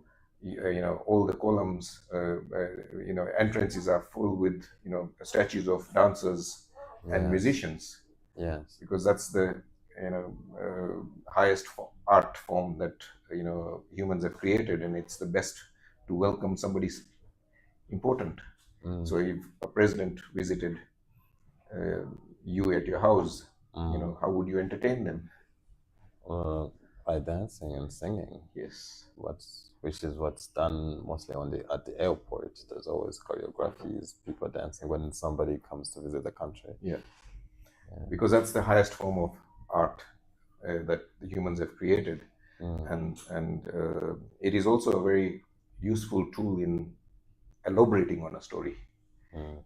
all the columns, entrances are full with statues of dancers and musicians.
Yes.
Because that's the highest art form that humans have created, and it's the best to welcome somebody's important. So if a president visited you at your house, how would you entertain them?
By dancing and singing.
Yes.
Which is what's done mostly at the airport. There's always choreographies, people dancing when somebody comes to visit the country.
Yeah. Because that's the highest form of art that the humans have created, and it is also a very useful tool in elaborating on a story,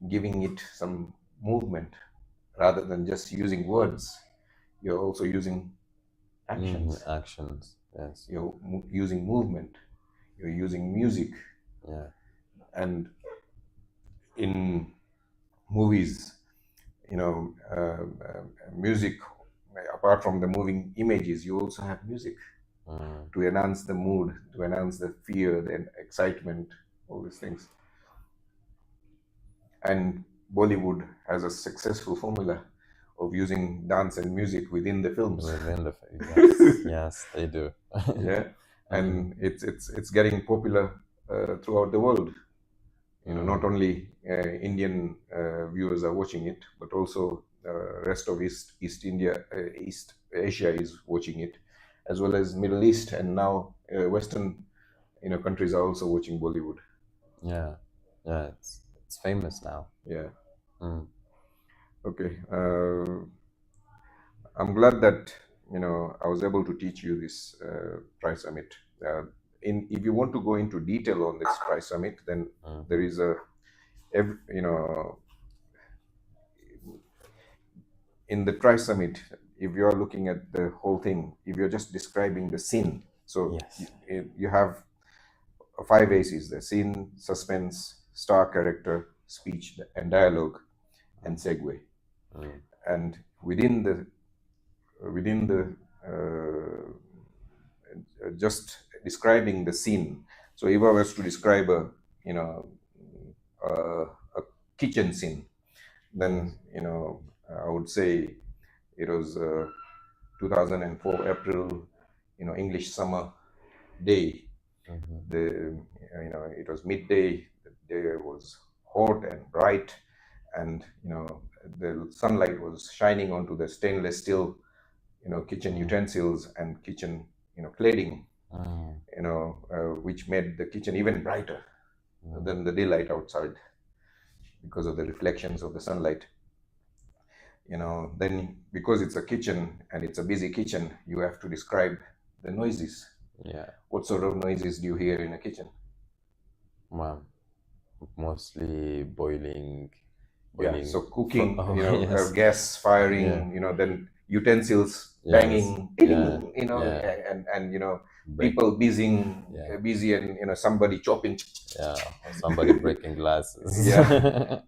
giving it some movement rather than just using words. You're also using actions.
Actions, yes.
You're using movement. You're using music.
Yeah.
And in movies, music, apart from the moving images, you also have music to enhance the mood, to enhance the fear, the excitement, all these things. And Bollywood has a successful formula of using dance and music within the films.
Yes, they do.
Yeah, and it's getting popular throughout the world. Not only Indian viewers are watching it, but also rest of East Asia is watching it, as well as Middle East, and now Western countries are also watching Bollywood.
Yeah, it's famous now.
Yeah. Okay. I'm glad that I was able to teach you this Tri-Summit. If you want to go into detail on this Tri-Summit, then there is in the Tri-Summit, if you are looking at the whole thing, if you're just describing the scene, so you have 5 A's: the scene, suspense, star character, speech and dialogue, and segue. And within the just describing the scene. So if I was to describe a kitchen scene, then I would say it was 2004 April, English summer day. It was midday. The day was hot and bright, and the sunlight was shining onto the stainless steel kitchen utensils and kitchen cladding, which made the kitchen even brighter than the daylight outside because of the reflections of the sunlight. Then because it's a kitchen and it's a busy kitchen, you have to describe the noises.
Yeah.
What sort of noises do you hear in a kitchen?
Well, mostly boiling.
Yeah, so cooking, gas firing, then utensils banging, and people busy, and somebody chopping.
Yeah, or somebody breaking glasses.
Yeah,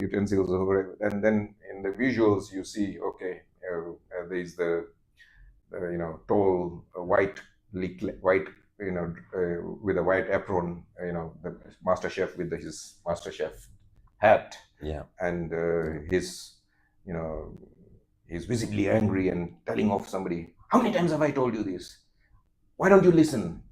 utensils over, and then in the visuals you see, there's the tall white with a white apron, the master chef with his master chef hat.
Yeah.
And he's visibly angry and telling off somebody. How many times have I told you this? Why don't you listen?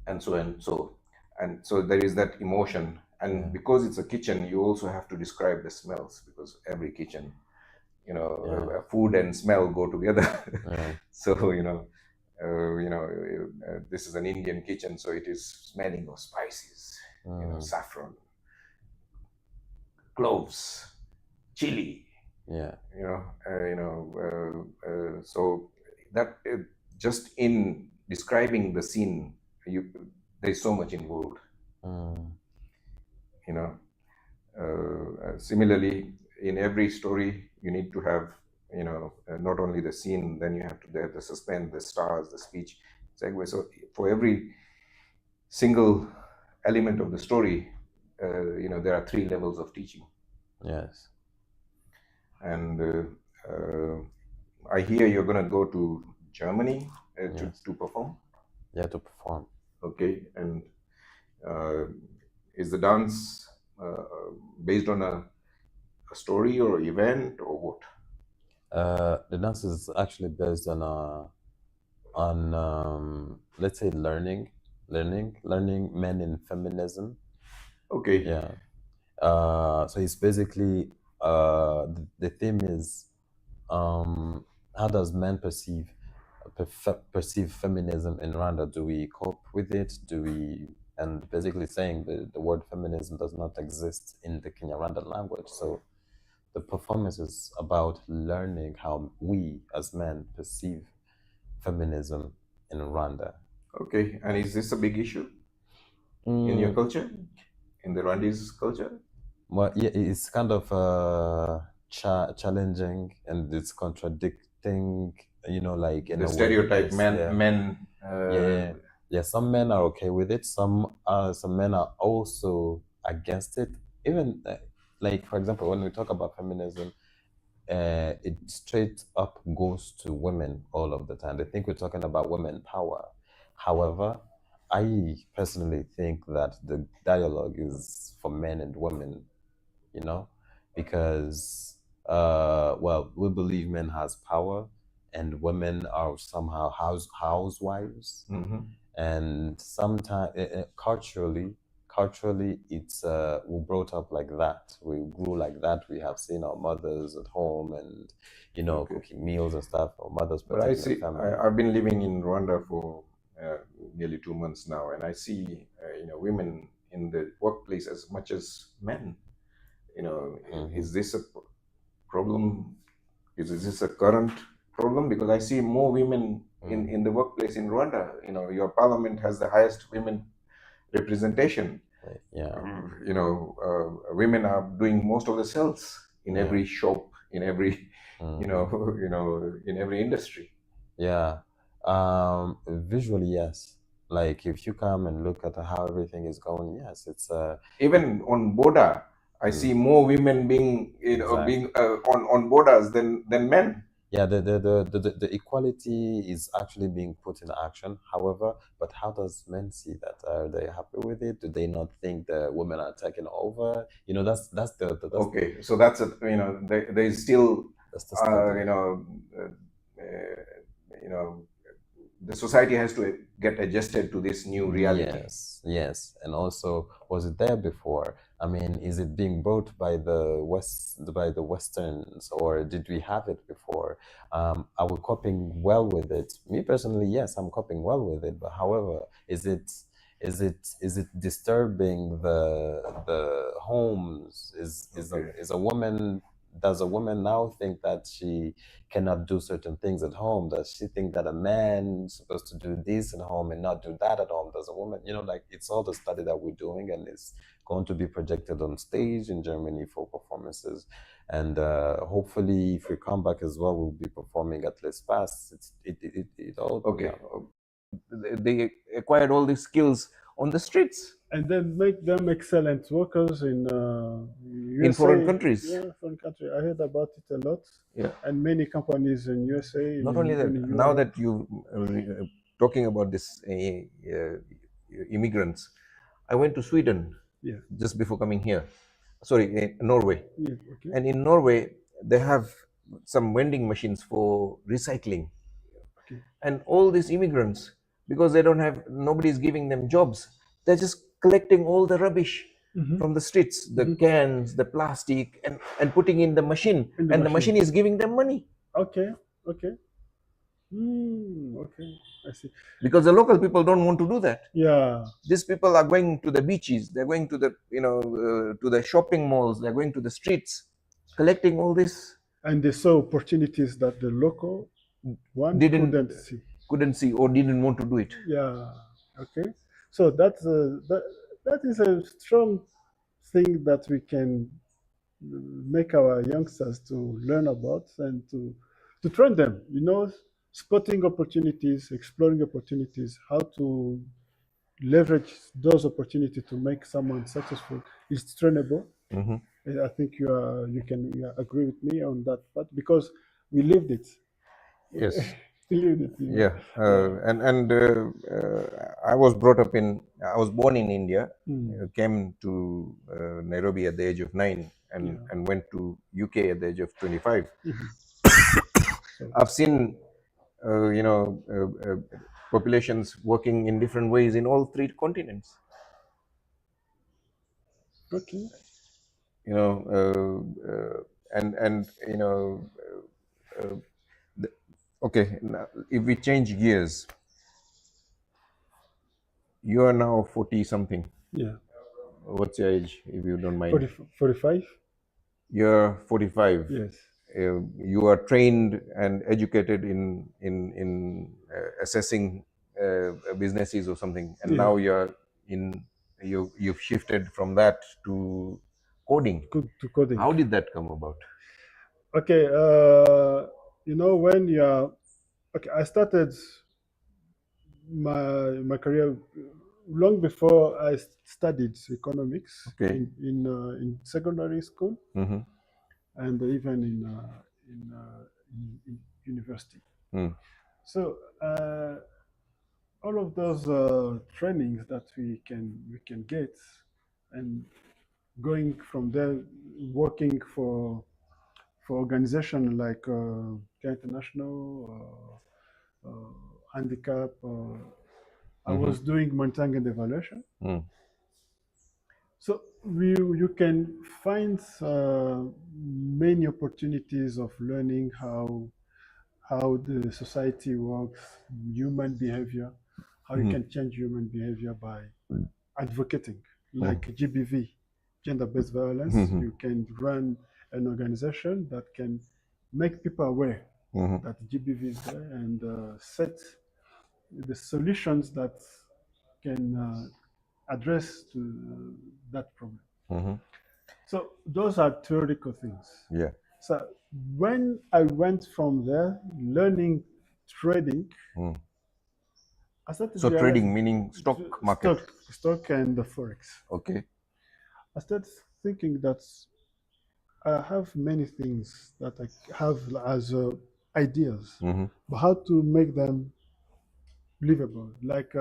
And so and so. And so there is that emotion. And because it's a kitchen, you also have to describe the smells, because every kitchen, food and smell go together. So, this is an Indian kitchen, so it is smelling of spices, saffron, cloves, chili.
Yeah.
So that just in describing the scene, there's so much involved. Similarly, in every story, you need to have not only the scene, then you have to have the suspense, the stars, the speech, segue. So for every single element of the story, there are 3 levels of teaching.
Yes.
And I hear you're going to go to Germany to perform.
Yeah, to perform.
Okay, and is the dance based on a story or event or what?
The dance is actually based on let's say learning men in feminism.
Okay.
Yeah. So it's basically the theme is how does men perceive feminism in Rwanda? Do we cope with it? Do we, and basically saying the word feminism does not exist in the Kinyarwanda language. So the performance is about learning how we as men perceive feminism in Rwanda.
Okay, and is this a big issue in your culture, in the Rwandese culture?
Well, yeah, it's kind of challenging, and it's contradicting, you know, like in
The
a
stereotype,
way.
men.
Yeah. Some men are okay with it. Some men are also against it. Even like, for example, when we talk about feminism, it straight up goes to women all of the time. They think we're talking about women power. However, I personally think that the dialogue is for men and women, you know, because well, we believe men has power and women are somehow housewives. And sometimes culturally it's we brought up like that, we grew like that, we have seen our mothers at home and, you know, cooking meals and stuff, our mothers
But I
protecting
see,
the family.
I've been living in Rwanda for nearly 2 months now, and I see, you know, women in the workplace as much as men. You know, is this a problem? Is this a current problem? Because I see more women in the workplace in Rwanda. You know, your parliament has the highest women representation.
Yeah.
You know, women are doing most of the sales in every shop, in every, you know, in every industry.
Yeah. Visually, yes. Like if you come and look at how everything is going, yes, it's
even on border. I see more women being, you know, being on borders than men.
Yeah, the equality is actually being put in action. However, but how does men see that? Are they happy with it? Do they not think the women are taking over? You know, that's
okay. So that's a, you know, there is still you know, you know, the society has to get adjusted to this new reality.
Yes. And also, was it there before? I mean, is it being brought by the Westerns, or did we have it before? Are we coping well with it? Me personally, yes, I'm coping well with it. But however, is it disturbing the homes? Is a woman? Does a woman now think that she cannot do certain things at home? Does she think that a man is supposed to do this at home and not do that at home? Does a woman, you know, like it's all the study that we're doing, and it's going to be projected on stage in Germany for performances. And hopefully, if we come back as well, we'll be performing at Les Pas. It all
okay. They acquired all these skills on the streets
and then make them excellent workers in USA,
in foreign countries.
Yeah, foreign country. I heard about it a lot.
Yeah,
and many companies in USA.
Not only that, now that you talking about this immigrants, I went to Sweden just before coming here. Sorry, Norway.
Yeah, okay.
And in Norway, they have some vending machines for recycling.
Okay.
And all these immigrants, because they don't have, nobody's giving them jobs, they're just collecting all the rubbish from the streets, the cans, the plastic, and putting in the machine. The machine is giving them money.
Okay. Okay, I see.
Because the local people don't want to do that.
Yeah.
These people are going to the beaches, they're going to the, you know, to the shopping malls, they're going to the streets, collecting all this.
And they saw opportunities that the local one
couldn't see or didn't want to do it.
Yeah. Okay. So that is a strong thing that we can make our youngsters to learn about and to train them, you know, spotting opportunities, exploring opportunities, how to leverage those opportunities to make someone successful is trainable. I think you can agree with me on that part because we lived it.
Yes.
We lived it.
Yeah. And I was born in India, came to Nairobi at the age of 9 and went to UK at the age of 25. I've seen, you know, populations working in different ways in all 3 continents.
Okay.
You know, and you know, uh, the, okay. Now, if we change gears, you are now 40 something.
Yeah.
What's your age, if you don't mind?
45.
You're 45.
Yes.
You are trained and educated in assessing businesses or something, and
Yeah.
now you've shifted from that to coding.
To coding.
How did that come about?
Okay. You know, when you are okay, I started my career long before I studied economics.
Okay.
In secondary school
Mm-hmm.
and even in university.
Mm.
So all of those trainings that we can get, and going from there, working for organization like Care International, Handicap. I was doing monitoring and evaluation.
Mm.
So you can find many opportunities of learning how the society works, human behavior, how you can change human behavior by advocating, like GBV, gender-based violence. You can run an organization that can make people aware that GBV is there and set the solutions that can address to that problem. So those are theoretical things.
Yeah.
So when I went from there, learning trading, I started
So
realizing
trading meaning stock market.
stock and the forex.
Okay.
I started thinking that I have many things that I have as ideas, but how to make them livable, like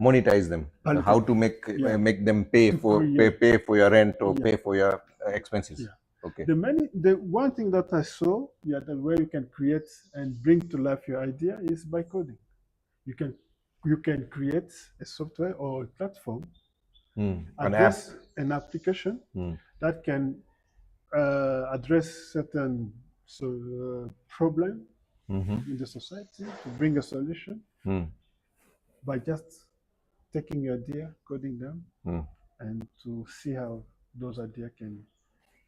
Monetize them.
palatable.
How to make
Yeah.
make them pay
To
for
create-
pay for your rent or
Yeah.
pay for your expenses.
Yeah.
Okay.
The one thing that I saw, the way you can create and bring to life your idea is by coding. You can create a software or a platform,
An
address
app.
an application that can address certain problem in the society, to bring a solution by just taking your idea, coding them, and to see how those ideas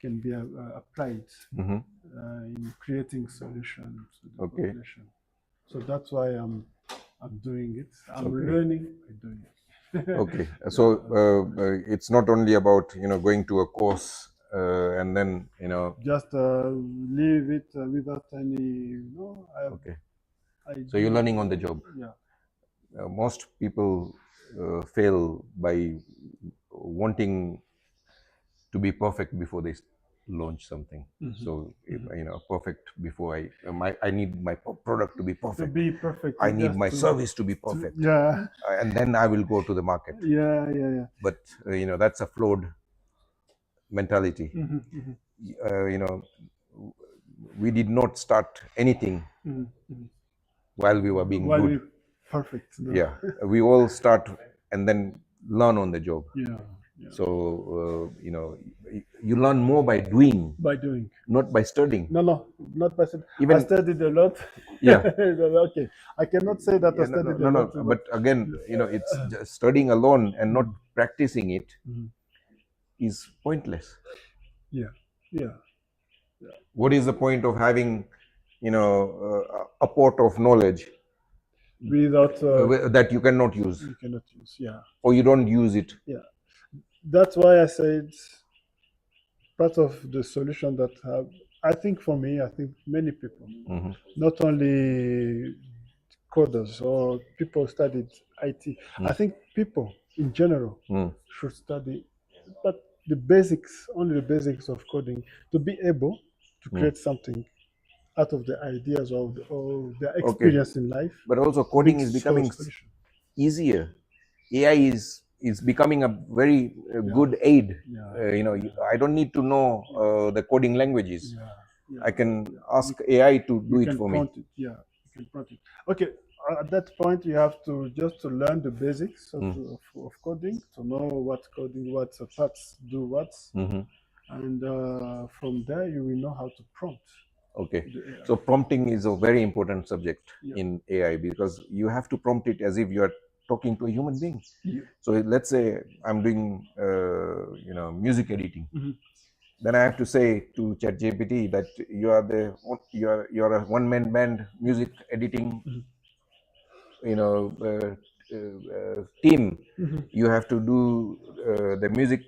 can be applied in creating solutions to the population. So that's why I'm doing it. I'm learning by doing it.
Okay. So it's not only about going to a course and then
Just leave it without any
Okay.
I
So you're
do-
learning on the job.
Yeah.
Most people fail by wanting to be perfect before they launch something. So perfect before I need my product to be
To
perfect.
be perfect.
I need
just
my
to-
service to be perfect,
Yeah.
and then I will go to the market.
Yeah.
But that's a flawed mentality. We did not start anything while we were being
While
good.
we- perfect. No?
Yeah, we all start and then learn on the job.
Yeah.
So you learn more by doing,
By doing.
not by studying.
No, not by studying.
Even-
I studied a lot.
Yeah.
Okay. I cannot say that I
Yeah,
studied
no,
a
no,
lot.
but again, it's just studying alone and not practicing it is pointless.
Yeah.
What is the point of having, a pot of knowledge
Without
that you cannot use,
you cannot use. Yeah.
or you don't use it?
That's why I said part of the solution that I think for me, I think many people, not only coders or people studied IT. I think people in general should study, but only the basics of coding, to be able to create something out of the ideas of their experience in life.
But also coding is
Big
becoming
solution.
easier. AI is becoming a very good aid. I don't need to know the coding languages. I can ask AI to do it for me.
Prompt it. Yeah, you can prompt it. Okay, at that point you have to learn the basics of coding, to know what parts do what, and from there you will know how to prompt
Okay,
the AI.
so prompting is a very important subject
Yeah.
in AI because you have to prompt it as if you are talking to a human being.
Yeah.
So let's say I'm doing, music editing.
Mhm.
Then I have to say to ChatGPT that you are a one-man band music editing,
Mhm.
team.
Mhm.
You have to do the music,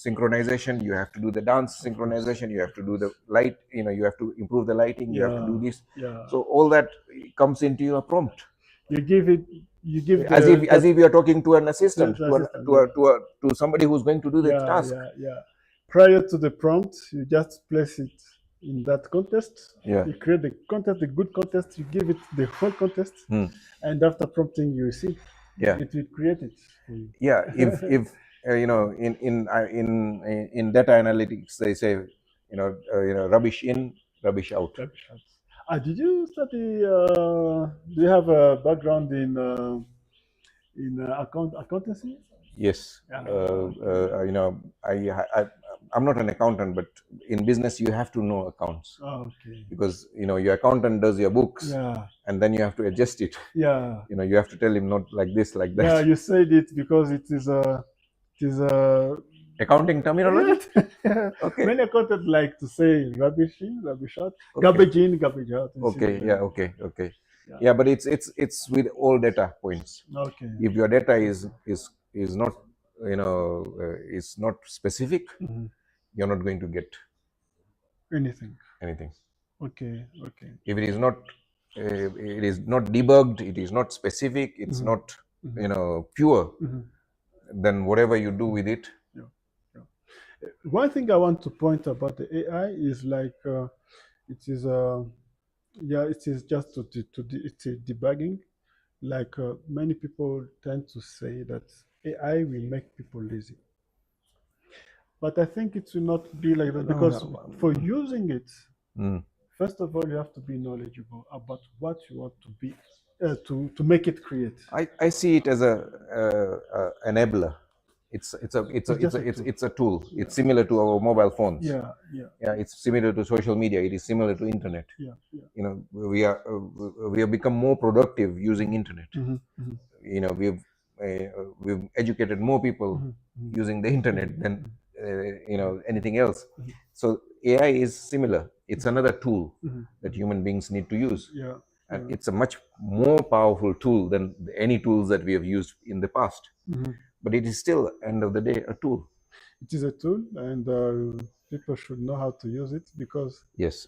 synchronization. You have to do the dance
Of course.
synchronization. You have to do the light. You have to improve the lighting. You have to do
Yeah.
this.
Yeah.
So all that comes into your prompt,
You give it. You give
as
the
if you are talking to an assistant,
the
to an,
assistant.
to a, to a, to somebody who's going to do the
Yeah.
task.
Yeah. Yeah. Prior to the prompt, you just place it in that context.
Yeah.
You create the context, the good context. You give it the whole context,
Hmm.
and after prompting, you see
Yeah.
it will create it for you.
Yeah. If in data analytics they say rubbish in, rubbish out.
Rubbish out. Did you study? Do you have a background in accountancy?
Yes.
Yeah.
I'm not an accountant, but in business you have to know accounts
Okay.
because your accountant does your books,
Yeah.
and then you have to adjust it.
Yeah.
You have to tell him not like this, like that.
Yeah. You said it because it is a
Accounting terminology. Okay.
Many accountants like to say rubbish in, rubbish out,
Okay.
garbage in, garbage out. in
Okay.
simple
Yeah.
language.
Okay.
Yeah.
Yeah, but it's with all data points.
Okay.
If your data is not is not specific,
Mhm.
you're not going to get
Anything.
anything.
Okay. Okay.
If it is not debugged, it is not specific, it's
Mhm.
not
Mhm.
pure,
Mhm.
then whatever you do with it.
Yeah. Yeah. One thing I want to point about the AI is like it is it is just it's a debugging. Like many people tend to say that AI will make people lazy, but I think it will not be like that because for using it,
Mm.
first of all, you have to be knowledgeable about what you want to be to make it create.
I see it as a enabler. It's
just a tool.
it's a tool.
Yeah.
It's similar to our mobile phones.
Yeah, yeah,
Yeah, it's similar to social media. It is similar to internet.
yeah, yeah.
We have become more productive using internet.
Mhm, mhm,
We've educated more people
mhm, mhm,
using the internet than anything else.
mhm,
So AI is similar. It's another tool
mhm,
that
mhm.
human beings need to use,
Yeah,
and
yeah.
it's a much more powerful tool than any tools that we have used in the past.
Mhm.
But it is still, end of the day, a tool.
It is a tool, and people should know how to use it because
Yes,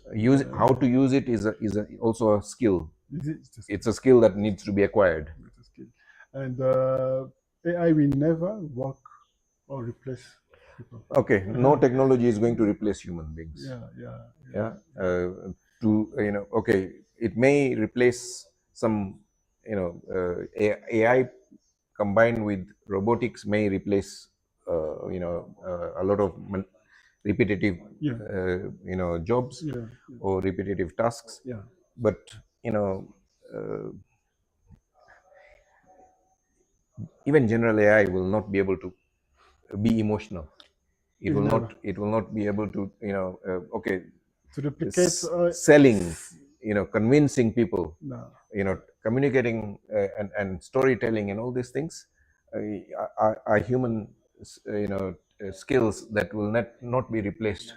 how to use it is also a skill.
it's a skill.
It's a skill that needs to be acquired.
It's a skill. And AI will never work or replace people.
Okay, no technology is going to replace human beings.
Yeah, yeah,
Yeah. Okay, it may replace some, AI combined with robotics may replace, a lot of repetitive,
Yeah.
jobs
Yeah,
or repetitive tasks.
yeah.
But, even general AI will not be able to be emotional. It will
Never.
not. It will not be able to, okay,
To replicate
selling, convincing people,
no.
communicating, and storytelling and all these things are human, skills that will not be replaced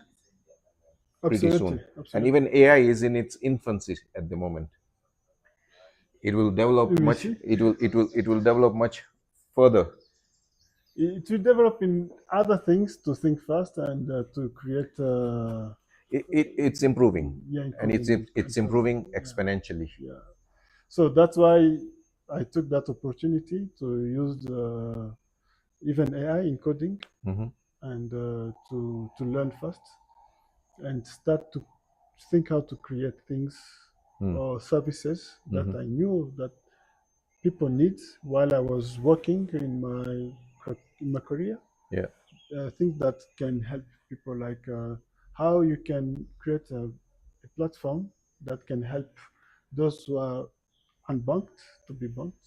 pretty
Absolutely.
soon.
Absolutely.
And even AI is in its infancy at the moment. It will develop
We
much.
see.
It will develop much further.
It will develop in other things to think fast and to create.
It's improving,
Yeah,
and it's improving
yeah,
exponentially.
yeah. So that's why I took that opportunity to use even AI in coding
Mhm.
and to learn fast and start to think how to create things or services that I knew that people need while I was working in my career.
Yeah.
Things that can help people, like how you can create a platform that can help those who are unbanked to be banked.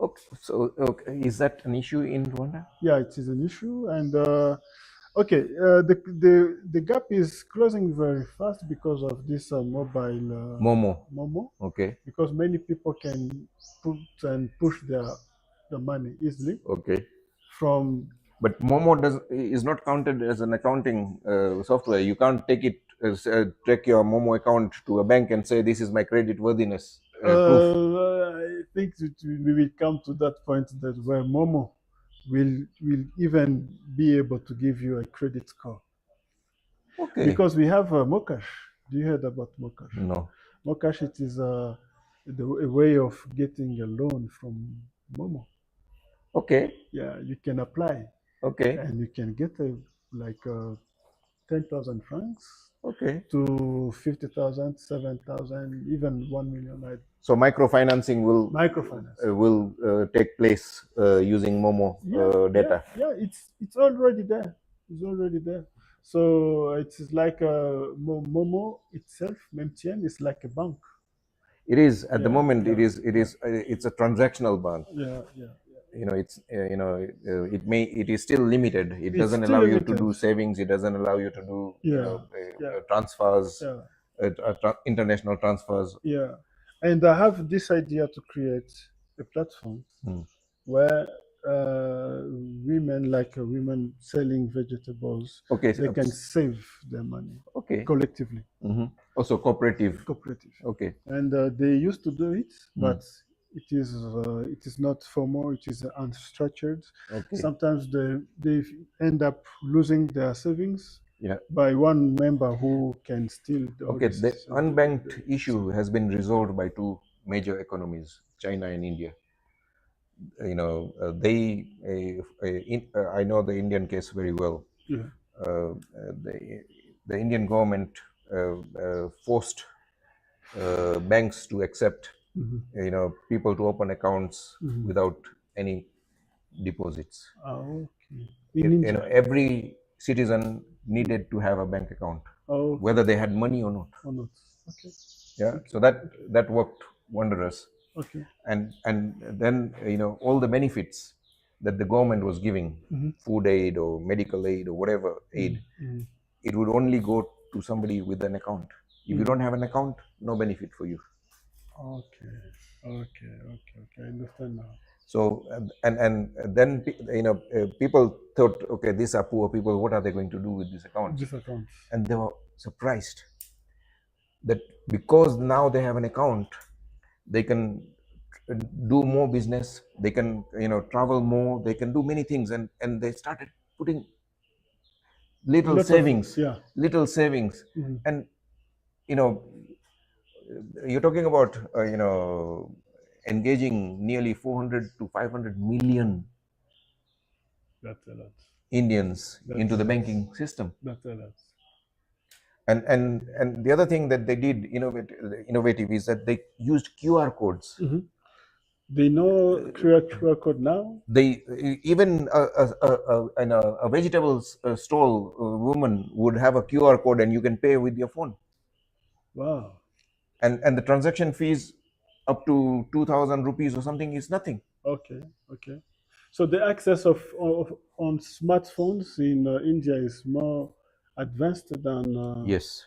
Okay. So, is that an issue in Rwanda?
Yeah, it is an issue, and Okay, the gap is closing very fast because of this mobile
Momo.
Momo,
Okay.
because many people can put and push the money easily
Okay.
from.
But Momo is not counted as an accounting software. You can't take your Momo account to a bank and say this is my credit worthiness proof.
I think we will come to that point that where Momo will even be able to give you a credit score,
Okay.
because we have Mokash. Do you heard about Mokash?
No.
Mokash, it is a way of getting a loan from Momo.
Okay.
Yeah, you can apply
Okay.
and you can get like 10,000 francs
Okay.
to 50,000, 7,000, even 1 million.
So microfinancing
Microfinance.
will take place using Momo data.
Yeah, it's already there. It's already there. So it's like Momo itself, Memtien, is like a bank.
It is at the
Yeah,
moment.
yeah,
It's a transactional bank.
Yeah.
It is still limited. It
It's
doesn't
still
allow you to
limited.
do savings. It doesn't allow you to do
Yeah.
transfers,
Yeah.
international transfers.
Yeah. And I have this idea to create a platform where women, like women selling vegetables,
Okay.
they can save their money collectively.
Also cooperative. Okay.
And they used to do it, but it is not formal. It is unstructured.
Okay.
Sometimes they end up losing their savings.
Yeah.
By one member who can steal the
Okay, the unbanked issue has been resolved by two major economies, China and India. I know the Indian case very well.
Yeah.
The Indian government forced banks to accept people to open accounts without any deposits.
Okay. In India.
Every citizen needed to have a bank account, whether they had money or not.
Okay.
Yeah. So that worked wondrous.
Okay.
And then all the benefits that the government was giving, food aid or medical aid or whatever aid, it would only go to somebody with an account. If you don't have an account, no benefit for you.
Okay. I understand now.
So and then people thought, okay, these are poor people. What are they going to do with these accounts? And they were surprised that because now they have an account, they can do more business. They can travel more. They can do many things, and they started putting little savings, and you're talking about engaging nearly 400 to 500 million.
That's a lot.
Indians into the banking system.
That's a lot.
And the other thing that they did innovative is that they used QR codes.
They know QR code now.
They even a vegetables stall woman would have a QR code, and you can pay with your phone.
Wow.
And the transaction fees up to 2,000 rupees or something is nothing.
Okay. So the access of on smartphones in India is more advanced than
yes.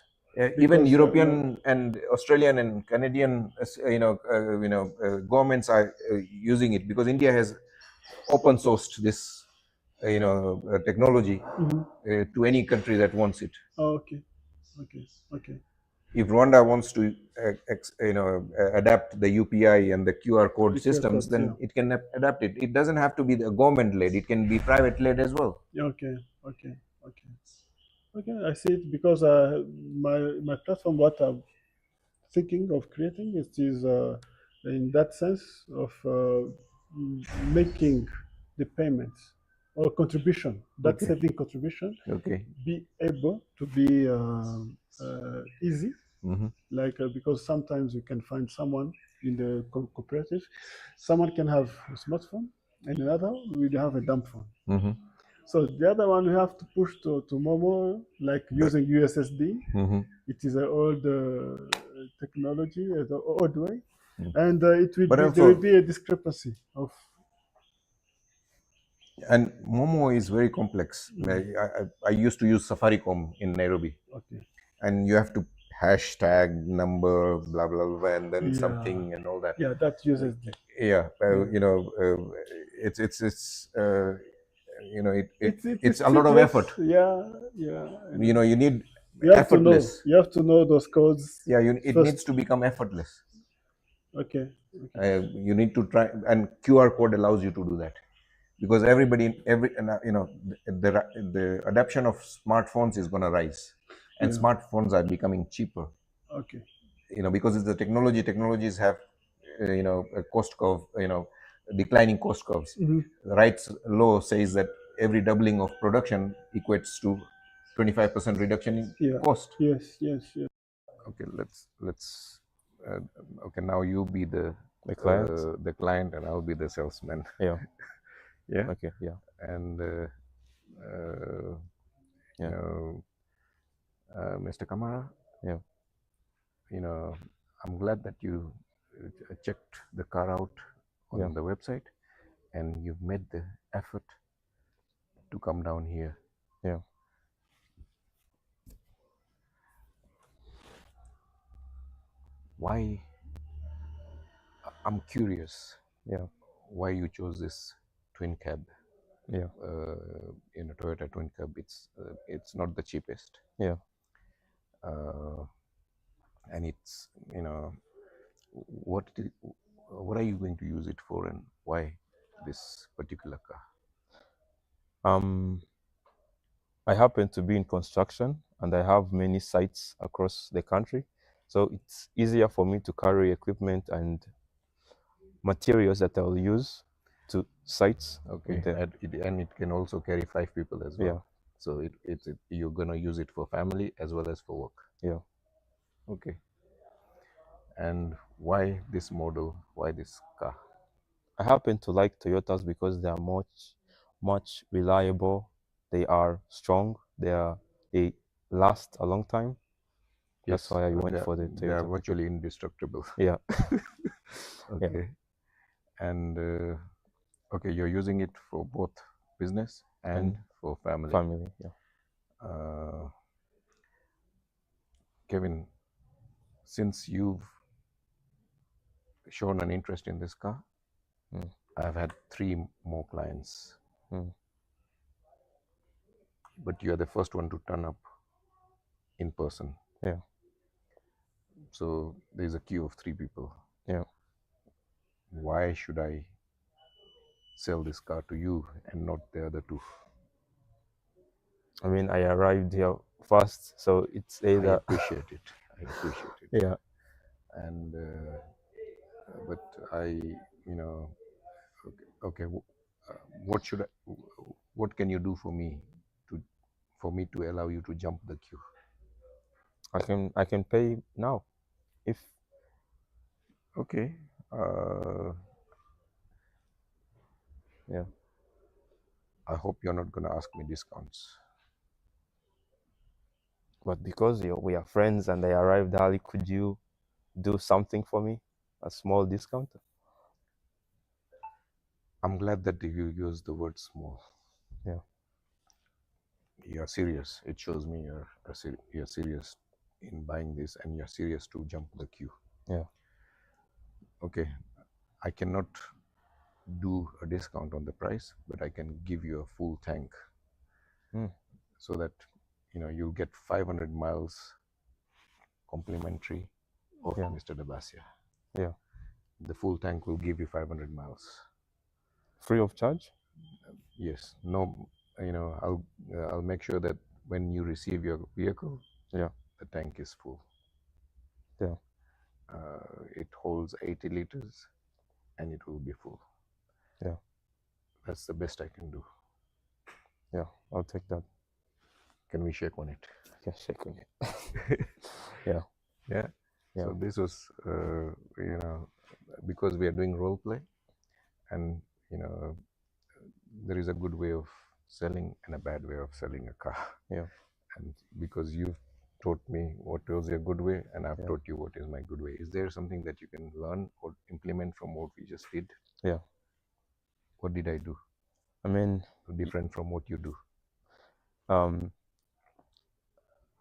Even European and Australian and Canadian governments are using it, because India has open sourced this technology to any country that wants it.
Okay.
If Rwanda wants to adapt the UPI and the QR code systems, then it can adapt it. It doesn't have to be the government led. It can be private led as well.
Okay. I see it, because my platform, what I'm thinking of creating, is in that sense of making the payments or contribution, that saving contribution, be able to be easy. Like because sometimes you can find someone in the cooperative, someone can have a smartphone and another will have a dumb phone. So the other one we have to push to Momo, like using USSD. It is an old technology, the old way, and there will be a discrepancy of.
And Momo is very complex.
Mm.
I used to use Safaricom in Nairobi,
Okay.
and you have to hashtag number blah blah blah and then
Yeah.
something and all that.
Yeah, that uses the.
Yeah,
Yeah.
it's it's
It's
a lot of
secret.
effort.
Yeah, yeah. I know.
You need
You have to know.
effortless.
You have to know those codes
Yeah, it
first.
needs to become effortless.
Okay. Okay.
You need to try, and QR code allows you to do that, because the adoption of smartphones is going to rise, and
Yeah.
smartphones are becoming cheaper.
Okay.
Because it's the technologies have a cost curve, declining cost curves.
Mhm.
Wright's law says that every doubling of production equates to 25% reduction in
Yeah.
cost.
Yes. Yes. Yes.
Okay, let's uh, okay, now you be the
client.
the client and I'll be the salesman.
Yeah.
Yeah.
Okay. Yeah.
And
Yeah.
Mr. Kamara,
Yeah.
I'm glad that you checked the car out on
Yeah.
the website, and you've made the effort to come down here.
Yeah.
Why? I'm curious
Yeah.
why you chose this twin cab.
Yeah.
In a Toyota twin cab, it's not the cheapest,
Yeah.
and it's what are you going to use it for, and why this particular car?
I happen to be in construction and I have many sites across the country. So it's easier for me to carry equipment and materials that I'll use to sites.
Okay,
The,
and it can also carry 5 people as well.
yeah.
So you're gonna use it for family as well as for work.
Yeah.
Okay. And why this model? Why this car?
I happen to like Toyotas because they are much reliable. They are strong. They last a long time. That's
Yes,
why I went
they
for the
they are
Toyota.
virtually indestructible.
Yeah.
Okay. And okay, you're using it for both business and for family.
Family. Yeah.
Kevin, since you've shown an interest in this car, I've had 3 more clients, but you're the first one to turn up in person.
Yeah.
So there's a queue of 3 people.
Yeah.
Why should I sell this car to you and not the other 2?
I mean, I arrived here first, so it's
I
either.
appreciate it. I appreciate it.
Yeah.
And but I, okay. What can you do for me to allow you to jump the queue?
I can pay now, if.
Okay.
Yeah.
I hope you're not gonna ask me discounts.
But because we are friends and I arrived early, could you do something for me? A small discount?
I'm glad that you use the word small.
Yeah.
You're serious. It shows me you're serious in buying this, and you're serious to jump the queue.
Yeah.
Okay. I cannot do a discount on the price, but I can give you a full tank, so that you'll get 500 miles complimentary of Mr. Dabasia.
Yeah.
The full tank will give you 500 miles.
Free of charge?
Yes. No. I'll make sure that when you receive your vehicle,
Yeah.
the tank is full.
Yeah.
It holds 80 liters, and it will be full.
Yeah.
That's the best I can do.
Yeah, I'll take that.
Can we shake on it?
Yeah, shake on it. Yeah.
Yeah.
Yeah.
So this was, because we are doing role play, and there is a good way of selling and a bad way of selling a car.
Yeah.
And because you've taught me what was your good way, and I've taught you what is my good way. Is there something that you can learn or implement from what we just did?
Yeah.
What did I do?
I mean,
different from what you do?
um,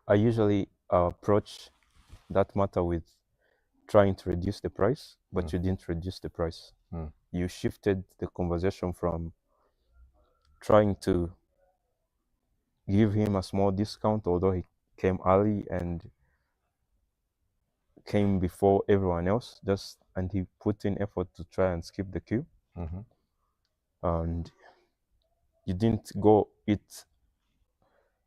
I usually approach that matter with trying to reduce the price, but you didn't reduce the price.
Mm.
You shifted the conversation from trying to give him a small discount, although he came early and came before everyone else, and he put in effort to try and skip the queue,
Mhm.
and you didn't go it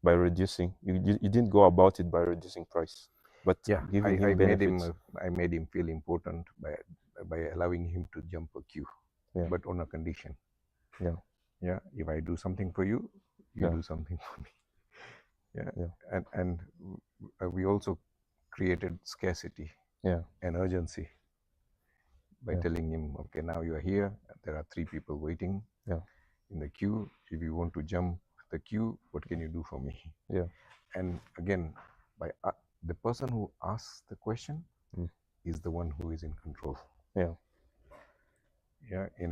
by reducing. You didn't go about it by reducing price, but
Yeah,
giving
I
him
made
benefits.
him I made him feel important by allowing him to jump a queue,
Yeah.
but on a condition.
Yeah.
Yeah, if I do something for you, you
Yeah.
do something for me. Yeah,
Yeah.
and we also created scarcity
Yeah.
and urgency by
Yeah.
telling him, okay, now you are here. There are 3 people waiting
Yeah.
in the queue. If you want to jump the queue, what can you do for me?
Yeah.
And again, by the person who asks the question
Mm.
is the one who is in control.
Yeah.
Yeah, in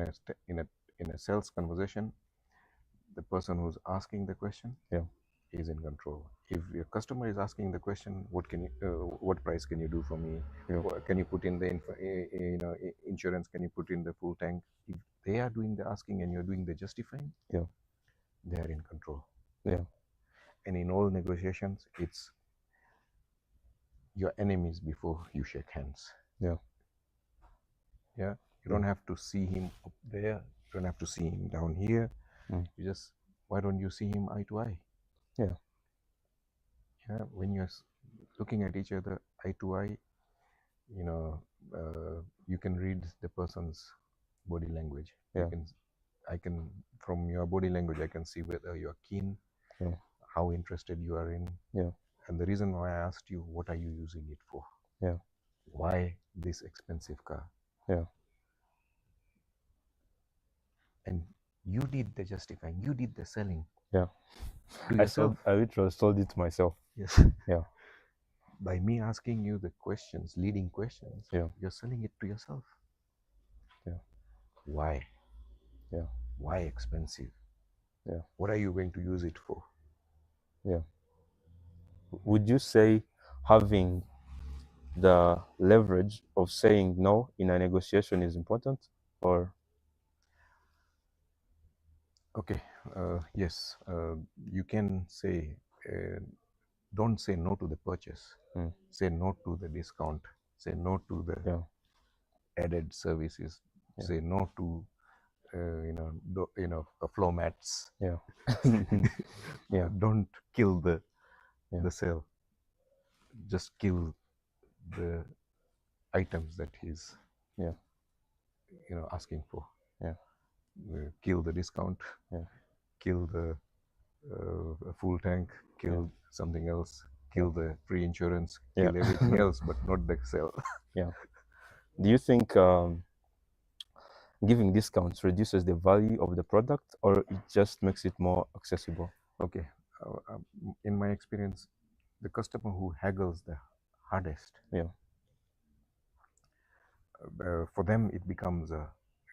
a sales conversation, the person who's asking the question
Yeah.
is in control. If your customer is asking the question, what price can you do for me?
Yeah.
Can you put in the insurance? Can you put in the full tank? If they are doing the asking and you're doing the justifying,
Yeah.
they are in control.
Yeah.
And in all negotiations, it's your enemies before you shake hands.
Yeah.
Yeah, you
Yeah.
don't have to see him up there. You don't have to see him down here.
Mm.
You just, why don't you see him eye to eye?
Yeah.
Yeah, when you're looking at each other eye to eye, you know, you can read the person's body language.
Yeah.
I can, from your body language, I can see whether you're keen,
Yeah.
how interested you are in.
Yeah.
And the reason why I asked you, what are you using it for?
Yeah.
Why this expensive car?
Yeah.
And you did the justifying, you did the selling.
Yeah.
To
I
yourself.
literally sold it to myself.
Yes.
Yeah.
By me asking you the questions, leading questions,
Yeah.
you're selling it to yourself.
Yeah.
Why?
Yeah.
Why expensive?
Yeah.
What are you going to use it for?
Yeah. Would you say having the leverage of saying no in a negotiation is important, or?
Okay, yes, you can say, don't say no to the purchase.
Mm.
Say no to the discount. Say no to the
Yeah.
added services.
Yeah.
Say no to, floor mats.
Yeah. Yeah.
Don't kill
Yeah.
the sale. Just kill the items that he's,
Yeah.
asking for.
Yeah.
Kill the discount.
Yeah.
Kill the full tank. Kill something else. Kill the free insurance.
Yeah.
Kill everything else, but not the sale.
Yeah. Do you think giving discounts reduces the value of the product, or it just makes it more accessible?
Okay. In my experience, the customer who haggles the hardest,
Yeah.
for them it becomes a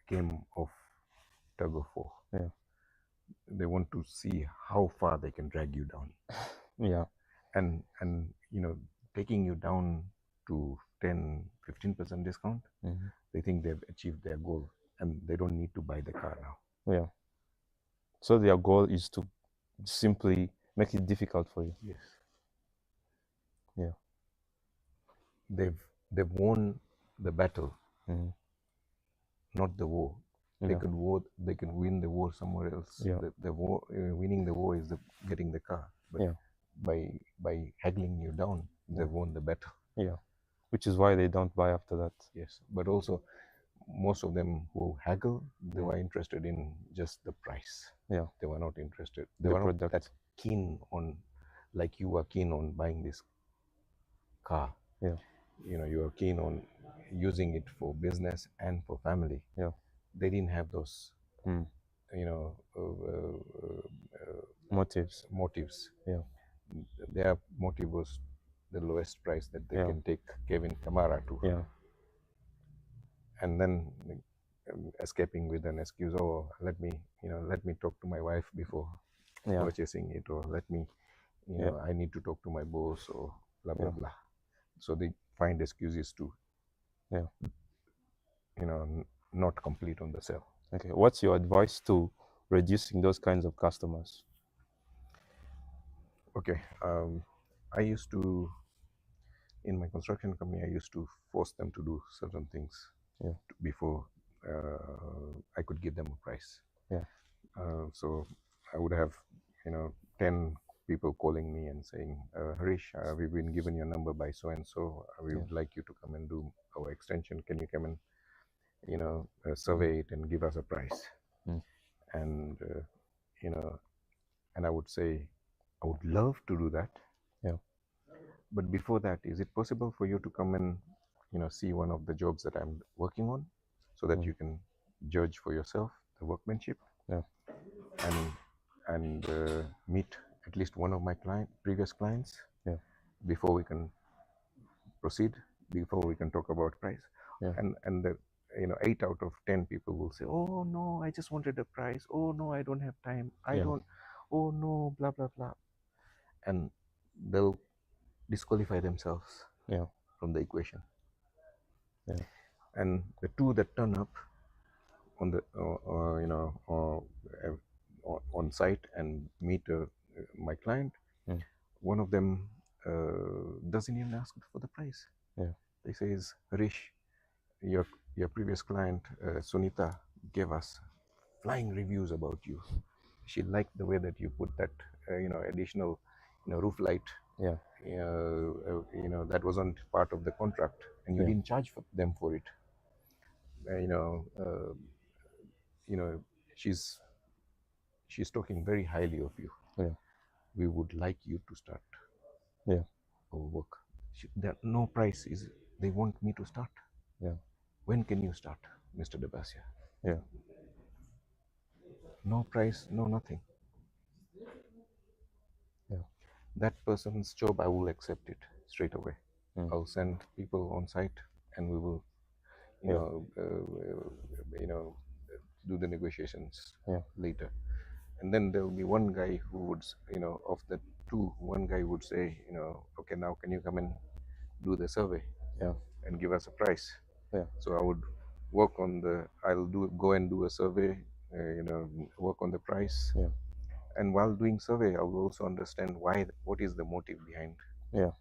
game of tug of war.
Yeah.
They want to see how far they can drag you down,
Yeah.
and taking you down to 10-15% discount.
Mm-hmm.
They think they've achieved their goal, and they don't need to buy the car now.
Yeah. So their goal is to simply make it difficult for you.
Yes.
Yeah.
They've won the battle,
Mm-hmm.
not the war. They
Yeah.
could win the war somewhere else.
Yeah.
The war, winning the war is getting the car. But
Yeah.
by haggling you down, they've won the battle.
Yeah. Which is why they don't buy after that.
Yes, but also most of them who haggle, they were interested in just the price.
Yeah.
They were not interested. They
The
were not
product.
that keen on, like you were keen on buying this car.
Yeah.
You are keen on using it for business and for family.
Yeah.
They didn't have those,
Mm. Motives. Yeah.
Their motive was the lowest price that they
Yeah.
can take Kevin Kamara to.
Yeah.
And then escaping with an excuse. Oh, let me talk to my wife before
Yeah.
purchasing it, or let me,
Yeah.
I need to talk to my boss, or blah blah
Yeah.
blah. So they find excuses to,
Yeah.
not complete on the sale.
Okay. What's your advice to reducing those kinds of customers?
Okay. I used to, in my construction company, I used to force them to do certain things
Yeah.
before I could give them a price.
Yeah.
So I would have, 10 people calling me and saying, Harish, we've been given your number by so and so. We
Yeah.
would like you to come and do our extension. Can you come and, survey it and give us a price?
Mm.
And and I would say, I would love to do that.
Yeah.
But before that, is it possible for you to come and, see one of the jobs that I'm working on, so that you can judge for yourself the workmanship?
Yeah.
And meet at least one of my previous clients,
Yeah.
before we can proceed, before we can talk about price.
Yeah.
And the 8 out of 10 people will say, oh no, I just wanted a price. Oh no, I don't have time. I
Yeah.
don't. Oh no, blah blah blah. And they'll disqualify themselves
Yeah.
from the equation.
Yeah.
And the two that turn up on the on site and meet my client,
Mm.
one of them doesn't even ask for the price.
Yeah.
They says, Harish, your previous client Sunita gave us flying reviews about you. She liked the way that you put that additional roof light.
Yeah.
That wasn't part of the contract, and you
Yeah.
didn't charge them for it. She's talking very highly of you.
Yeah.
We would like you to start
Yeah.
our work. There no price is they want me to start.
Yeah.
When can you start, Mr. Dabasia?
Yeah.
No price, no nothing.
Yeah.
That person's job, I will accept it straight away.
Mm.
I'll send people on site, and we will,
Yeah.
do the negotiations
Yeah.
later. And then there will be one guy who would, of the two, one guy would say, okay, now can you come and do the survey?
Yeah.
And give us a price.
Yeah.
So I would work on go and do a survey, work on the price.
Yeah.
And while doing survey, I will also understand what is the motive behind,
Yeah.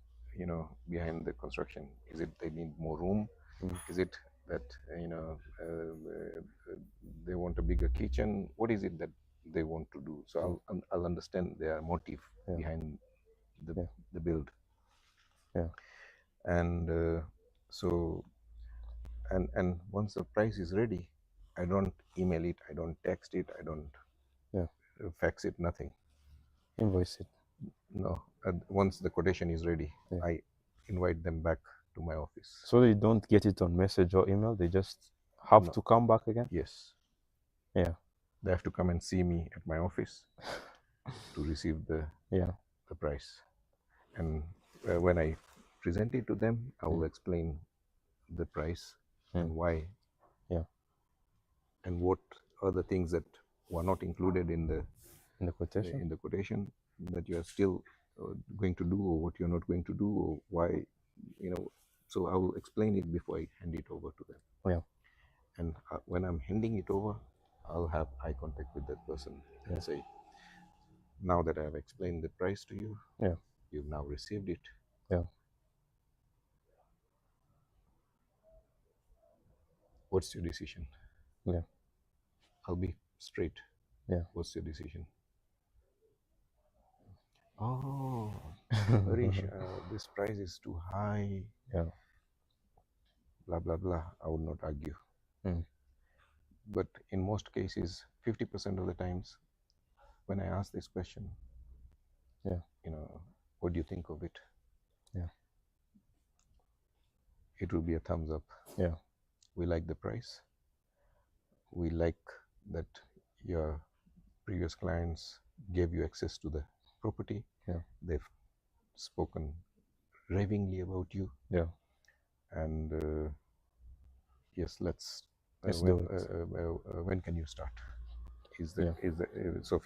behind the construction. Is it they need more room?
Mm.
Is it that, they want a bigger kitchen? What is it that they want to do? So I'll understand their motive behind the build.
Yeah.
And so and once the price is ready, I don't email it, I don't text it, I don't fax it, nothing.
Invoice it.
No. Once the quotation is ready, I invite them back to my office.
So they don't get it on message or email, they just have to come back again?
Yes.
Yeah.
They have to come and see me at my office to receive the price. And when I present it to them, I will explain the price and why.
Yeah.
And what are the things that were not included in the
quotation,
that you are still going to do, or what you're not going to do, or why, so I will explain it before I hand it over to them.
Yeah.
And when I'm handing it over, I'll have eye contact with that person and say, now that I have explained the price to you, you've now received it.
Yeah.
What's your decision?
Yeah.
I'll be straight.
Yeah.
What's your decision? Oh, Harish, this price is too high.
Yeah.
Blah, blah, blah. I would not argue.
Mm.
But in most cases, 50% of the times, when I ask this question, what do you think of it?
Yeah.
It will be a thumbs up.
Yeah.
We like the price. We like that your previous clients gave you access to the property.
Yeah.
They've spoken ravingly about you.
Yeah.
And yes, let's
Let's do it.
when can you start?
Yeah.
So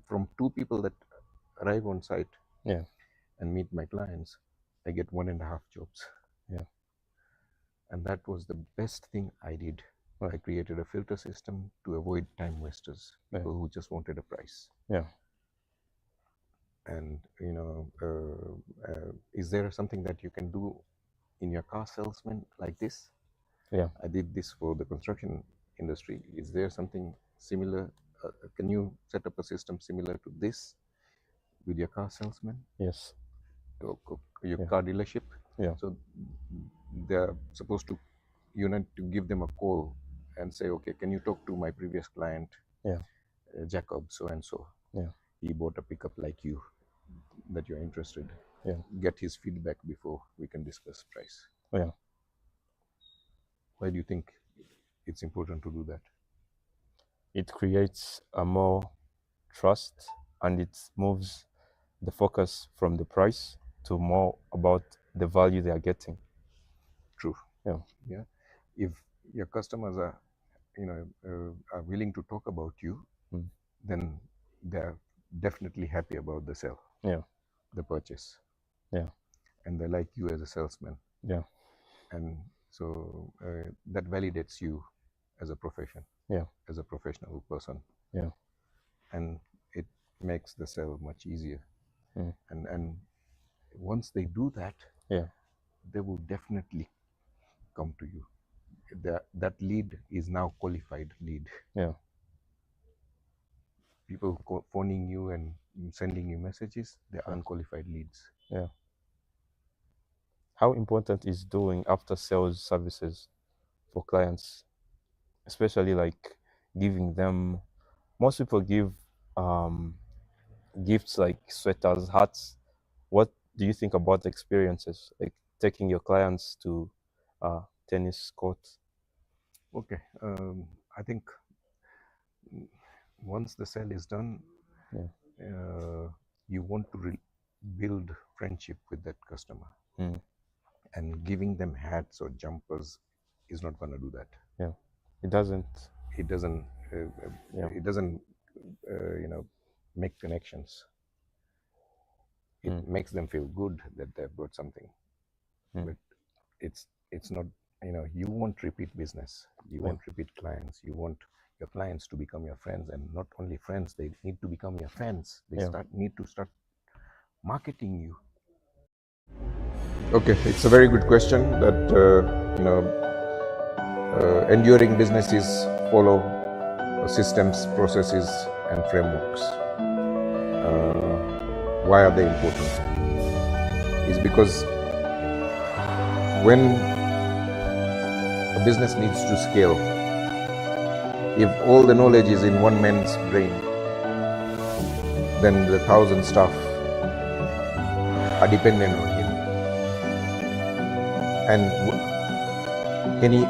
from 2 people that arrive on site
Yeah.
and meet my clients, I get 1.5 jobs.
Yeah.
And that was the best thing I did.
Right.
I created a filter system to avoid time wasters, people
Yeah.
who just wanted a price.
Yeah.
And is there something that you can do in your car salesman like this?
Yeah.
I did this for the construction industry. Is there something similar? Can you set up a system similar to this with your car salesman,
Yes.
your
Yeah.
car dealership?
Yeah.
So they're supposed to, you need to give them a call and say, okay, can you talk to my previous client,
Yeah.
Jacob, so and so.
Yeah.
He bought a pickup like you, that you're interested.
Yeah.
Get his feedback before we can discuss price.
Yeah.
Why do you think it's important to do that?
It creates a more trust, and it moves the focus from the price to more about the value they are getting.
True.
Yeah.
Yeah. If your customers are, are willing to talk about you, then they're definitely happy about the sale.
Yeah.
The purchase.
Yeah.
And they like you as a salesman.
Yeah.
And so that validates you as a profession.
Yeah.
As a professional person.
Yeah.
And it makes the sale much easier.
Mm.
And once they do that,
yeah,
they will definitely come to you. That lead is now qualified lead.
Yeah.
People phoning you and sending you messages, they're
yeah.
unqualified leads.
Yeah. How important is doing after sales services for clients, especially like giving them? Most people give gifts like sweaters, hats. What do you think about experiences like taking your clients to tennis courts?
Okay, I think once the sale is done, you want to build friendship with that customer. And giving them hats or jumpers is not going to do that.
Yeah, it doesn't.
It doesn't. It doesn't. Make connections. It makes them feel good that they've got something, but it's not. You want repeat business. You want repeat clients. You want your clients to become your friends, and not only friends, they need to become your fans. They need to start marketing you. Okay, it's a very good question. That enduring businesses follow systems, processes, and frameworks. Why are they important? Is because when a business needs to scale, if all the knowledge is in one man's brain, then the 1,000 staff are dependent on him. And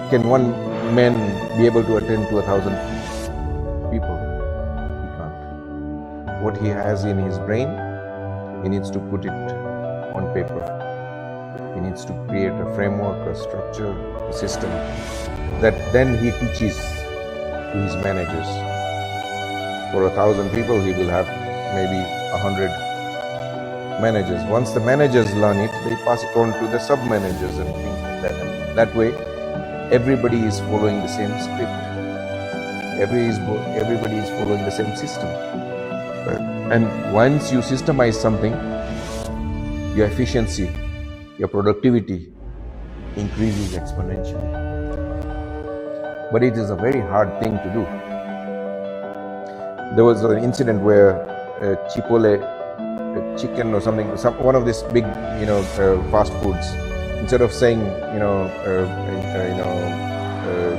can one man be able to attend to 1,000 people? He can't. What he has in his brain, he needs to put it on paper. He needs to create a framework, a structure, a system that then he teaches to his managers. For 1,000 people, he will have maybe 100 managers. Once the managers learn it, they pass it on to the sub-managers and things like that. And that way, everybody is following the same script. Everybody is following the same system. And once you systemize something, your efficiency, your productivity increases exponentially. But it is a very hard thing to do. There was an incident where Chipotle chicken or something, one of these big, fast foods, instead of saying,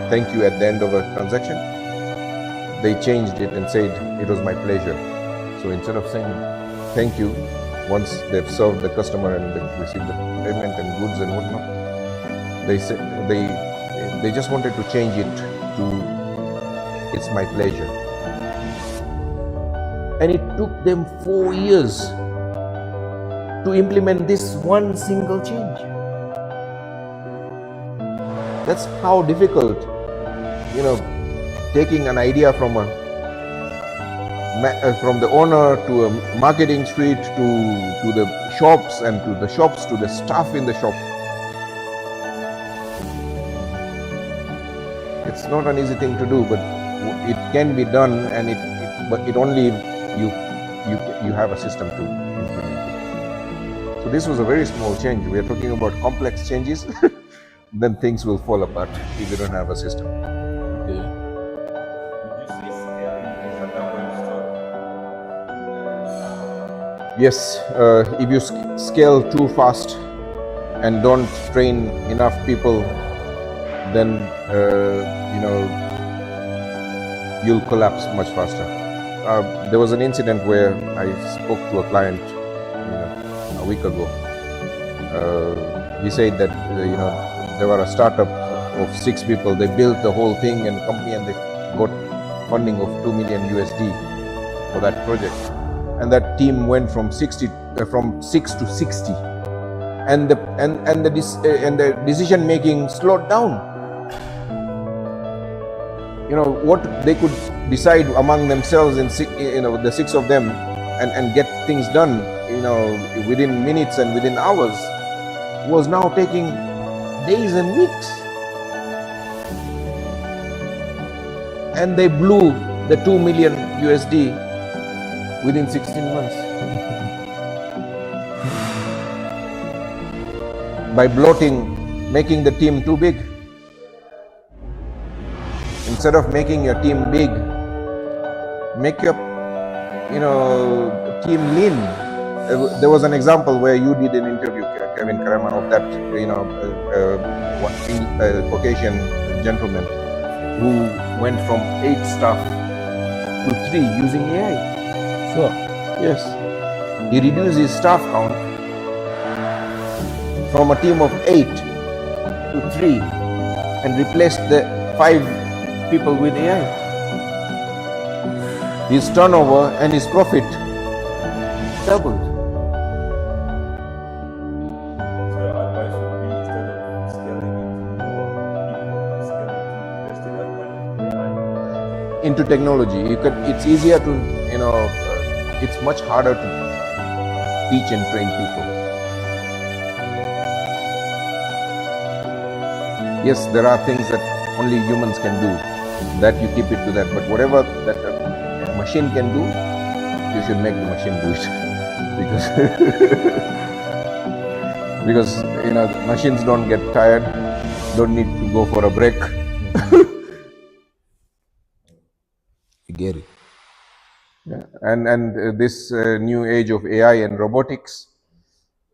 thank you at the end of a transaction, they changed it and said, it was my pleasure. So instead of saying thank you, once they've served the customer and they've received the payment and goods and whatnot, they just wanted to change it to it's my pleasure. And it took them 4 years to implement this one single change. That's how difficult you know, taking an idea from from the owner to a marketing suite to the shops, and to the shops to the staff in the shop. It's not an easy thing to do, but it can be done, and but it only you have a system to implement it. So this was a very small change. We are talking about complex changes. Then things will fall apart if you don't have a system.
Would you say scaling is a double-edged sword?
Yes, if you scale too fast and don't train enough people, then you'll collapse much faster. There was an incident where I spoke to a client a week ago. He said that there were a startup of 6 people. They built the whole thing and company, and they got funding of $2 million USD for that project. And that team went from 6 to 60, and the decision making slowed down. What they could decide among themselves in the 6 of them and get things done within minutes and within hours was now taking days and weeks. And they blew the 2 million USD within 16 months by bloating, making the team too big. Instead of making your team big, make your team lean. There was an example where you did an interview, Kevin Karaman, of that Caucasian gentleman who went from 8 staff to 3 using AI.
Sure.
Yes. He reduced his staff count from a team of 8 to 3 and replaced the 5 people with AI. His turnover and his profit doubled.
So your advice would be, instead of scaling into more people, scale into investing that money in AI?
Into technology, it's easier to it's much harder to teach and train people. Yes, there are things that only humans can do, that you keep it to that, but whatever that a machine can do, you should make the machine do it. because machines don't get tired, don't need to go for a break. You get it. Yeah. And this new age of AI and robotics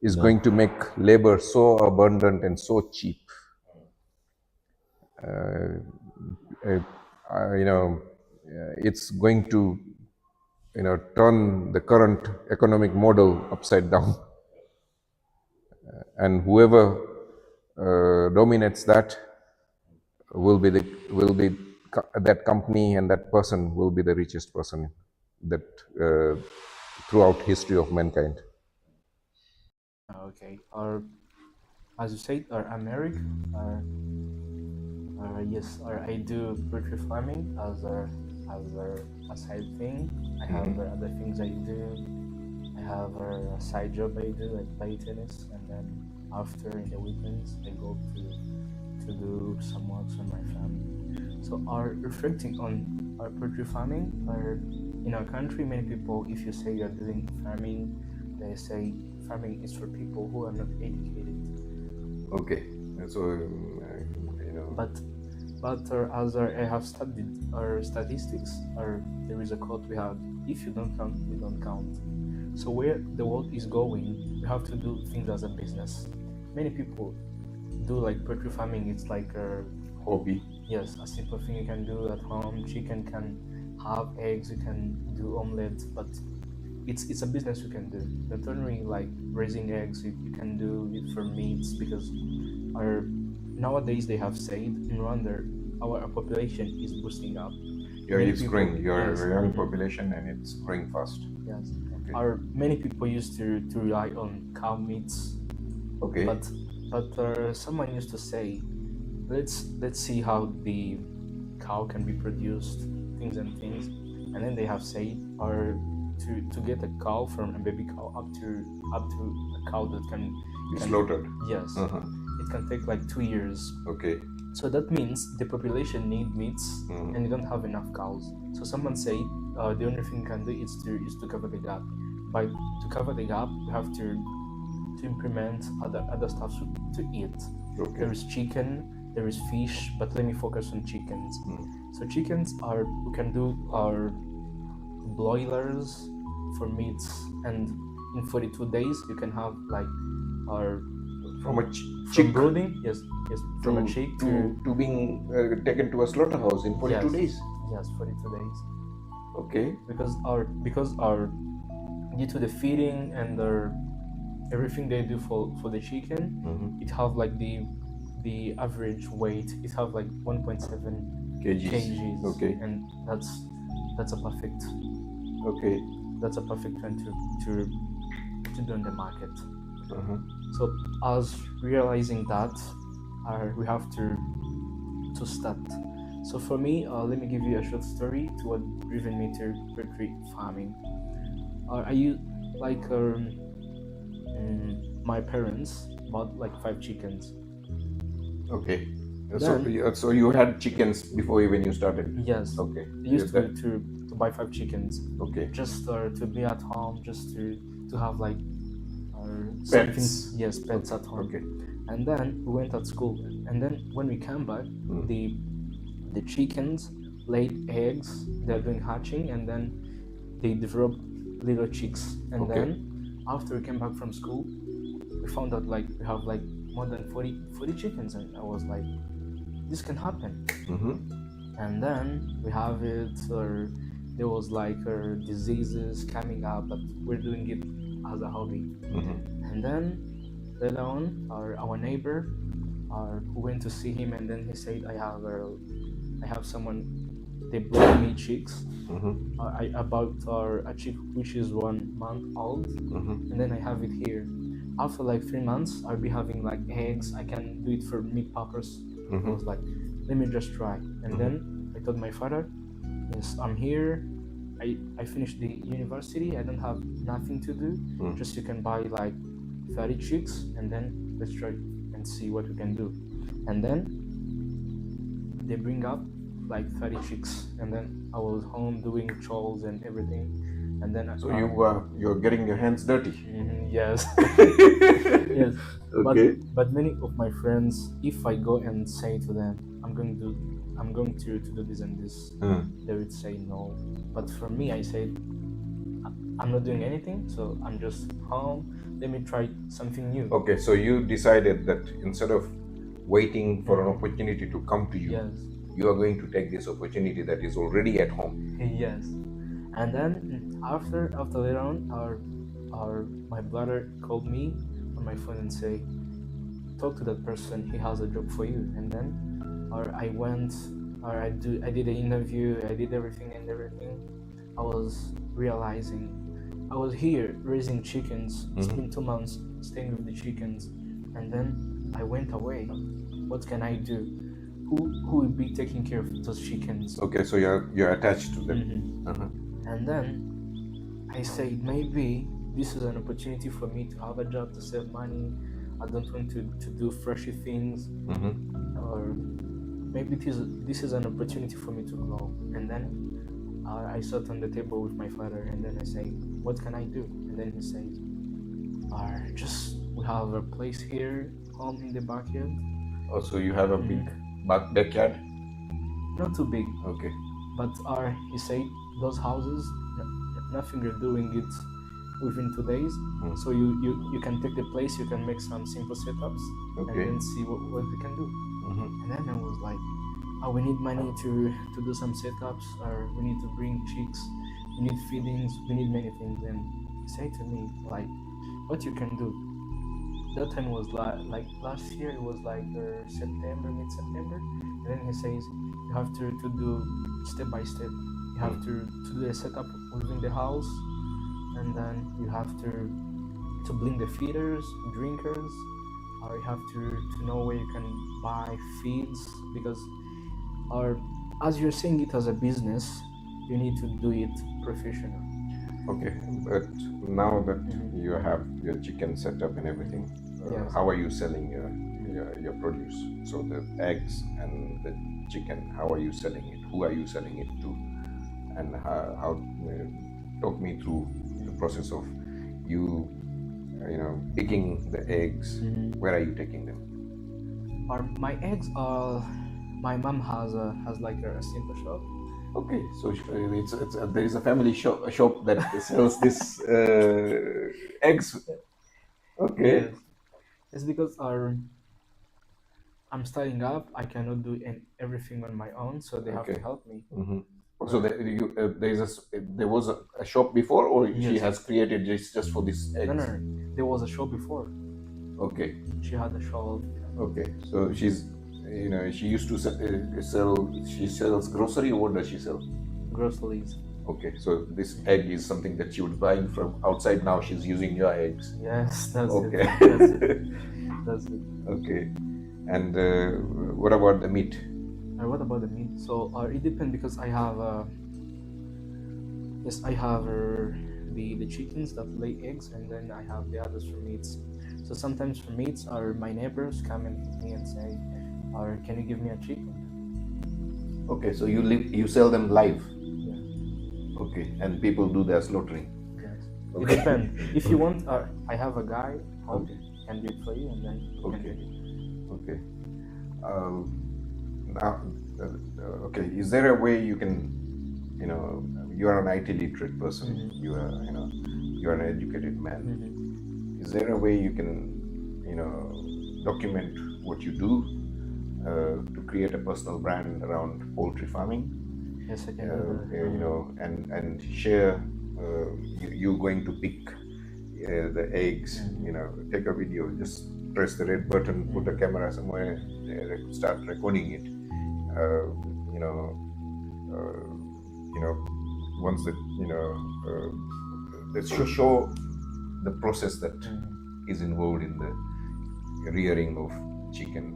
is going to make labor so abundant and so cheap. It's going to turn the current economic model upside down, and whoever dominates that will be that company, and that person will be the richest person that throughout history of mankind.
Okay, or as you said, or America, or yes, or I do poultry farming as a side thing. I have other things I do. I have a side job I do, like play tennis, and then after in the weekends I go to do some works on my family. So, are reflecting on our poultry farming, or in our country, many people, if you say you're doing farming, they say farming is for people who are not educated.
Okay, so
But as I have studied our statistics, or there is a quote we have: if you don't count, we don't count. So where the world is going, we have to do things as a business. Many people do like poultry farming. It's like a
hobby.
Yes, a simple thing you can do at home. Chicken can have eggs. You can do omelette, but it's a business you can do. Not only like raising eggs, you can do it for meats, because nowadays they have said in Rwanda our population is boosting up.
It's growing. You're a young population, and it's growing fast.
Yes. Okay. Many people used to rely on cow meats.
Okay.
But someone used to say, let's see how the cow can be produced, things, and then they have said or to get a cow from a baby cow up to a cow that can
Slaughtered.
yes, it can take like 2 years.
Okay.
So that means the population need meats and you don't have enough cows. So someone said the only thing you can do is to cover the gap. By to cover the gap, you have to implement other stuff to eat.
Okay.
There is chicken, there is fish, but let me focus on chickens. So chickens are we can do our broilers for meats, and in 42 days you can have like our
From a
from
chick
brooding, yes, from a chick
to being taken to a slaughterhouse in 42
yes,
days.
Yes, 42 days.
Okay.
Because our due to the feeding and everything they do for the chicken, it have like the average weight. It have like 1.7 kgs.
Okay.
And that's a perfect.
Okay.
That's a perfect one to do in the market. So as realizing that, we have to start. So for me, let me give you a short story to what driven me to poultry farming. I used like my parents bought like 5 chickens.
Okay.
Then,
So you had chickens before when you started?
Yes.
Okay.
They used to buy 5 chickens.
Okay.
Just to be at home, just to have like
Pets.
Yes, pets at home.
Okay.
And then we went at school. And then when we came back, the chickens laid eggs. They're doing hatching, and then they developed little chicks. And then after we came back from school, we found out like we have like more than 40 chickens, and I was like, this can happen. And then we have it, or there was like diseases coming up, but we're doing it as a hobby. And then later on, our neighbor, who went to see him, and then he said, I have someone, they brought me chicks. I bought a chick which is 1 month old, and then I have it here. After like 3 months, I'll be having like eggs. I can do it for meat purpose. I was like, let me just try. And then I told my father, yes, I'm here. I finished the university. I don't have nothing to do. Just you can buy like 30 chicks, and then let's try and see what we can do. And then they bring up like 30 chicks, and then I was home doing chores and everything. And then
so you're getting your hands dirty.
Yes. Yes.
Okay.
But many of my friends, if I go and say to them, I'm going to do this and this, they would say no. But for me, I said, I'm not doing anything, so I'm just home. Let me try something new.
Okay, so you decided that instead of waiting for an opportunity to come to you,
yes,
you are going to take this opportunity that is already at home.
Yes. And then after later on, my brother called me on my phone and say, talk to that person, he has a job for you. And then I went, I did an interview, I did everything. I was realizing I was here raising chickens. It's been 2 months staying with the chickens, and then I went away. What can I do? Who will be taking care of those chickens?
Okay, so you're attached to them.
And then I said, maybe this is an opportunity for me to have a job, to save money. I don't want to do flashy things, or maybe this is an opportunity for me to grow. And then I sat on the table with my father, and then I say, what can I do? And then he said, we have a place here, home in the backyard.
Oh, so you have a big backyard?
Not too big.
Okay.
But he said, those houses, nothing you're doing it within 2 days. So you can take the place, you can make some simple setups, and then see what we can do. And then I was like, we need money to do some setups, or we need to bring chicks, we need feedings, we need many things. And he said to me, like, what you can do. That time was like last year, it was like September, mid-September. And then he says, you have to do step by step. You have to do a setup within the house, and then you have to bring the feeders, drinkers, or you have to know where you can buy feeds, because as you're saying it as a business, you need to do it professional.
Okay, but now that you have your chicken set up and everything,
Yes.
how are you selling your produce? So the eggs and the chicken, how are you selling it? Who are you selling it to? And how talk me through the process of you picking the eggs. Where are you taking them?
My eggs are. My mom has like a simple shop.
Okay, so there is a family shop that sells this eggs. Okay.
Yes. It's because I'm starting up. I cannot do everything on my own, so they have to
Okay.
help me.
So there was a shop before, or she
Yes.
has created just for this eggs?
No. There was a shop before.
Okay.
She had a shop.
Okay. So she's, she used to sell. She sells grocery, or what does she sell?
Groceries.
Okay. So this egg is something that she was buying from outside. Now she's using your eggs.
Yes, that's
Okay.
it. That's it. That's it.
Okay. And what about the meat?
What about the meat? So it depends because I have yes, I have the chickens that lay eggs, and then I have the others for meats. So sometimes for meats, my neighbors come and hit me and say, "Or can you give me a chicken?"
Okay, so you sell them live.
Yeah.
Okay, and people do their slaughtering.
Yes.
Okay.
It depends. If you want, I have a guy who
Okay.
can do it for you, and then you can do it.
Okay. Now, okay. Is there a way you can, you are an IT literate person. You are, you are an educated man. Is there a way you can, document what you do to create a personal brand around poultry farming?
Yes, I can do that.
And share you going to pick the eggs. Take a video. Just press the red button, put a camera somewhere, start recording it. Once that let's show the process that is involved in the rearing of chicken,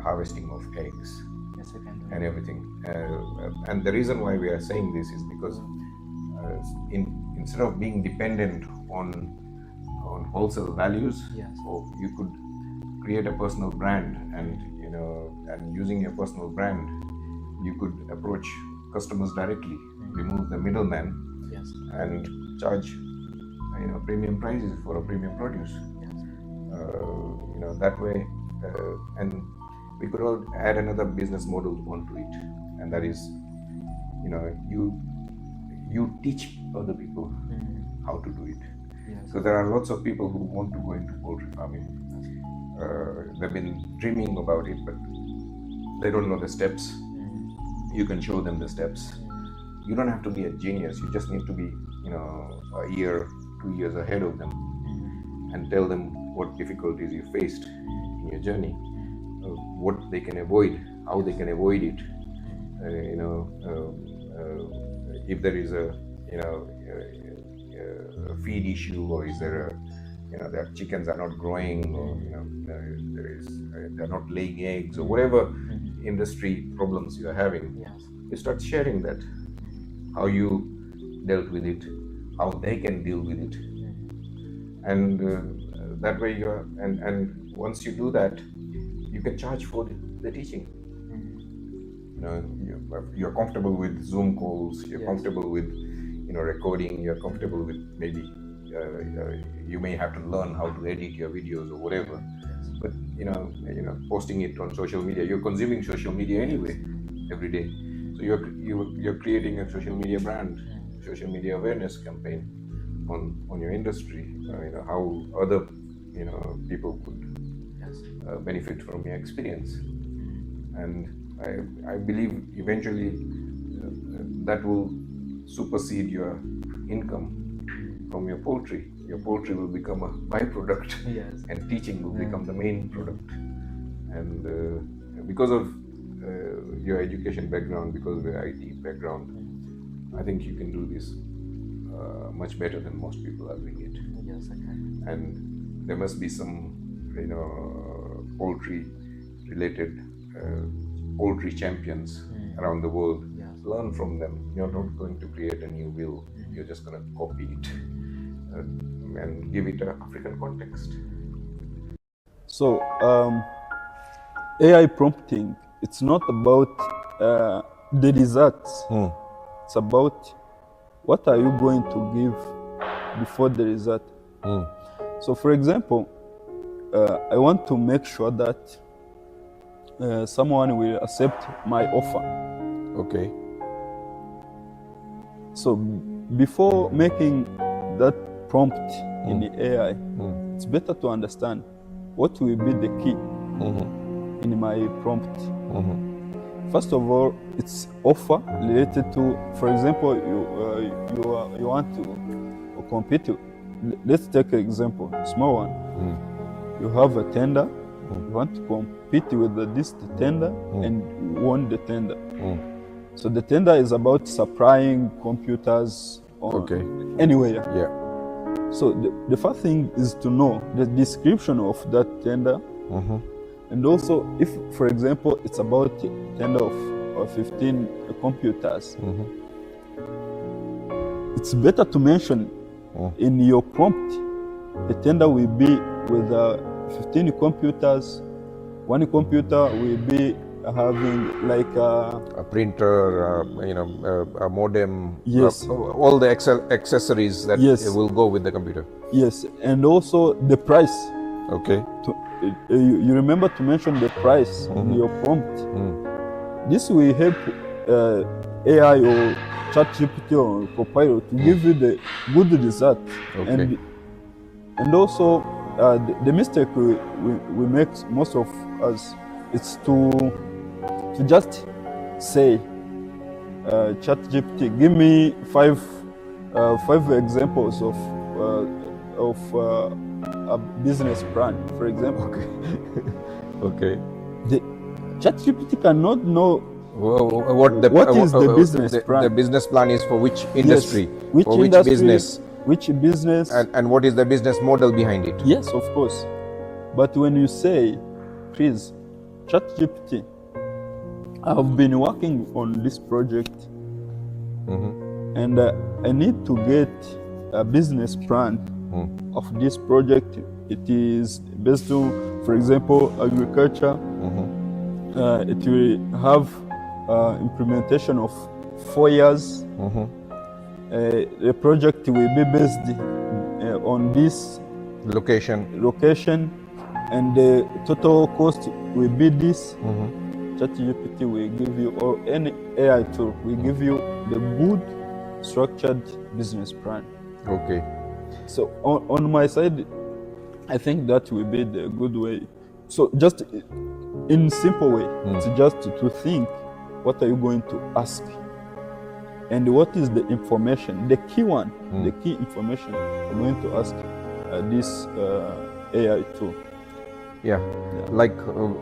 harvesting of eggs.
Yes, I can do
And
that.
everything. And the reason why we are saying this is because instead of being dependent on wholesale values,
Yes.
or you could create a personal brand, and and using your personal brand, you could approach customers directly, remove the middleman,
Yes.
and charge premium prices for a premium produce.
Yes.
That way, and we could all add another business model onto it, and that is, you teach other people how to do it.
Yes.
So there are lots of people who want to go into poultry farming. They've been dreaming about it, but they don't know the steps. You can show them the steps. You don't have to be a genius. You just need to be, a year, 2 years ahead of them, and tell them what difficulties you faced in your journey, what they can avoid, how they can avoid it. If there is a feed issue, or is there a their chickens are not growing, or they're not laying eggs, or whatever industry problems you are having.
Yes.
You start sharing that, how you dealt with it, how they can deal with it, and that way and once you do that, you can charge for the teaching. You're comfortable with Zoom calls, you're
Yes.
comfortable with recording, you're comfortable with maybe you may have to learn how to edit your videos or whatever, but posting it on social media, you're consuming social media anyway every day, so you're creating a social media brand, social media awareness campaign on your industry, how other people could benefit from your experience. And I believe eventually that will supersede your income from your poultry. Your poultry will become a byproduct,
Yes.
and teaching will become the main product. And because of your education background, because of your IT background, I think you can do this much better than most people are doing it.
Yes, I can.
And there must be some poultry related poultry champions around the world.
Yes.
Learn from them. You're not going to create a new wheel. You're just going to copy it and give it an African context.
So AI prompting, it's not about the results. It's about what are you going to give before the result. So for example, I want to make sure that someone will accept my offer.
Okay.
So before making that prompt in the AI, it's better to understand what will be the key in my prompt. First of all, it's offer related to, for example, you want to compete. Let's take an example, small one. You have a tender. You want to compete with this tender and won the tender. So the tender is about supplying computers anywhere.
Yeah.
So the first thing is to know the description of that tender. And also, if, for example, it's about a tender of 15 computers, it's better to mention in your prompt, the tender will be with 15 computers. One computer will be having like
a printer, a modem,
yes,
all the accessories that will go with the computer.
Yes, and also the price.
Okay.
You remember to mention the price in your prompt. This will help AI or ChatGPT or Copilot to give you the good result.
Okay.
And also the mistake we make, most of us, it's to just say, ChatGPT, give me five examples of a business plan, for example.
Okay.
The ChatGPT cannot know
what
is the business plan.
The business plan is for which industry,
yes. Which
for
industry,
which business,
and
what is the business model behind it.
Yes, of course. But when you say, please, ChatGPT, I have been working on this project, and I need to get a business plan of this project. It is based on, for example, agriculture. It will have implementation of 4 years. The project will be based on this location, and the total cost will be this. ChatGPT will give you, or any AI tool will give you the good structured business plan.
Okay.
So on my side, I think that will be the good way. So just in simple way, it's just to think, what are you going to ask? And what is the information, the key one, the key information you're going to ask this AI tool?
Yeah. Like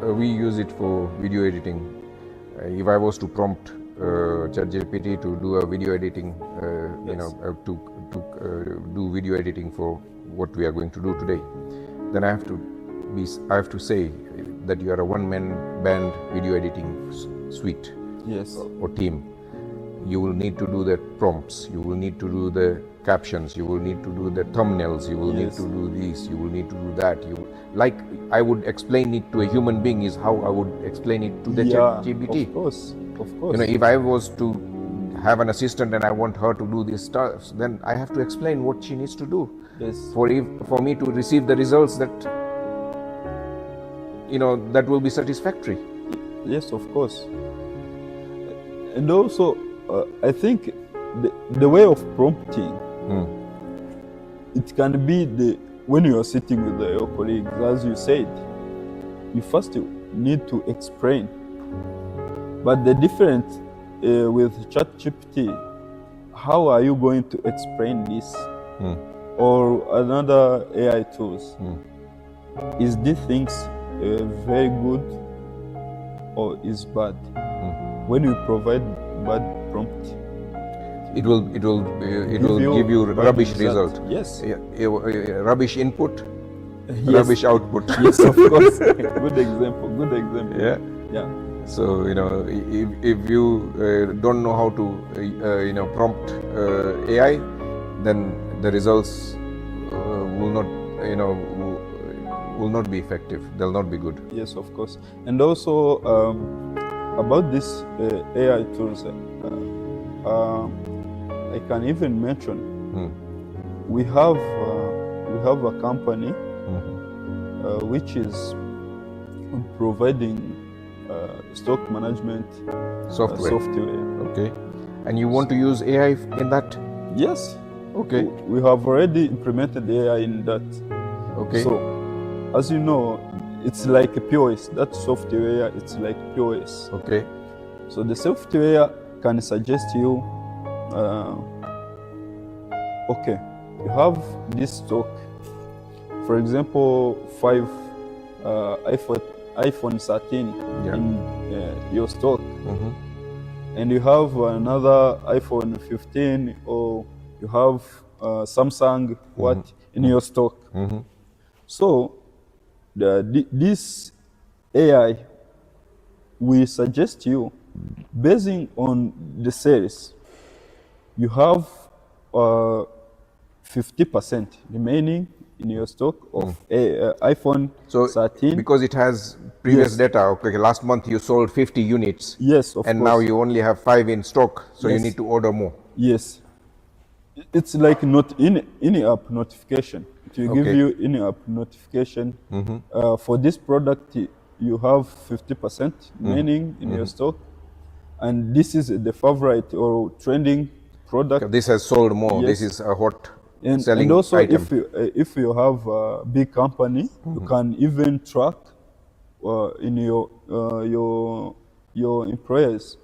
we use it for video editing. If I was to prompt ChatGPT to do a video editing, to do video editing for what we are going to do today, then I have to say that you are a one-man band video editing suite,
yes,
or team. You will need to do the prompts, you will need to do the captions, you will need to do the thumbnails, you will need to do this, you will need to do that. Like I would explain it to a human being is how I would explain it to the ChatGPT.
Of course.
If I was to have an assistant and I want her to do this stuff, then I have to explain what she needs to do.
Yes.
For me to receive the results that that will be satisfactory.
Yes, of course. And also, I think the way of prompting, it can be when you are sitting with your colleagues, as you said, you first need to explain. But the difference with ChatGPT, how are you going to explain this? Or another AI tools? Is these things very good or is bad? When you provide bad prompt,
it will give you rubbish result.
Yes.
Rubbish input,
yes.
Rubbish output.
Yes, of course. Good example.
Yeah.
Yeah.
So if you don't know how to prompt AI, then the results will not will not be effective. They'll not be good.
Yes, of course. And also about this AI tools, I can even mention we have a company which is providing stock management
Software.
software.
Okay. And you want to use AI in that?
Yes.
Okay.
We have already implemented AI in that.
Okay.
So, as you know, it's like a POS. That software, it's like POS.
Okay.
So the software can suggest you, okay, you have this stock. For example, 5 iPhone 13 in your stock, and you have another iPhone 15, or you have Samsung in your stock. So this AI will suggest you, basing on the sales, you have 50% remaining in your stock of iPhone 13.
Because it has previous
Yes.
data, okay, last month you sold 50 units.
Yes, of
and
course.
now you only have 5 in stock, so you
Yes.
need to order more.
Yes. It's like not in-app notification. It will give
Okay.
you in-app notification. For this product, you have 50% remaining in your stock. And this is the favorite or trending product.
This has sold more.
Yes.
This is a hot
And
selling
also,
item.
if you have a big company, you can even track in your employees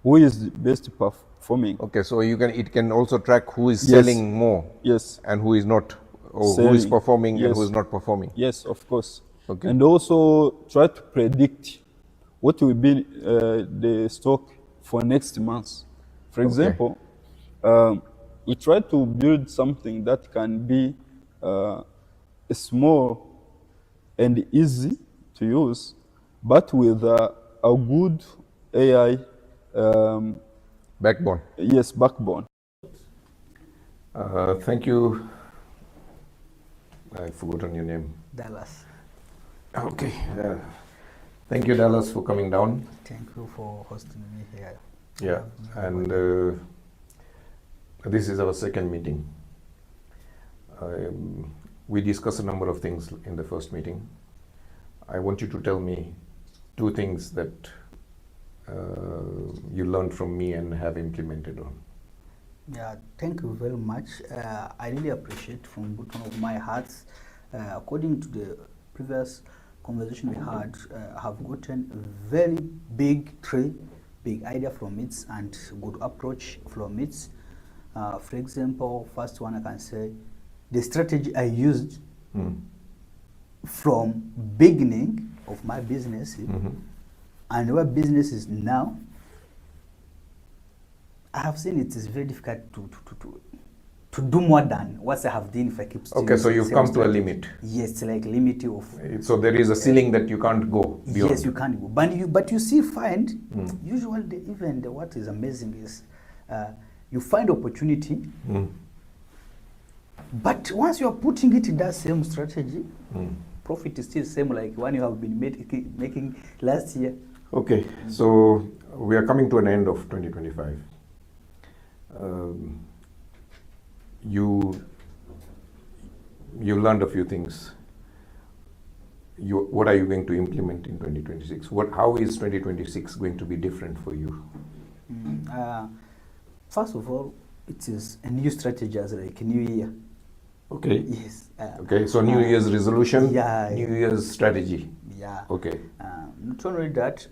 who is the best performing.
Okay, so it can also track who is
Yes.
selling more
Yes.
and who is not, or who is
Selling.
performing and who
Yes.
is not performing.
Yes, of course.
Okay.
And also try to predict what will be the stock for next month. For example, we try to build something that can be small and easy to use, but with a good AI
Backbone.
yes, backbone.
Thank you. I've forgotten your name.
Dallas.
Okay. Thank you, Dallas, for coming down.
Thank you for hosting me here.
Yeah, and this is our second meeting. We discussed a number of things in the first meeting. I want you to tell me 2 things that you learned from me and have implemented on.
Yeah, thank you very much. I really appreciate from bottom of my heart. According to the previous conversation we had, I have gotten a very big tree, big idea from it, and good approach from it. For example, first one I can say, the strategy I used from beginning of my business and where business is now, I have seen it is very difficult to do more than what I have done if I keep.
Okay, so you've come to a limit.
Yes, it's like limit of.
So there is a ceiling that you can't go beyond.
Yes, you can't go, but you see, find usually what is amazing is you find opportunity, but once you are putting it in that same strategy, profit is still same like one you have been making last year.
Okay, so we are coming to an end of 2025. You learned a few things. What are you going to implement in 2026? How is 2026 going to be different for you?
First of all, it is a new strategy as like New Year.
Okay.
Yes.
Okay, so New Year's resolution,
yeah,
New Year's strategy.
Yeah.
Okay.
Not only that,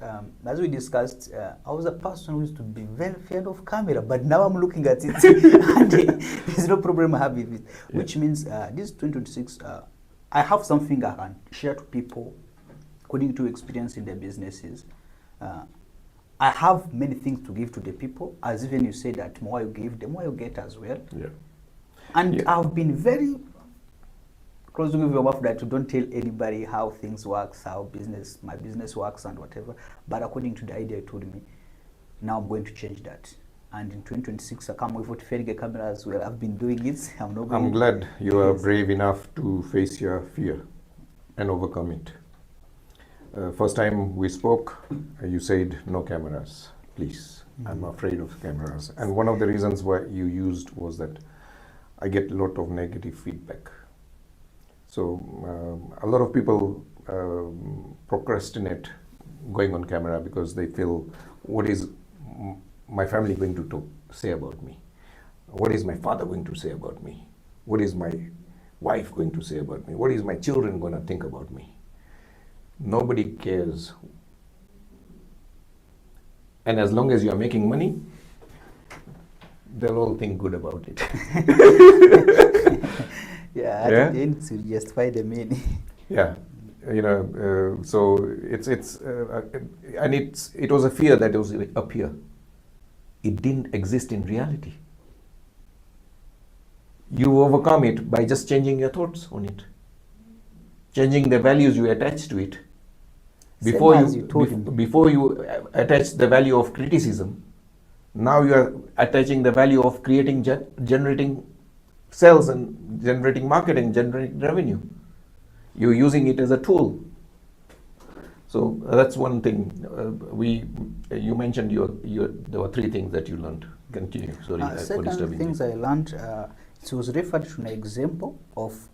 as we discussed, I was a person who used to be very feared of camera, but now I'm looking at it and there's no problem I have with it. Yeah. Which means this 2026, I have something I can share to people according to experience in their businesses. I have many things to give to the people, as even you say that more you give, the more you get as well.
Yeah.
And I've been very close to your mouth that you don't tell anybody how things works, how my business works and whatever. But according to the idea you told me, now I'm going to change that. And in 2026, I come with what Ferge cameras. Well, I've been doing it. I'm not going.
I'm glad you are
Yes.
brave enough to face your fear and overcome it. First time we spoke, you said no cameras, please. I'm afraid of cameras. And one of the reasons why you used was that I get a lot of negative feedback. So a lot of people procrastinate going on camera because they feel, what is my family going to say about me? What is my father going to say about me? What is my wife going to say about me? What is my children going to think about me? Nobody cares. And as long as you are making money, they'll all think good about it.
Yeah, at the end, to justify the meaning.
Yeah, so it was a fear that was up here. It didn't exist in reality. You overcome it by just changing your thoughts on it, changing the values you attach to it. Before you attach the value of criticism, now you are attaching the value of creating, generating sales and generating marketing, generating revenue. You're using it as a tool. So that's one thing. You mentioned there were 3 things that you learned. Continue. Sorry for
Second
disturbing
things
you.
I learned, it was referred to an example of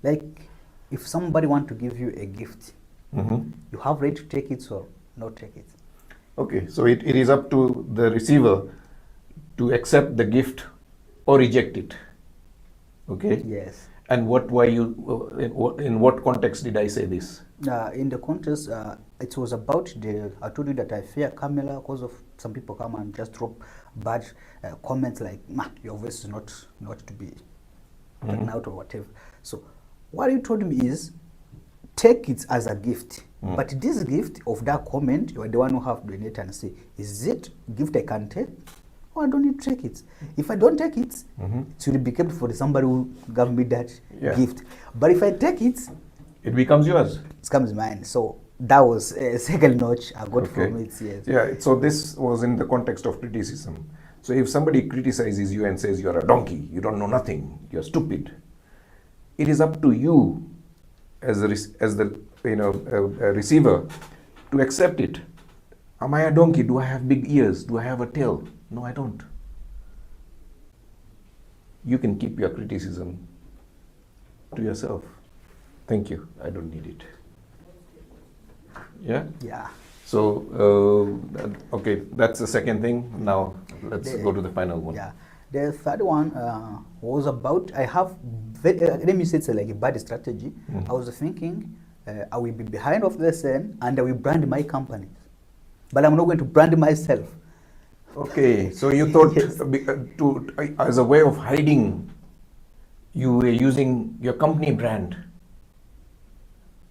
like if somebody want to give you a gift, you have right to take it or not take it.
Okay, so it is up to the receiver to accept the gift or reject it. Okay?
Yes.
And in what context did I say this?
In the context, it was about I told you that I fear camera because of some people come and just drop bad comments like, your voice is not to be taken out or whatever. So what you told me is, take it as a gift. But this gift of that comment, you are the one who have to donate and say, is it gift I can take? Or I don't need to take it. If I don't take it, it will be kept for somebody who gave me that gift. But if I take it,
it becomes yours.
It becomes mine. So that was a second notch I got from it. Yes.
Yeah. So this was in the context of criticism. So if somebody criticizes you and says you are a donkey, you don't know nothing, you are stupid, it is up to you as a receiver to accept it. Am I a donkey? Do I have big ears? Do I have a tail? No, I don't. You can keep your criticism to yourself. Thank you. I don't need it. Yeah?
Yeah.
So, okay, that's the second thing. Now, let's go to the final one.
Yeah. The third one was about, let me say it's like a bad strategy. I was thinking, I will be behind of the scene and I will brand my company. But I'm not going to brand myself.
Okay, so you thought as a way of hiding, you were using your company brand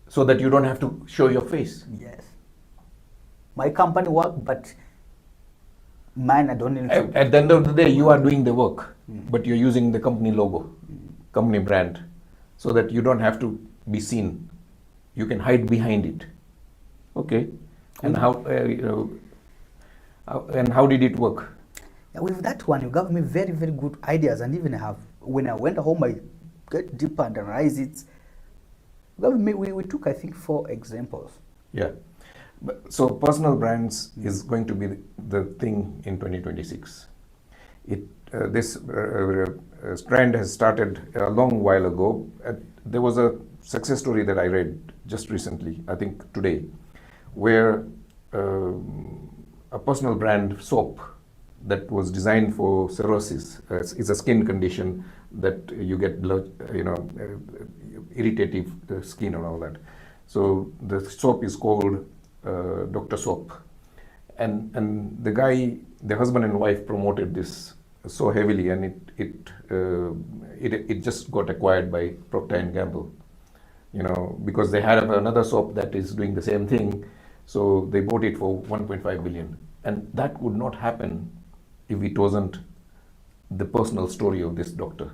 so that you don't have to show your face.
Yes. My company work, but mine I don't need to.
At the end of the day, you are doing the work, but you're using the company logo, company brand, so that you don't have to be seen. You can hide behind it. Okay, and how did it work?
Yeah, with that one, you gave me very, very good ideas, and even when I went home, I get deeper and analyze it. We took, I think, 4 examples.
Yeah. So personal brands is going to be the thing in 2026. This trend has started a long while ago. There was a success story that I read just recently, I think today, where a personal brand soap that was designed for cirrhosis, is a skin condition that you get irritative skin and all that. So the soap is called Dr. Soap, and the husband and wife promoted this so heavily, and it just got acquired by Procter & Gamble, because they had another soap that is doing the same thing, so they bought it for 1.5 billion, and that would not happen if it wasn't the personal story of this doctor.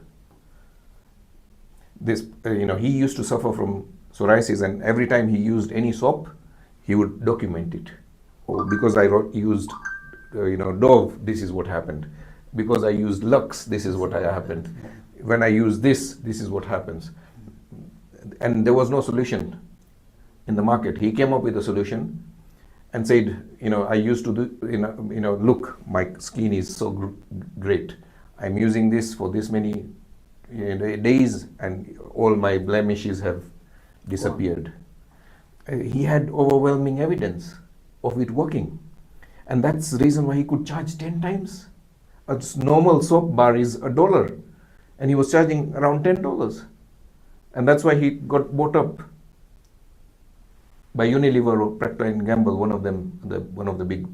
this, he used to suffer from psoriasis, and every time he used any soap, he would document it. Oh, because I used, Dove, this is what happened. Because I used Lux, this is what happened. When I use this is what happens. And there was no solution in the market. He came up with a solution and said, I used to do, look, my skin is so great. I'm using this for this many days, and all my blemishes have disappeared. He had overwhelming evidence of it working. And that's the reason why he could charge 10 times. A normal soap bar is $1, and he was charging around $10. And that's why he got bought up by Unilever or Procter & Gamble, one of the big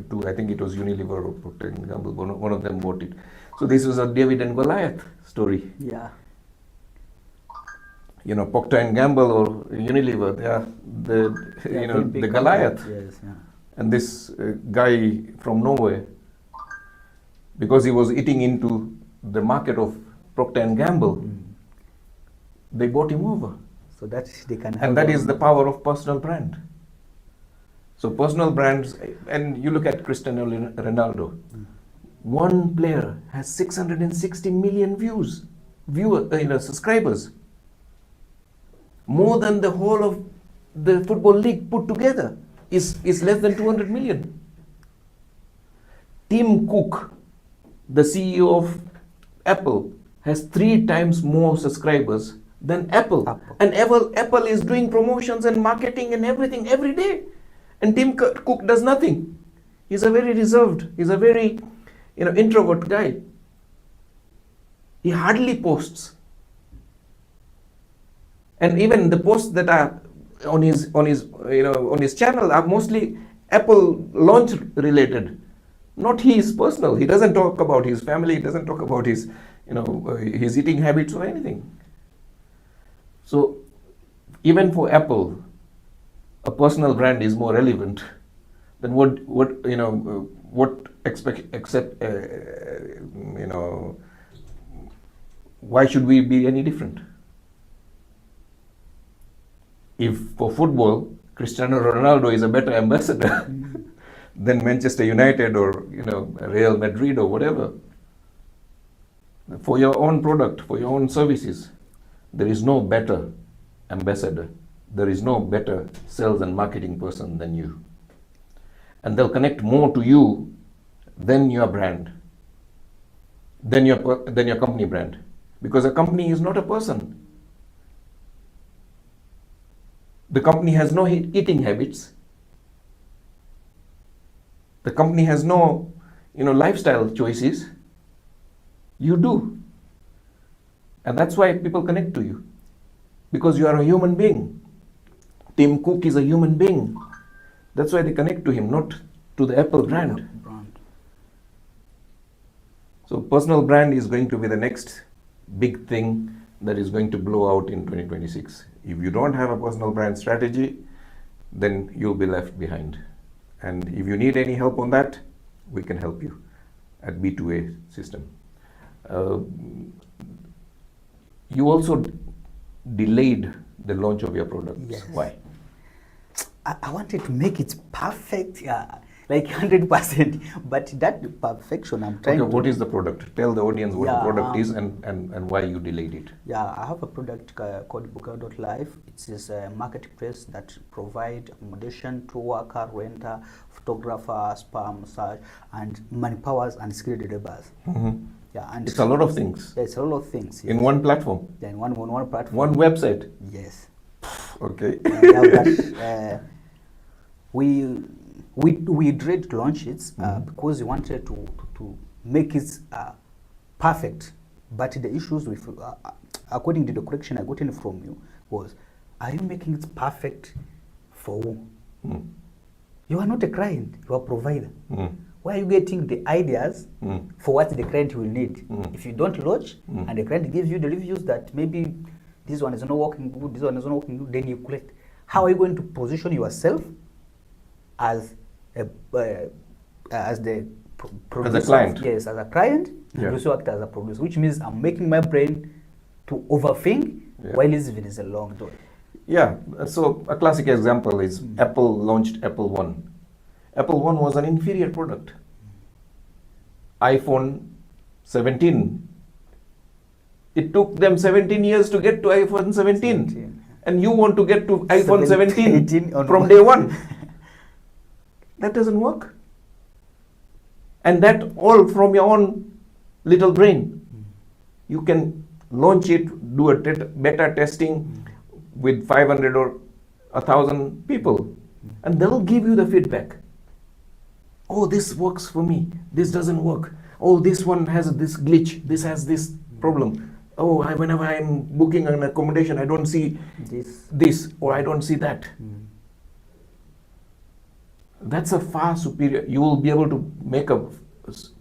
two. I think it was Unilever or Procter & Gamble, one of them bought it. So this was a David and Goliath story.
Yeah.
Procter & Gamble or Unilever, they are the Goliath.
Yes, yeah.
And this guy from nowhere, because he was eating into the market of Procter & Gamble, they bought him over.
So that they can have.
And that is the power of personal brand. So personal brands, and you look at Cristiano Ronaldo, one player has 660 million subscribers, more than the whole of the football league put together is less than 200 million. Tim Cook, the CEO of Apple, has 3 times more subscribers than Apple. And Apple is doing promotions and marketing and everything every day. And Tim Cook does nothing. He's a very reserved, he's a very introvert guy. He hardly posts. And even the posts that are on his channel are mostly Apple launch related, not his personal. He doesn't talk about his family, he doesn't talk about his his eating habits or anything. So even for Apple, a personal brand is more relevant than why should we be any different? If for football, Cristiano Ronaldo is a better ambassador than Manchester United or Real Madrid or whatever, for your own product, for your own services, there is no better ambassador. There is no better sales and marketing person than you. And they'll connect more to you than your brand, than your company brand. Because a company is not a person. The company has no eating habits. The company has no lifestyle choices. You do. And that's why people connect to you. Because you are a human being. Tim Cook is a human being. That's why they connect to him, not to the Apple brand. So personal brand is going to be the next big thing that is going to blow out in 2026. If you don't have a personal brand strategy, then you'll be left behind. And if you need any help on that, we can help you at B2A system. You also delayed the launch of your products.
Yes.
Why?
I wanted to make it perfect, like 100%. But that perfection, I'm trying to...
What is the product? Tell the audience what the product is and why you delayed it.
Yeah, I have a product called Booker.life. It is a marketplace that provides accommodation to worker, renter, photographer, spa, massage, and manpowers and skilled laborers.
Mm-hmm.
Yeah, and
it's a lot of things.
Yeah, it's a lot of things. Yes.
In one platform.
Yeah, in one platform.
One website.
Yes.
Okay.
We tried to launch it because we wanted to make it perfect. But the issues with, according to the correction I got in from you, was, are you making it perfect for who? Mm. You are not a client, you are a provider. Mm. Where are you getting the ideas for what the client will need? If you don't launch and the client gives you the reviews that maybe this one is not working good, this one is not working good, then you collect. How are you going to position yourself as the producer?
As a client.
Yes, as a client,
yeah.
and also act as a producer, which means I'm making my brain to overthink,
Yeah.
while even is a long door.
Yeah, so a classic example is Apple launched Apple One. Apple One was an inferior product. iPhone 17. It took them 17 years to get to iPhone 17. And you want to get to iPhone 17 from day one. That doesn't work. And that all from your own little brain. You can launch it, do a beta testing with 500 or 1,000 people, and they'll give you the feedback. Oh, this works for me. This doesn't work. Oh, this one has this glitch. This has this problem. Oh, whenever I'm booking an accommodation, I don't see this or I don't see that. That's a far superior. You will be able to make a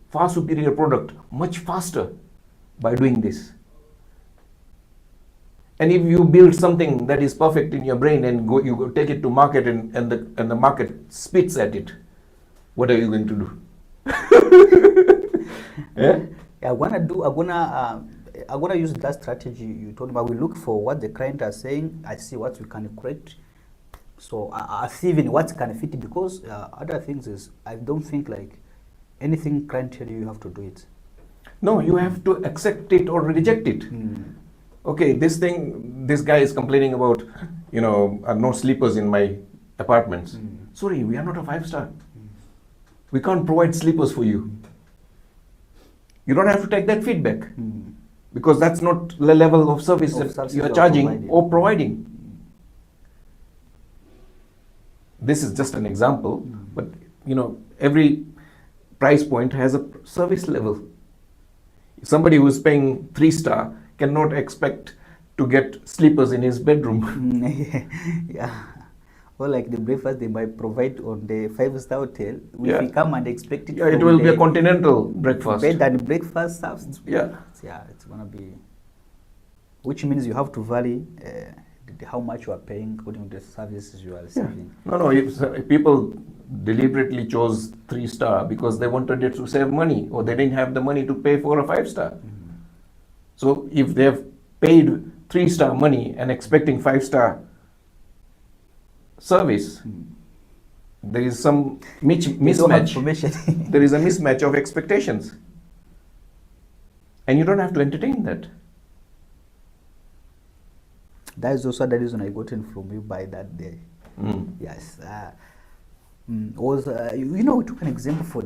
far superior product much faster by doing this. And if you build something that is perfect in your brain and you go take it to market and the market spits at it, what are you going to do? Yeah?
I'm gonna use that strategy you told me. I will look for what the client are saying. I see what we can create. So I see even what can fit, because other things is I don't think like anything client tell you, you have to do it.
No, you have to accept it or reject it. Okay, this guy is complaining about, no sleepers in my apartments. Sorry, we are not a 5-star. We can't provide sleepers for you. You don't have to take that feedback, because that's not the level of service that you are charging or providing. This is just an example, but every price point has a service level. Somebody who is paying 3-star cannot expect to get sleepers in his bedroom.
Yeah. Or like the breakfast they might provide on the 5-star hotel. If you come and expect it,
it will be a continental breakfast.
Bed and breakfast served.
Yeah.
Yeah, it's gonna be. Which means you have to vary how much you are paying according to the services you are receiving.
No. People deliberately chose 3-star because they wanted it to save money, or they didn't have the money to pay for a 5-star. So if they have paid 3-star money and expecting 5-star service, there is some mismatch. There is a mismatch of expectations, and you don't have to entertain that.
That is also the reason I got in from you by that day. Yes. We took an example for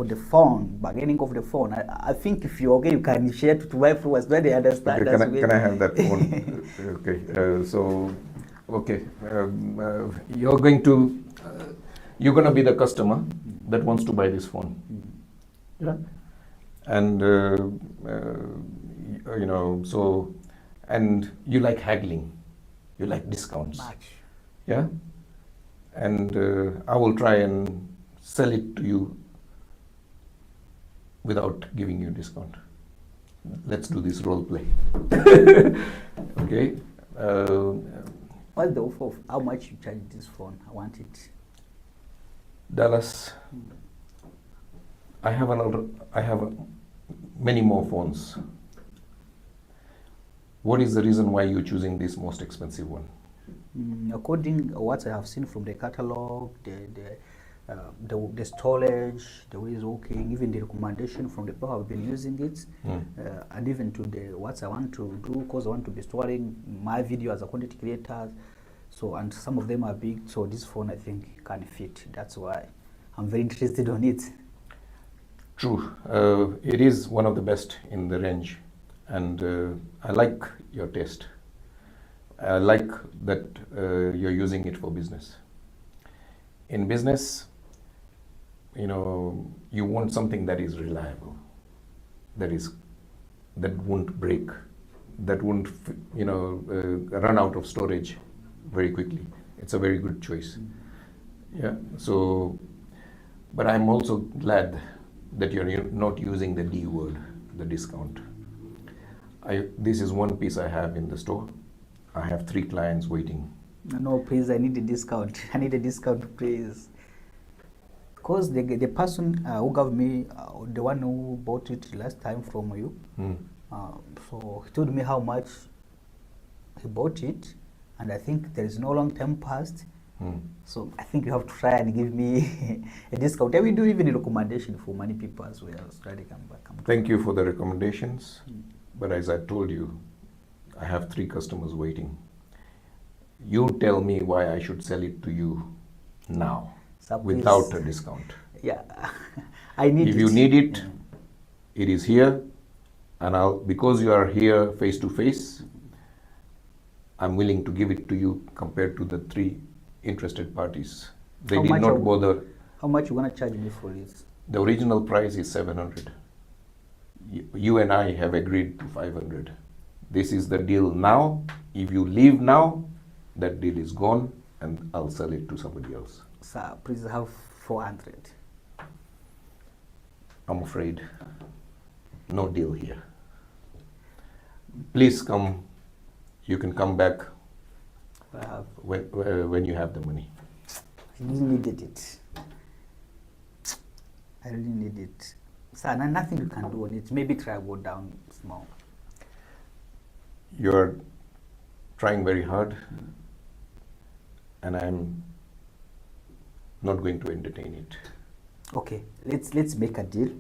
the phone, bargaining of the phone. I think if you're okay, you can share to my viewers where they understand.
Okay, can I have that phone? Okay. You're going to be the customer that wants to buy this phone. Yeah. And and you like haggling, you like discounts. Yeah. And I will try and sell it to you without giving you a discount. Let's do this role play. Okay.
What's the offer of how much you charge this phone? I want it.
Dallas, I have many more phones. What is the reason why you're choosing this most expensive one?
According to what I have seen from the catalog, the storage, the way it's working, even the recommendation from the people who have been using it, and even to what I want to do, because I want to be storing my video as a content creator. So, and some of them are big, so this phone I think can fit. That's why I'm very interested on it.
True. It is one of the best in the range, and I like your taste. I like that you're using it for business. In business, you want something that is reliable, that won't break, that won't run out of storage very quickly. It's a very good choice. Yeah. So, but I'm also glad that you're not using the D word, the discount. This is one piece I have in the store. I have 3 clients waiting.
No, please, I need a discount. I need a discount, please. Because the person who gave me, the one who bought it last time from you, So he told me how much he bought it, and I think there is no long time past. So I think you have to try and give me a discount. I will do even a recommendation for many people as well. So that they come back.
Thank you for the recommendations. But as I told you, I have 3 customers waiting. You tell me why I should sell it to you now
So
without
please-
a discount.
Yeah, I need
If
it.
you need it, it is here, and because you are here face to face, I'm willing to give it to you compared to the 3 interested parties. They
How
did
much
not
are-
bother.
How much you wanna charge me for this?
The original price is 700. You and I have agreed to 500. This is the deal now. If you leave now, that deal is gone, and I'll sell it to somebody else.
Sir, please have 400.
I'm afraid no deal here. Please come. You can come back when you have the money.
I really needed it. I really need it. Sir, nothing you can do on it. Maybe try go down small.
You're trying very hard, and I'm not going to entertain it.
Okay, let's make a deal,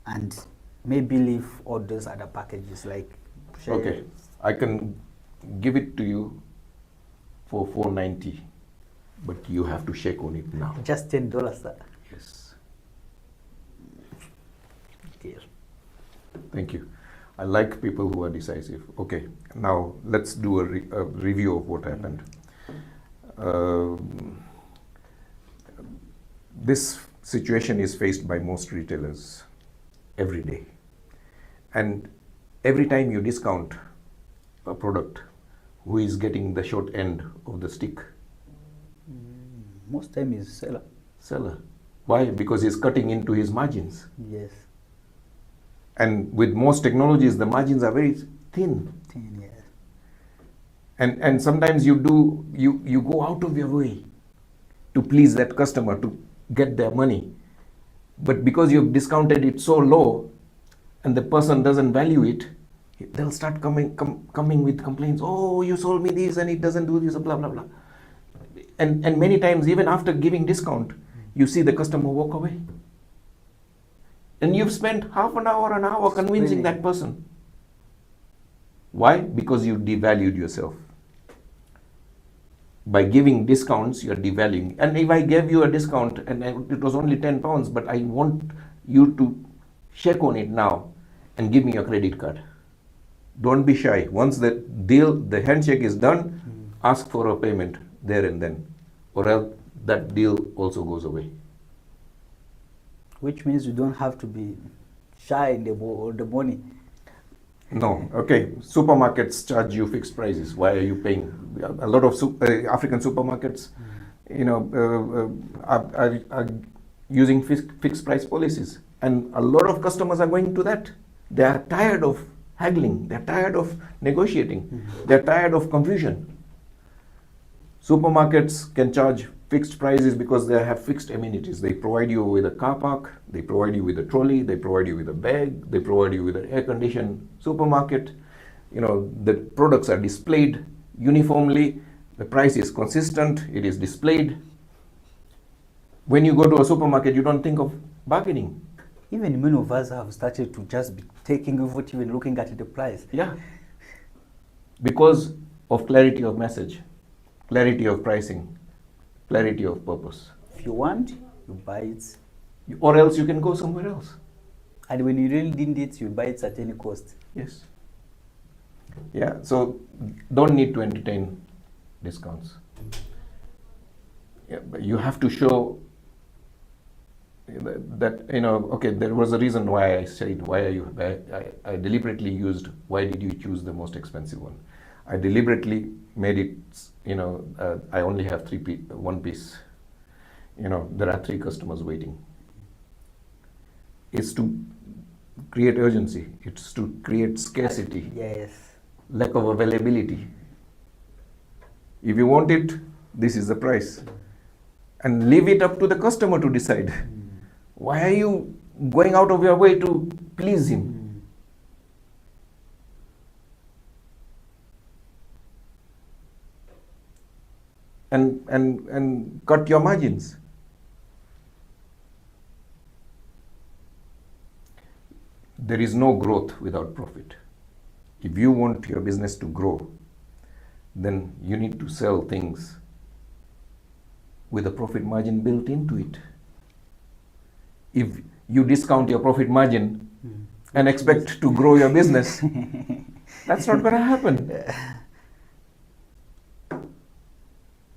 and maybe leave all those other packages like.
Okay, I can give it to you for 490, but you have to shake on it now.
Just $10, sir.
Yes.
Deal.
Thank you. I like people who are decisive. Okay, now let's do a review of what happened. This situation is faced by most retailers every day. And every time you discount a product, who is getting the short end of the stick?
Most time is seller.
Seller. Why? Because he's cutting into his margins.
Yes.
And with most technologies, the margins are very thin.
Yes.
And sometimes you go out of your way to please that customer, to get their money. But because you've discounted it so low and the person doesn't value it, they'll start coming with complaints. Oh, you sold me this and it doesn't do this, blah, blah, blah. And many times, even after giving discount, you see the customer walk away. And you've spent half an hour convincing that person. Why? Because you devalued yourself. By giving discounts, you're devaluing. And if I gave you a discount and it was only £10, but I want you to check on it now and give me your credit card. Don't be shy. Once the deal, the handshake is done, ask for a payment there and then, or else that deal also goes away.
Which means you don't have to be shy in the money.
No, okay. Supermarkets charge you fixed prices. Why are you paying? A lot of African supermarkets, are using fixed price policies, and a lot of customers are going to that. They are tired of haggling. They are tired of negotiating. They are tired of confusion. Supermarkets can charge fixed prices because they have fixed amenities. They provide you with a car park, they provide you with a trolley, they provide you with a bag, they provide you with an air-conditioned supermarket. The products are displayed uniformly, the price is consistent, it is displayed. When you go to a supermarket, you don't think of bargaining.
Even many of us have started to just be taking without even looking at the price.
Yeah. Because of clarity of message, clarity of pricing, clarity of purpose.
If you want, you buy it.
Or else you can go somewhere else.
And when you really need it, you buy it at any cost.
Yes. Yeah, so don't need to entertain discounts. Yeah, but you have to show that, okay, there was a reason why I said, I deliberately used, why did you choose the most expensive one? I deliberately made it, I only have one piece. There are 3 customers waiting. It's to create urgency. It's to create scarcity.
Yes.
Lack of availability. If you want it, this is the price. And leave it up to the customer to decide. Why are you going out of your way to please him? and cut your margins. There is no growth without profit. If you want your business to grow, then you need to sell things with a profit margin built into it. If you discount your profit margin and expect to grow your business, that's not going to happen.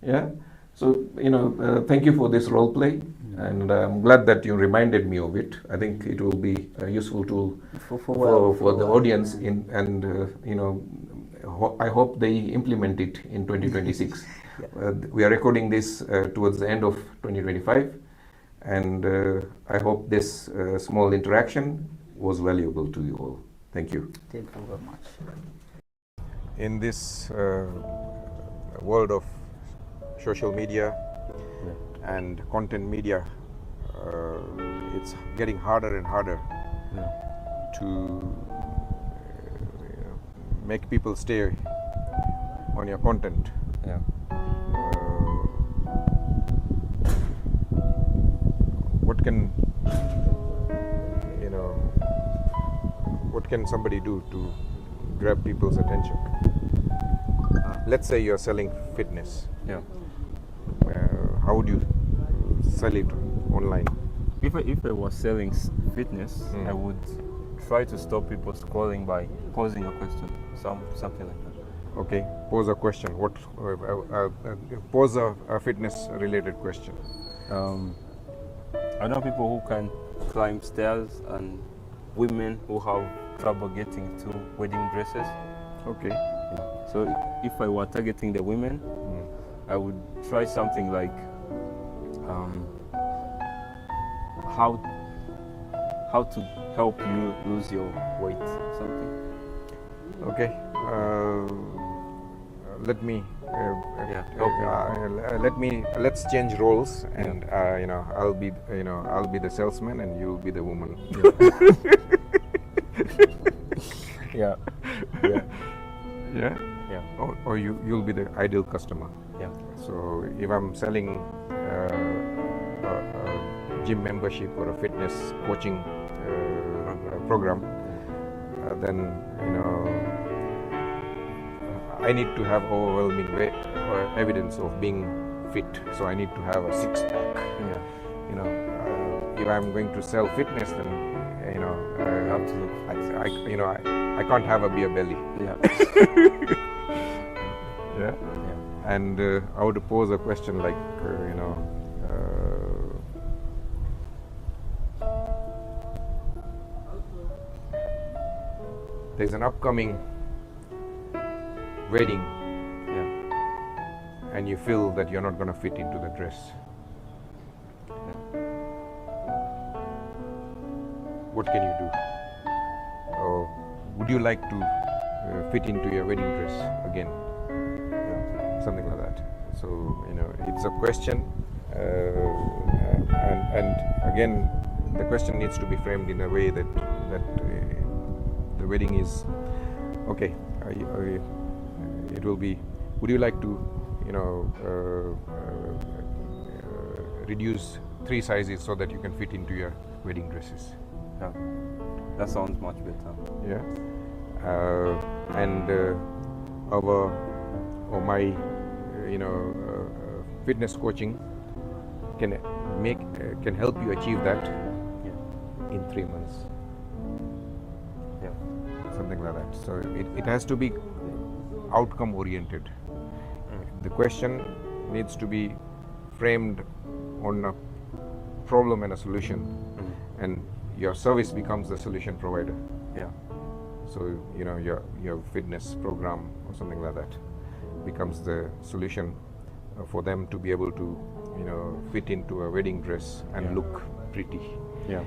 Yeah. So, thank you for this role play, and I'm glad that you reminded me of it. I think it will be a useful tool for the audience, I hope they implement it in 2026. We are recording this towards the end of 2025, and I hope this small interaction was valuable to you all. Thank you.
Thank you very much.
In this world of social media and content media, it's getting harder and harder to make people stay on your content.
Yeah.
What can somebody do to grab people's attention? Let's say you're selling fitness.
Yeah.
How would you sell it online?
If I was selling fitness, I would try to stop people scrolling by posing a question, something like that.
Okay, pose a question. Pose a fitness-related question.
I know people who can climb stairs and women who have trouble getting to wedding dresses.
Okay.
Yeah. So if I were targeting the women, I would try something like how to help you lose your weight, something.
Okay. Let's change roles, and I'll be the salesman and you'll be the woman.
Yeah.
Yeah. Or you'll be the ideal customer.
Yeah.
So if I'm selling a gym membership or a fitness coaching program, then I need to have overwhelming evidence of being fit. So I need to have a six-pack.
Yeah.
If I'm going to sell fitness, then I can't have a beer belly.
Yeah.
Yeah. And I would pose a question like, there's an upcoming wedding, and you feel that you're not going to fit into the dress. What can you do? Or would you like to fit into your wedding dress again? Something like that. So it's a question, and again, the question needs to be framed in a way that the wedding is okay. It will be. Would you like to, reduce 3 sizes so that you can fit into your wedding dresses?
Yeah. That sounds much better.
Yeah. And my fitness coaching can help you achieve that in 3 months.
Yeah.
Something like that. So it has to be outcome oriented. The question needs to be framed on a problem and a solution, and your service becomes the solution provider.
Yeah.
So your fitness program or something like that becomes the solution for them to be able to fit into a wedding dress and look pretty.
Yeah.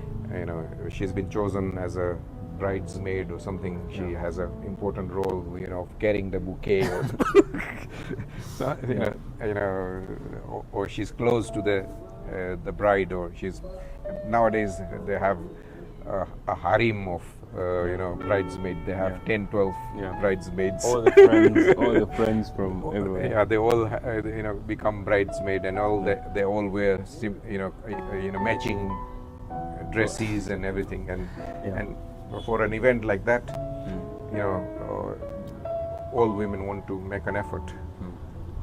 She's been chosen as a bridesmaid or something. She has an important role, of carrying the bouquet, or so, or she's close to the bride, or she's nowadays they have a harem of bridesmaid. They have 10, 12 bridesmaids.
all the friends from everywhere.
Yeah, they all become bridesmaid, and they all wear matching dresses and everything, and for an event like that, all women want to make an effort.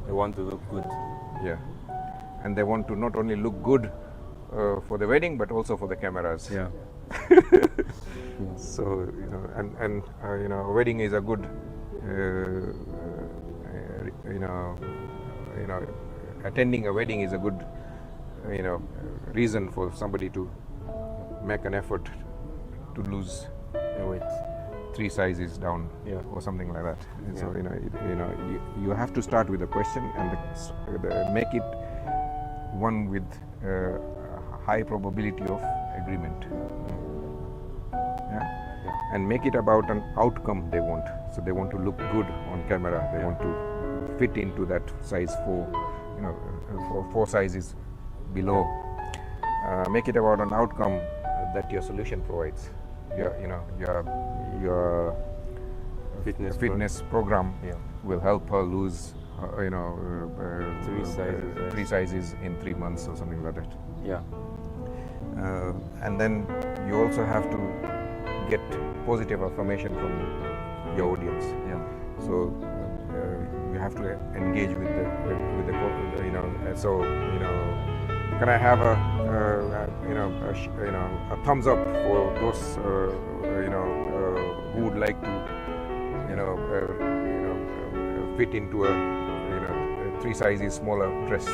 They want to look good.
Yeah, and they want to not only look good for the wedding, but also for the cameras.
Yeah.
So a wedding is a good attending a wedding is a good reason for somebody to make an effort to lose weight 3 sizes down, or something like that. So you have to start with a question and make it one with high probability of agreement. And make it about an outcome they want. So they want to look good on camera. They want to fit into that size 4, for 4 sizes below. Make it about an outcome that your solution provides. Your fitness program will help her lose 3 sizes in 3 months or something like that.
Yeah.
And then you also have to get positive affirmation from your audience. So you have to engage with the so can I have a thumbs up for those who would like to fit into a 3 sizes smaller dress.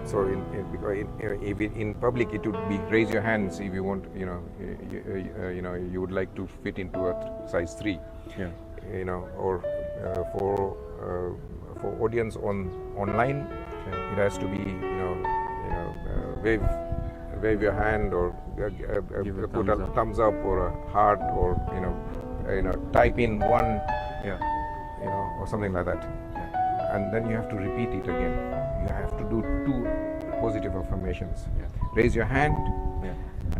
So in public it would be raise your hands if you want, you would like to fit into a size 3, or for audience online, it has to be wave your hand, or put a thumbs up or a heart, or type in 1, or something like that. And then you have to repeat it again. You have to do 2 positive affirmations. Raise your hand,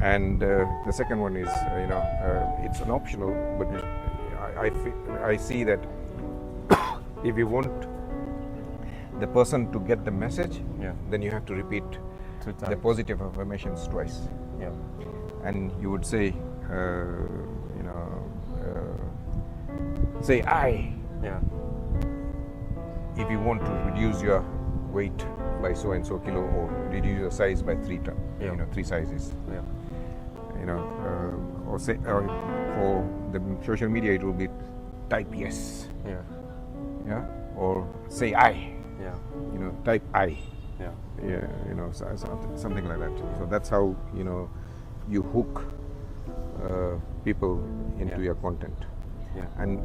and the second one is, it's an optional, but I see that if you want the person to get the message, then you have to repeat the positive affirmations twice. And you would say, say I. If you want to reduce your weight by so and so kilo, or reduce your size by 3 sizes, or say for the social media it will be type yes, or say I, type I, something like that. So that's how you hook people into your content. And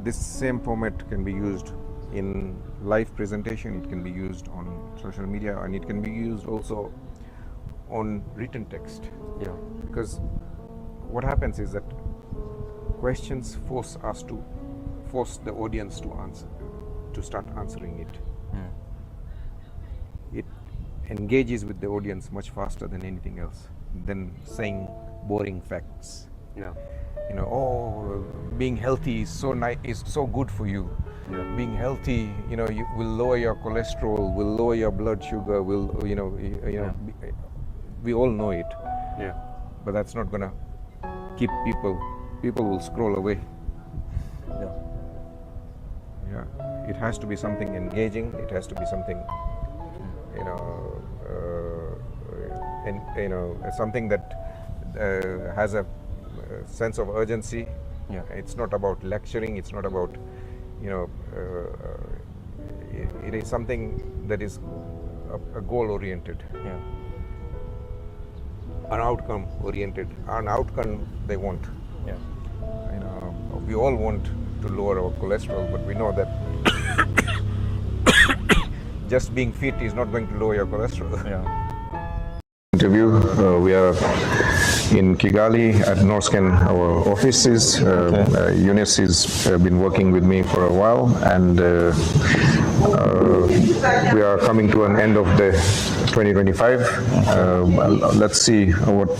this same format can be used in live presentation, it can be used on social media, and it can be used also on written text. Because what happens is that questions force the audience to answer, to start answering it. It engages with the audience much faster than anything else, than saying boring facts. Being healthy is so nice, is so good for you. Being healthy, you will lower your cholesterol, will lower your blood sugar, will we all know it. But that's not gonna keep people will scroll away. It has to be something engaging, it has to be something something that has a sense of urgency. It's not about lecturing, it's not about it is something that is a goal oriented, an outcome oriented, an outcome they want. We all want to lower our cholesterol, but we know that just being fit is not going to lower your cholesterol. Interview, we are in Kigali at Norsken, our offices. Eunice has been working with me for a while, and we are coming to an end of the 2025. Let's see what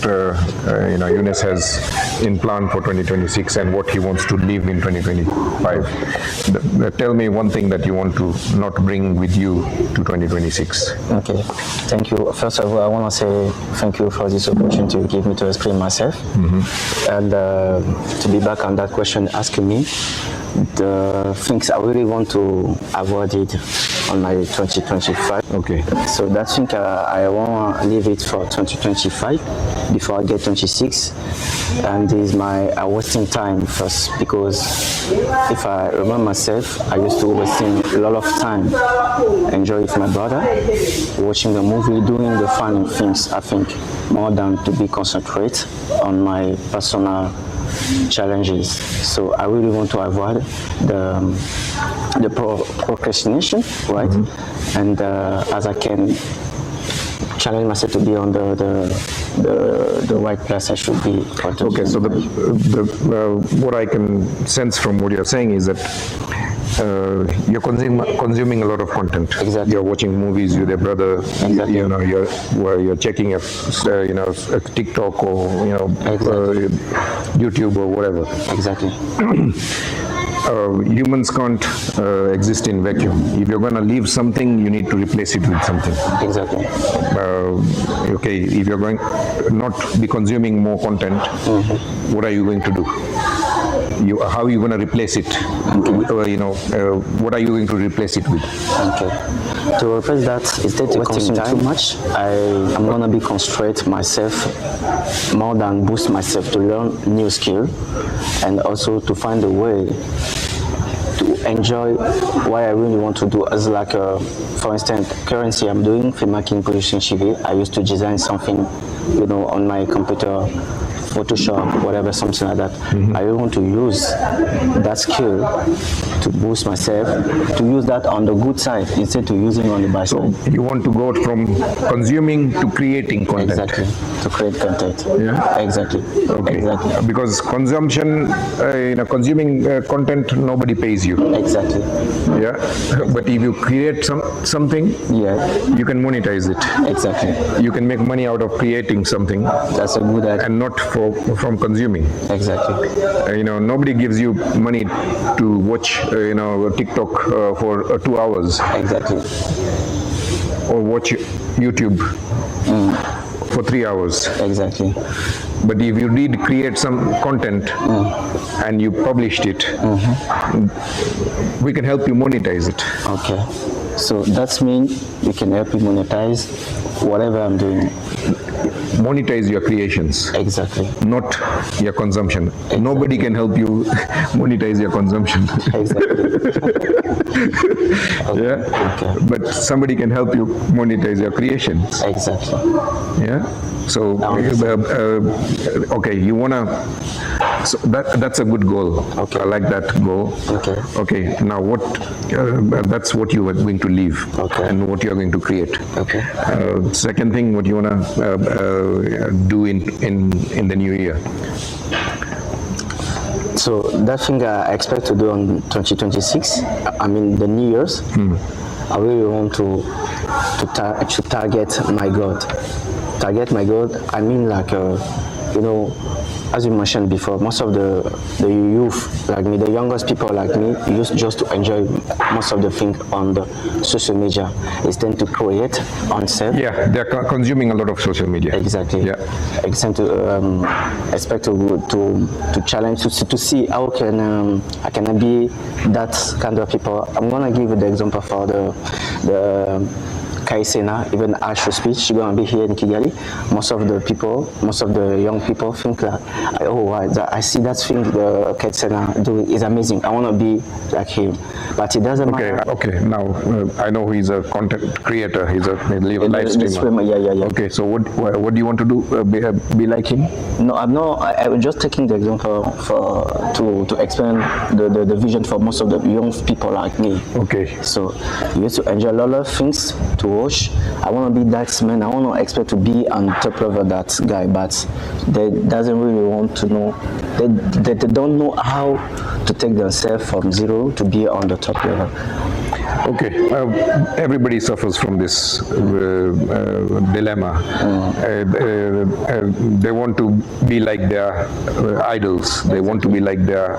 Eunice has in plan for 2026 and what he wants to leave in 2025. Tell me one thing that you want to not bring with you to 2026.
Okay, thank you. First of all, I want to say thank you for this opportunity you give me to explain myself. And to be back on that question asking me, the things I really want to avoid it on my 2025.
Okay.
So that thing I want to leave it for 2025 before I get 26. And is my wasting time first, because if I remember myself, I used to wasting a lot of time enjoy with my brother, watching a movie, doing the fun things, I think, more than to be concentrate on my personal challenges. So I really want to avoid the procrastination, right? And as I can challenge myself to be on the right place I should be.
Okay, so what I can sense from what you're saying is that you're consuming a lot of content.
Exactly.
You're watching movies with your brother.
Exactly.
You're checking a TikTok or YouTube or whatever.
Exactly.
Humans can't exist in vacuum. If you're going to leave something, you need to replace it with something.
Exactly.
Okay, if you're going not be consuming more content, what are you going to do? How are you going to replace it? What are you going to replace it with?
Okay. To replace that, instead of wasting too much, I'm going to be concentrate myself more than boost myself to learn new skill, and also to find a way to enjoy what I really want to do. As like, for instance, currently I'm doing filmmaking, producing TV. I used to design something, on my computer, Photoshop, whatever, something like that. I want to use that skill to boost myself, to use that on the good side instead of using on the bad side.
So you want to go from consuming to creating content.
Exactly, to create content.
Yeah.
Exactly.
Okay.
Exactly.
Because consuming content, nobody pays you.
Exactly.
Yeah. But if you create something, you can monetize it.
Exactly.
You can make money out of creating something.
That's a good idea.
And not from consuming.
Exactly.
Nobody gives you money to watch TikTok for 2 hours.
Exactly.
Or watch YouTube for 3 hours.
Exactly.
But if you did create some content and you published it, we can help you monetize it.
Okay. So that means we can help you monetize whatever I'm doing.
Monetize your creations.
Exactly.
Not your consumption.
Exactly.
Nobody can help you monetize your consumption.
Exactly. Okay.
Yeah.
Okay.
But somebody can help you monetize your creations.
Exactly.
Yeah. So okay, you wanna. So that's a good goal.
Okay.
I like that goal.
Okay.
Okay. Now what? That's what you are going to leave.
Okay.
And what you are going to create.
Okay.
Second thing, what you wanna do in the new year.
So that thing I expect to do on 2026, I mean the New Year's, I really want to target my God. Target my God, I mean like, as you mentioned before, most of the youth like me, the youngest people like me, used just to enjoy most of the things on the social media. It's tend to create on self.
Yeah, they're consuming a lot of social media.
Exactly.
Yeah.
Expect to challenge to see how can I can be that kind of people. I'm gonna give you the example for the Kaisena, even as she speaks, she's gonna be here in Kigali. Most of the young people think like, I see that thing the Kaisena doing is amazing. I wanna be like him, but it doesn't matter.
Okay. Now I know he's a content creator. He's a live streamer.
Yeah.
Okay. So what do you want to do? Be like him?
No, I'm not. I'm just taking the example to explain the vision for most of the young people like me.
Okay.
So you used to enjoy a lot of things to coach. I want to be that man. I want to expect to be on top level that guy, but they doesn't really want to know. They don't know how to take themselves from zero to be on the top level.
Okay, everybody suffers from this dilemma. They want to be like their idols. They want to be like their,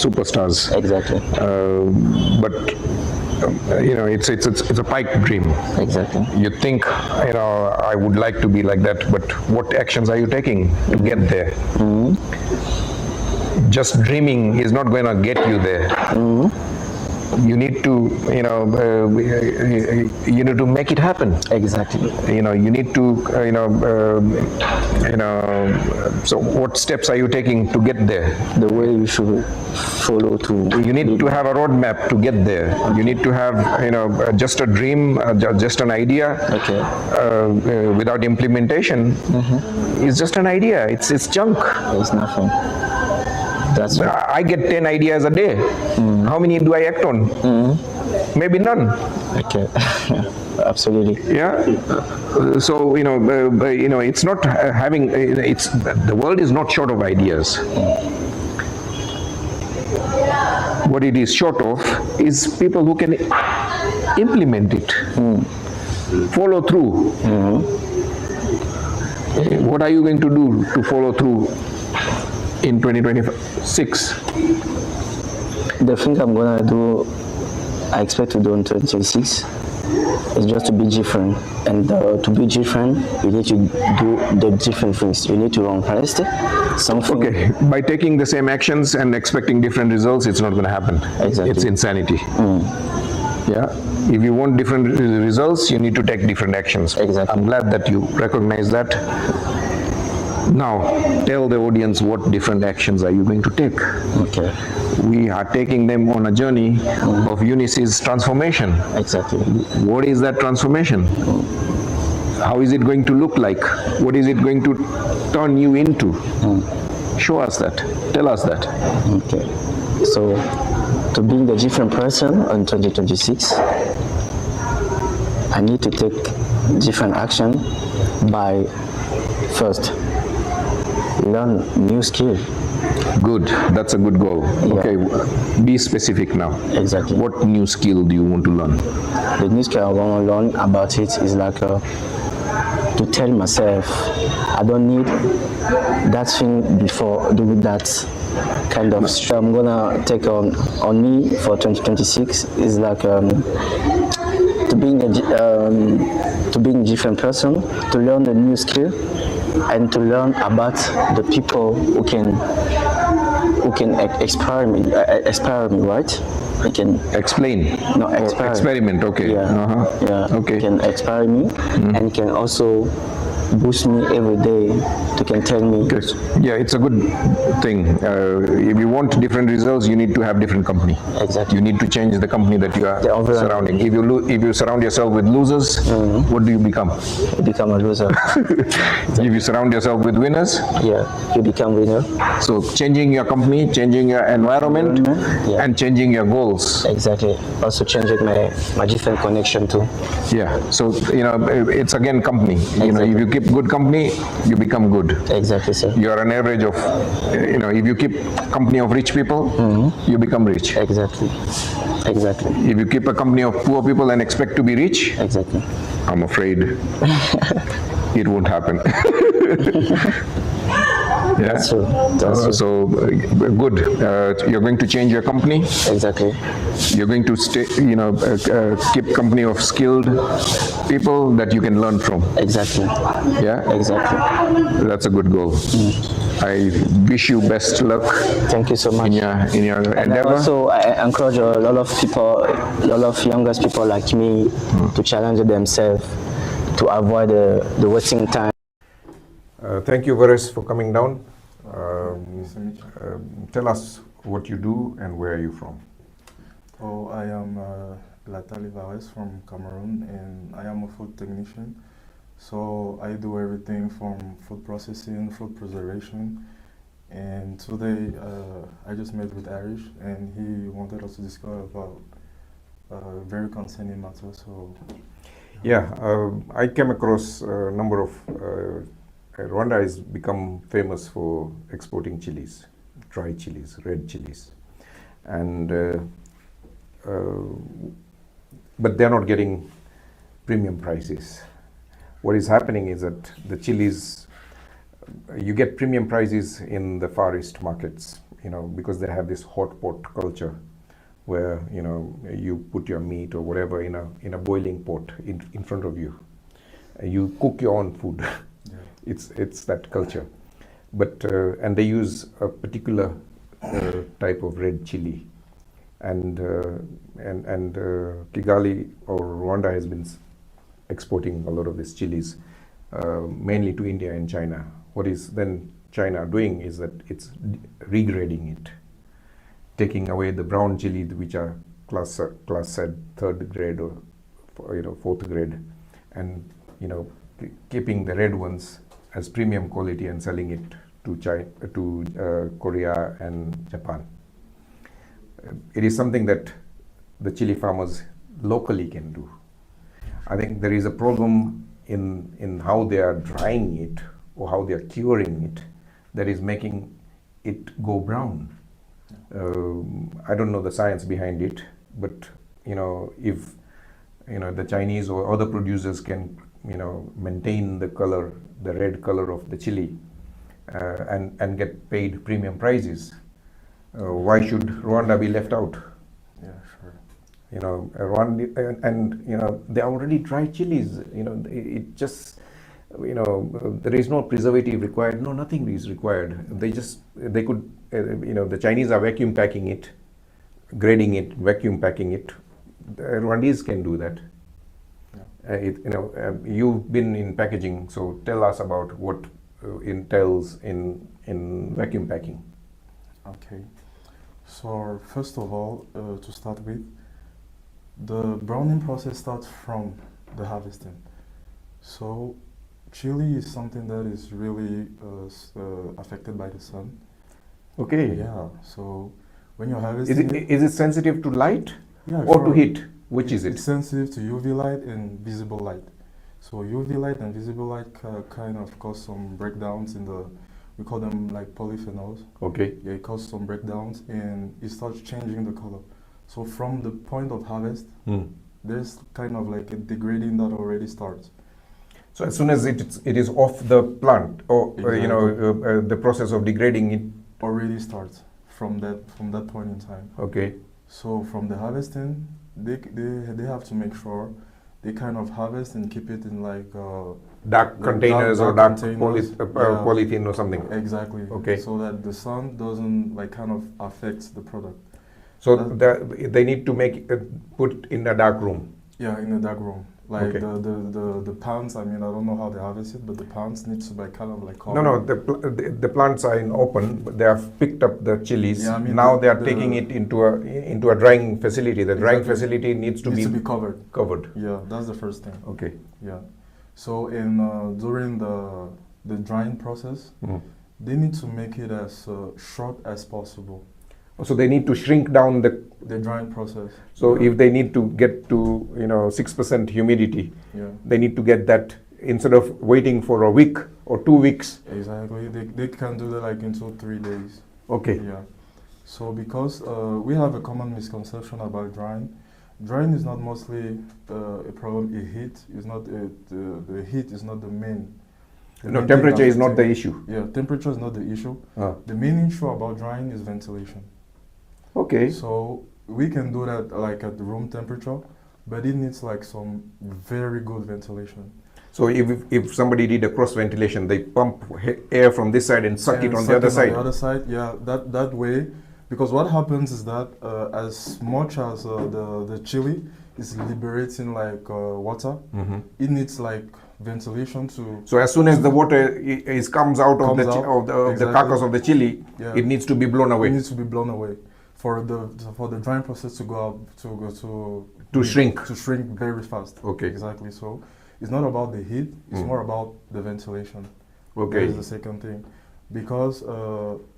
superstars.
Exactly.
But it's a pipe dream.
Exactly.
You think, I would like to be like that, but what actions are you taking to get there? Just dreaming is not going to get you there. You need to, you need to make it happen.
Exactly.
You need to, so what steps are you taking to get there?
The way you should follow to.
You need to have a roadmap to get there. You need to have, just a dream, just an idea.
Okay.
Without implementation, it's just an idea. It's junk.
There's nothing. That's right.
I get 10 ideas a day. How many do I act on? Maybe none.
Okay. Absolutely.
Yeah. So it's not having. It's the world is not short of ideas. What it is short of is people who can implement it, follow through. What are you going to do to follow through in 2026?
The thing I'm gonna do, I expect to do in 2026, is just to be different. And to be different, you need to do the different things. You need to run fast. Something.
Okay, by taking the same actions and expecting different results, it's not going to happen.
Exactly.
It's insanity. Yeah. If you want different results, you need to take different actions.
Exactly.
I'm glad that you recognize that. Now, tell the audience what different actions are you going to take.
Okay.
We are taking them on a journey of Unisys transformation.
Exactly.
What is that transformation? How is it going to look like? What is it going to turn you into? Show us that. Tell us that.
Okay. So, to being the different person in 2026, I need to take different action by first learn new skill.
Good, that's a good goal.
Yeah.
Okay, be specific now.
Exactly.
What new skill do you want to learn?
The new skill I want to learn about it is like to tell myself I don't need that thing before doing that kind of stuff. I'm gonna take on me for 2026 is like to being a different person, to learn a new skill, and to learn about the people who can inspire me, right? I can
explain.
No,
experiment. Okay.
Yeah. Yeah.
Okay.
Can inspire me and can also boost me every day. To can tell me.
Good. Yeah, it's a good thing. If you want different results, you need to have different company.
Exactly.
You need to change the company that you are surrounding. If you surround yourself with losers, what do you become?
You become a loser.
If you surround yourself with winners,
you become winner.
So changing your company, changing your environment, and changing your goals.
Exactly. Also changing my different connection too.
Yeah. So it's again company. Exactly. If you keep good company, you become good.
Exactly, sir.
You are an average of, if you keep company of rich people, you become rich.
Exactly. Exactly.
If you keep a company of poor people and expect to be rich,
exactly.
I'm afraid it won't happen. Yeah.
That's true. That's true.
So good. You're going to change your company.
Exactly.
You're going to stay. Keep company of skilled people that you can learn from.
Exactly.
Yeah.
Exactly.
That's a good goal. I wish you best luck.
Thank you so much.
In your endeavor.
Also, I encourage a lot of people, a lot of younger people like me, to challenge themselves, to avoid the wasting time.
Thank you, Harish, for coming down. Tell us what you do and where are you from?
Oh, I am Latali Vares from Cameroon, and I am a food technician. So I do everything from food processing, food preservation. And today I just met with Harish, and he wanted us to discuss about a very concerning matter. So
Yeah, I came across a number of. Rwanda has become famous for exporting chilies, dry chilies, red chilies, and but they're not getting premium prices. What is happening is that the chilies, you get premium prices in the Far East markets, because they have this hot pot culture, where you put your meat or whatever in a boiling pot in front of you. You cook your own food. Yeah. It's that culture, but and they use a particular type of red chili, and Kigali or Rwanda has been exporting a lot of these chilies, mainly to India and China. What is then China doing is that it's regrading it, taking away the brown chili, which are class said third grade or fourth grade, and keeping the red ones as premium quality and selling it to China, to Korea and Japan. It is something that the chili farmers locally can do. I think there is a problem in how they are drying it or how they are curing it that is making it go brown. I don't know the science behind it, but if the Chinese or other producers can maintain the color, the red color of the chili, and get paid premium prices, why should Rwanda be left out?
Yeah, sure.
Rwanda, and they are already dry chilies. It just there is no preservative required. No, nothing is required. They could the Chinese are vacuum packing it, grading it, vacuum packing it. The Rwandese can do that. You've been in packaging, so tell us about what entails in vacuum packing.
Okay, so first of all, to start with, the browning process starts from the harvesting. So chili is something that is really affected by the sun.
Okay.
Yeah, so when you're harvesting
is it sensitive to light?
Yeah,
or
sure.
to heat? Which is it?
It's sensitive to UV light and visible light. So UV light and visible light kind of cause some breakdowns in we call them like polyphenols.
Okay.
Yeah, it causes some breakdowns and it starts changing the color. So from the point of harvest, there's kind of like a degrading that already starts.
So as soon as it is off the plant, or
Exactly.
The process of degrading it
already starts from that point in time.
Okay.
So from the harvesting, they have to make sure they kind of harvest and keep it in like
dark containers or dark
containers.
polythene or something.
Exactly.
Okay.
So that the sun doesn't like kind of affect the product.
So they need to put in a dark room.
Yeah, in a dark room. Like
Okay.
the plants, I mean, I don't know how they harvest it, but the plants need to be kind of like covered.
No, the plants are in open, but they have picked up the chilies.
Yeah, I mean
now they are taking it into a drying facility. The drying
Exactly.
facility needs to be
covered.
Covered.
Yeah, that's the first thing.
Okay.
Yeah. So during the drying process, they need to make it as short as possible.
So they need to shrink down
the drying process.
So if they need to get to 6% humidity, they need to get that instead of waiting for a week or 2 weeks.
Exactly. They can do that like in 2-3 days.
Okay.
Yeah. So because we have a common misconception about drying. Drying is not mostly a problem. Heat is not the heat is not the main.
No, temperature is not the issue.
Yeah, temperature is not the issue. The main issue about drying is ventilation.
Okay.
So we can do that like at room temperature, but it needs like some very good ventilation.
So if somebody did a cross ventilation, they pump air from this side and suck it on the other side.
On the other side, yeah, that way. Because what happens is that as much as the chili is liberating like water, it needs like ventilation to.
So as soon as the water comes out of the carcass of the chili, it needs to be blown away.
It needs to be blown away for the drying process to go up
to shrink
very fast.
Okay.
Exactly. So it's not about the heat; it's more about the ventilation.
Okay.
That is the second thing, because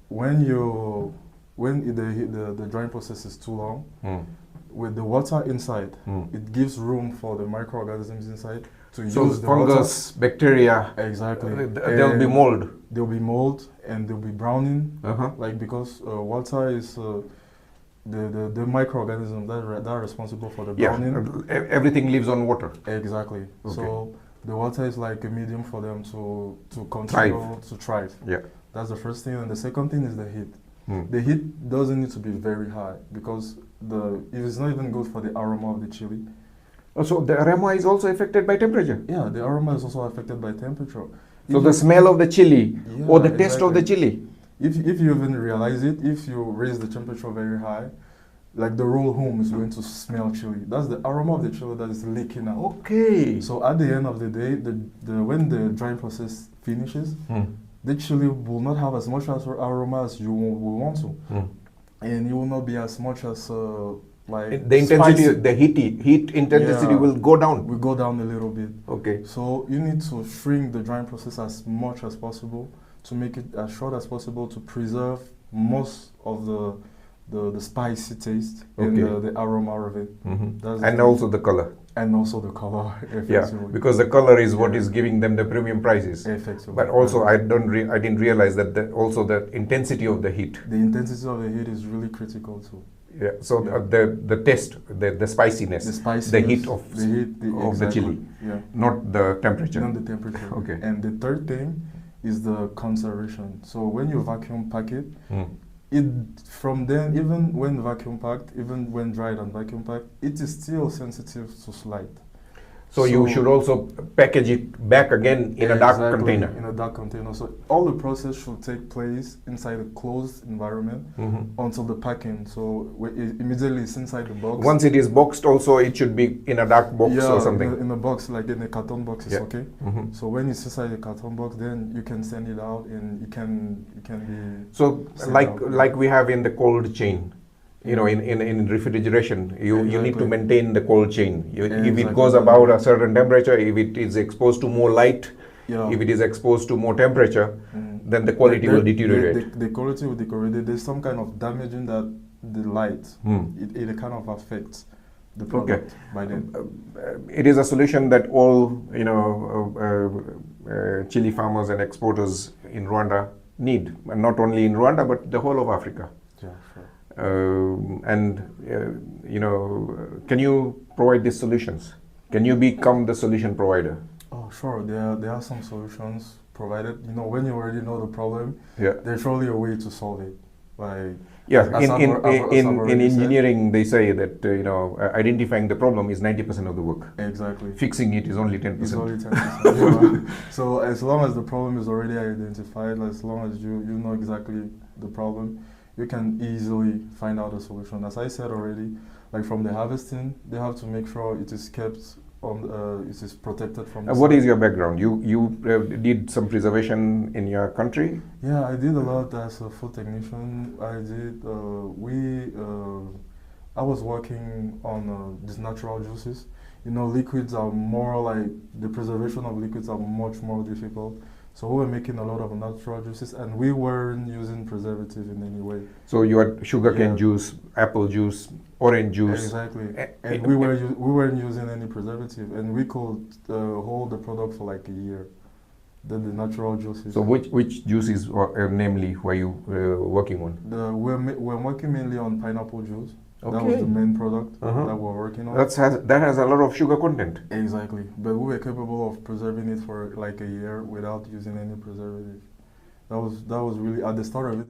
when the drying process is too long, with the water inside, it gives room for the microorganisms inside to
So
use the
fungus,
water.
bacteria,
Exactly.
there'll be mold.
There'll be mold and there'll be browning,
Uh-huh.
like because water is the microorganism that are responsible for the browning.
Everything lives on water.
Exactly.
Okay.
So the water is like a medium for them to continue to thrive.
Yeah.
That's the first thing, and the second thing is the heat. The heat doesn't need to be very high because it is not even good for the aroma of the chili.
So the aroma is also affected by temperature.
Yeah, the aroma is also affected by temperature.
So the smell of the chili or the taste of the chili.
If you even realize it, if you raise the temperature very high, like the whole home is going to smell chili. That's the aroma of the chili that is leaking out.
Okay.
So at the end of the day, when the drying process finishes, the chili will not have as much as aroma as you will want to, and it will not be as much as like
the intensity,
spicy.
the heat intensity will go down.
Will go down a little bit.
Okay.
So you need to shrink the drying process as much as possible to make it as short as possible to preserve most of the spicy taste and the aroma of it.
And also the color.
And also the color.
Yeah, because the color is what is giving them the premium prices.
Effectively.
But also, I didn't realize that also the intensity of the heat.
The intensity of the heat is really critical too.
Yeah. So the taste, the spiciness, the heat of the chili, not the temperature.
Not the temperature.
Okay.
And the third thing is the conservation. So when you vacuum pack it, from then, even when vacuum packed, even when dried and vacuum packed, it is still sensitive to light.
So you should also package it back again in a dark container.
In a dark container. So all the process should take place inside a closed environment until the packing. So immediately it's inside the box.
Once it is boxed, also it should be in a dark box or something.
In a box, like in a carton box, is okay. So when it's inside a carton box, then you can send it out, and it can be.
So like we have in the cold chain. You know, in refrigeration, you need to maintain the cold chain. If it goes about a certain temperature, if it is exposed to more light, if it is exposed to more temperature, then the quality will deteriorate.
The quality will deteriorate. There's some kind of damaging that the light, it kind of affects the product by then.
It is a solution that all, chili farmers and exporters in Rwanda need, and not only in Rwanda, but the whole of Africa.
Yeah, sure.
Can you provide these solutions? Can you become the solution provider?
Oh, sure. There are some solutions provided. When you already know the problem, there's surely a way to solve it.
In engineering, they say that identifying the problem is 90% of the work.
Exactly.
Fixing it is only 10%.
It's only 10%. So as long as the problem is already identified, as long as you know exactly the problem, you can easily find out a solution. As I said already, like from the harvesting, they have to make sure it is kept on, it is protected from the
What
sun.
is your background? You did some preservation in your country?
Yeah, I did a lot as a food technician. I was working on these natural juices. Liquids are more like, the preservation of liquids are much more difficult. So we were making a lot of natural juices, and we weren't using preservative in any way.
So you had sugarcane juice, apple juice, orange juice.
Exactly. And we weren't using any preservative, and we could hold the product for like a year. Then the natural juices.
So which juices, namely, were you working on?
We're working mainly on pineapple juice. Okay. That was the main product that we're working on.
That has a lot of sugar content.
Exactly. But we were capable of preserving it for like a year without using any preservative. That was really at the start of it.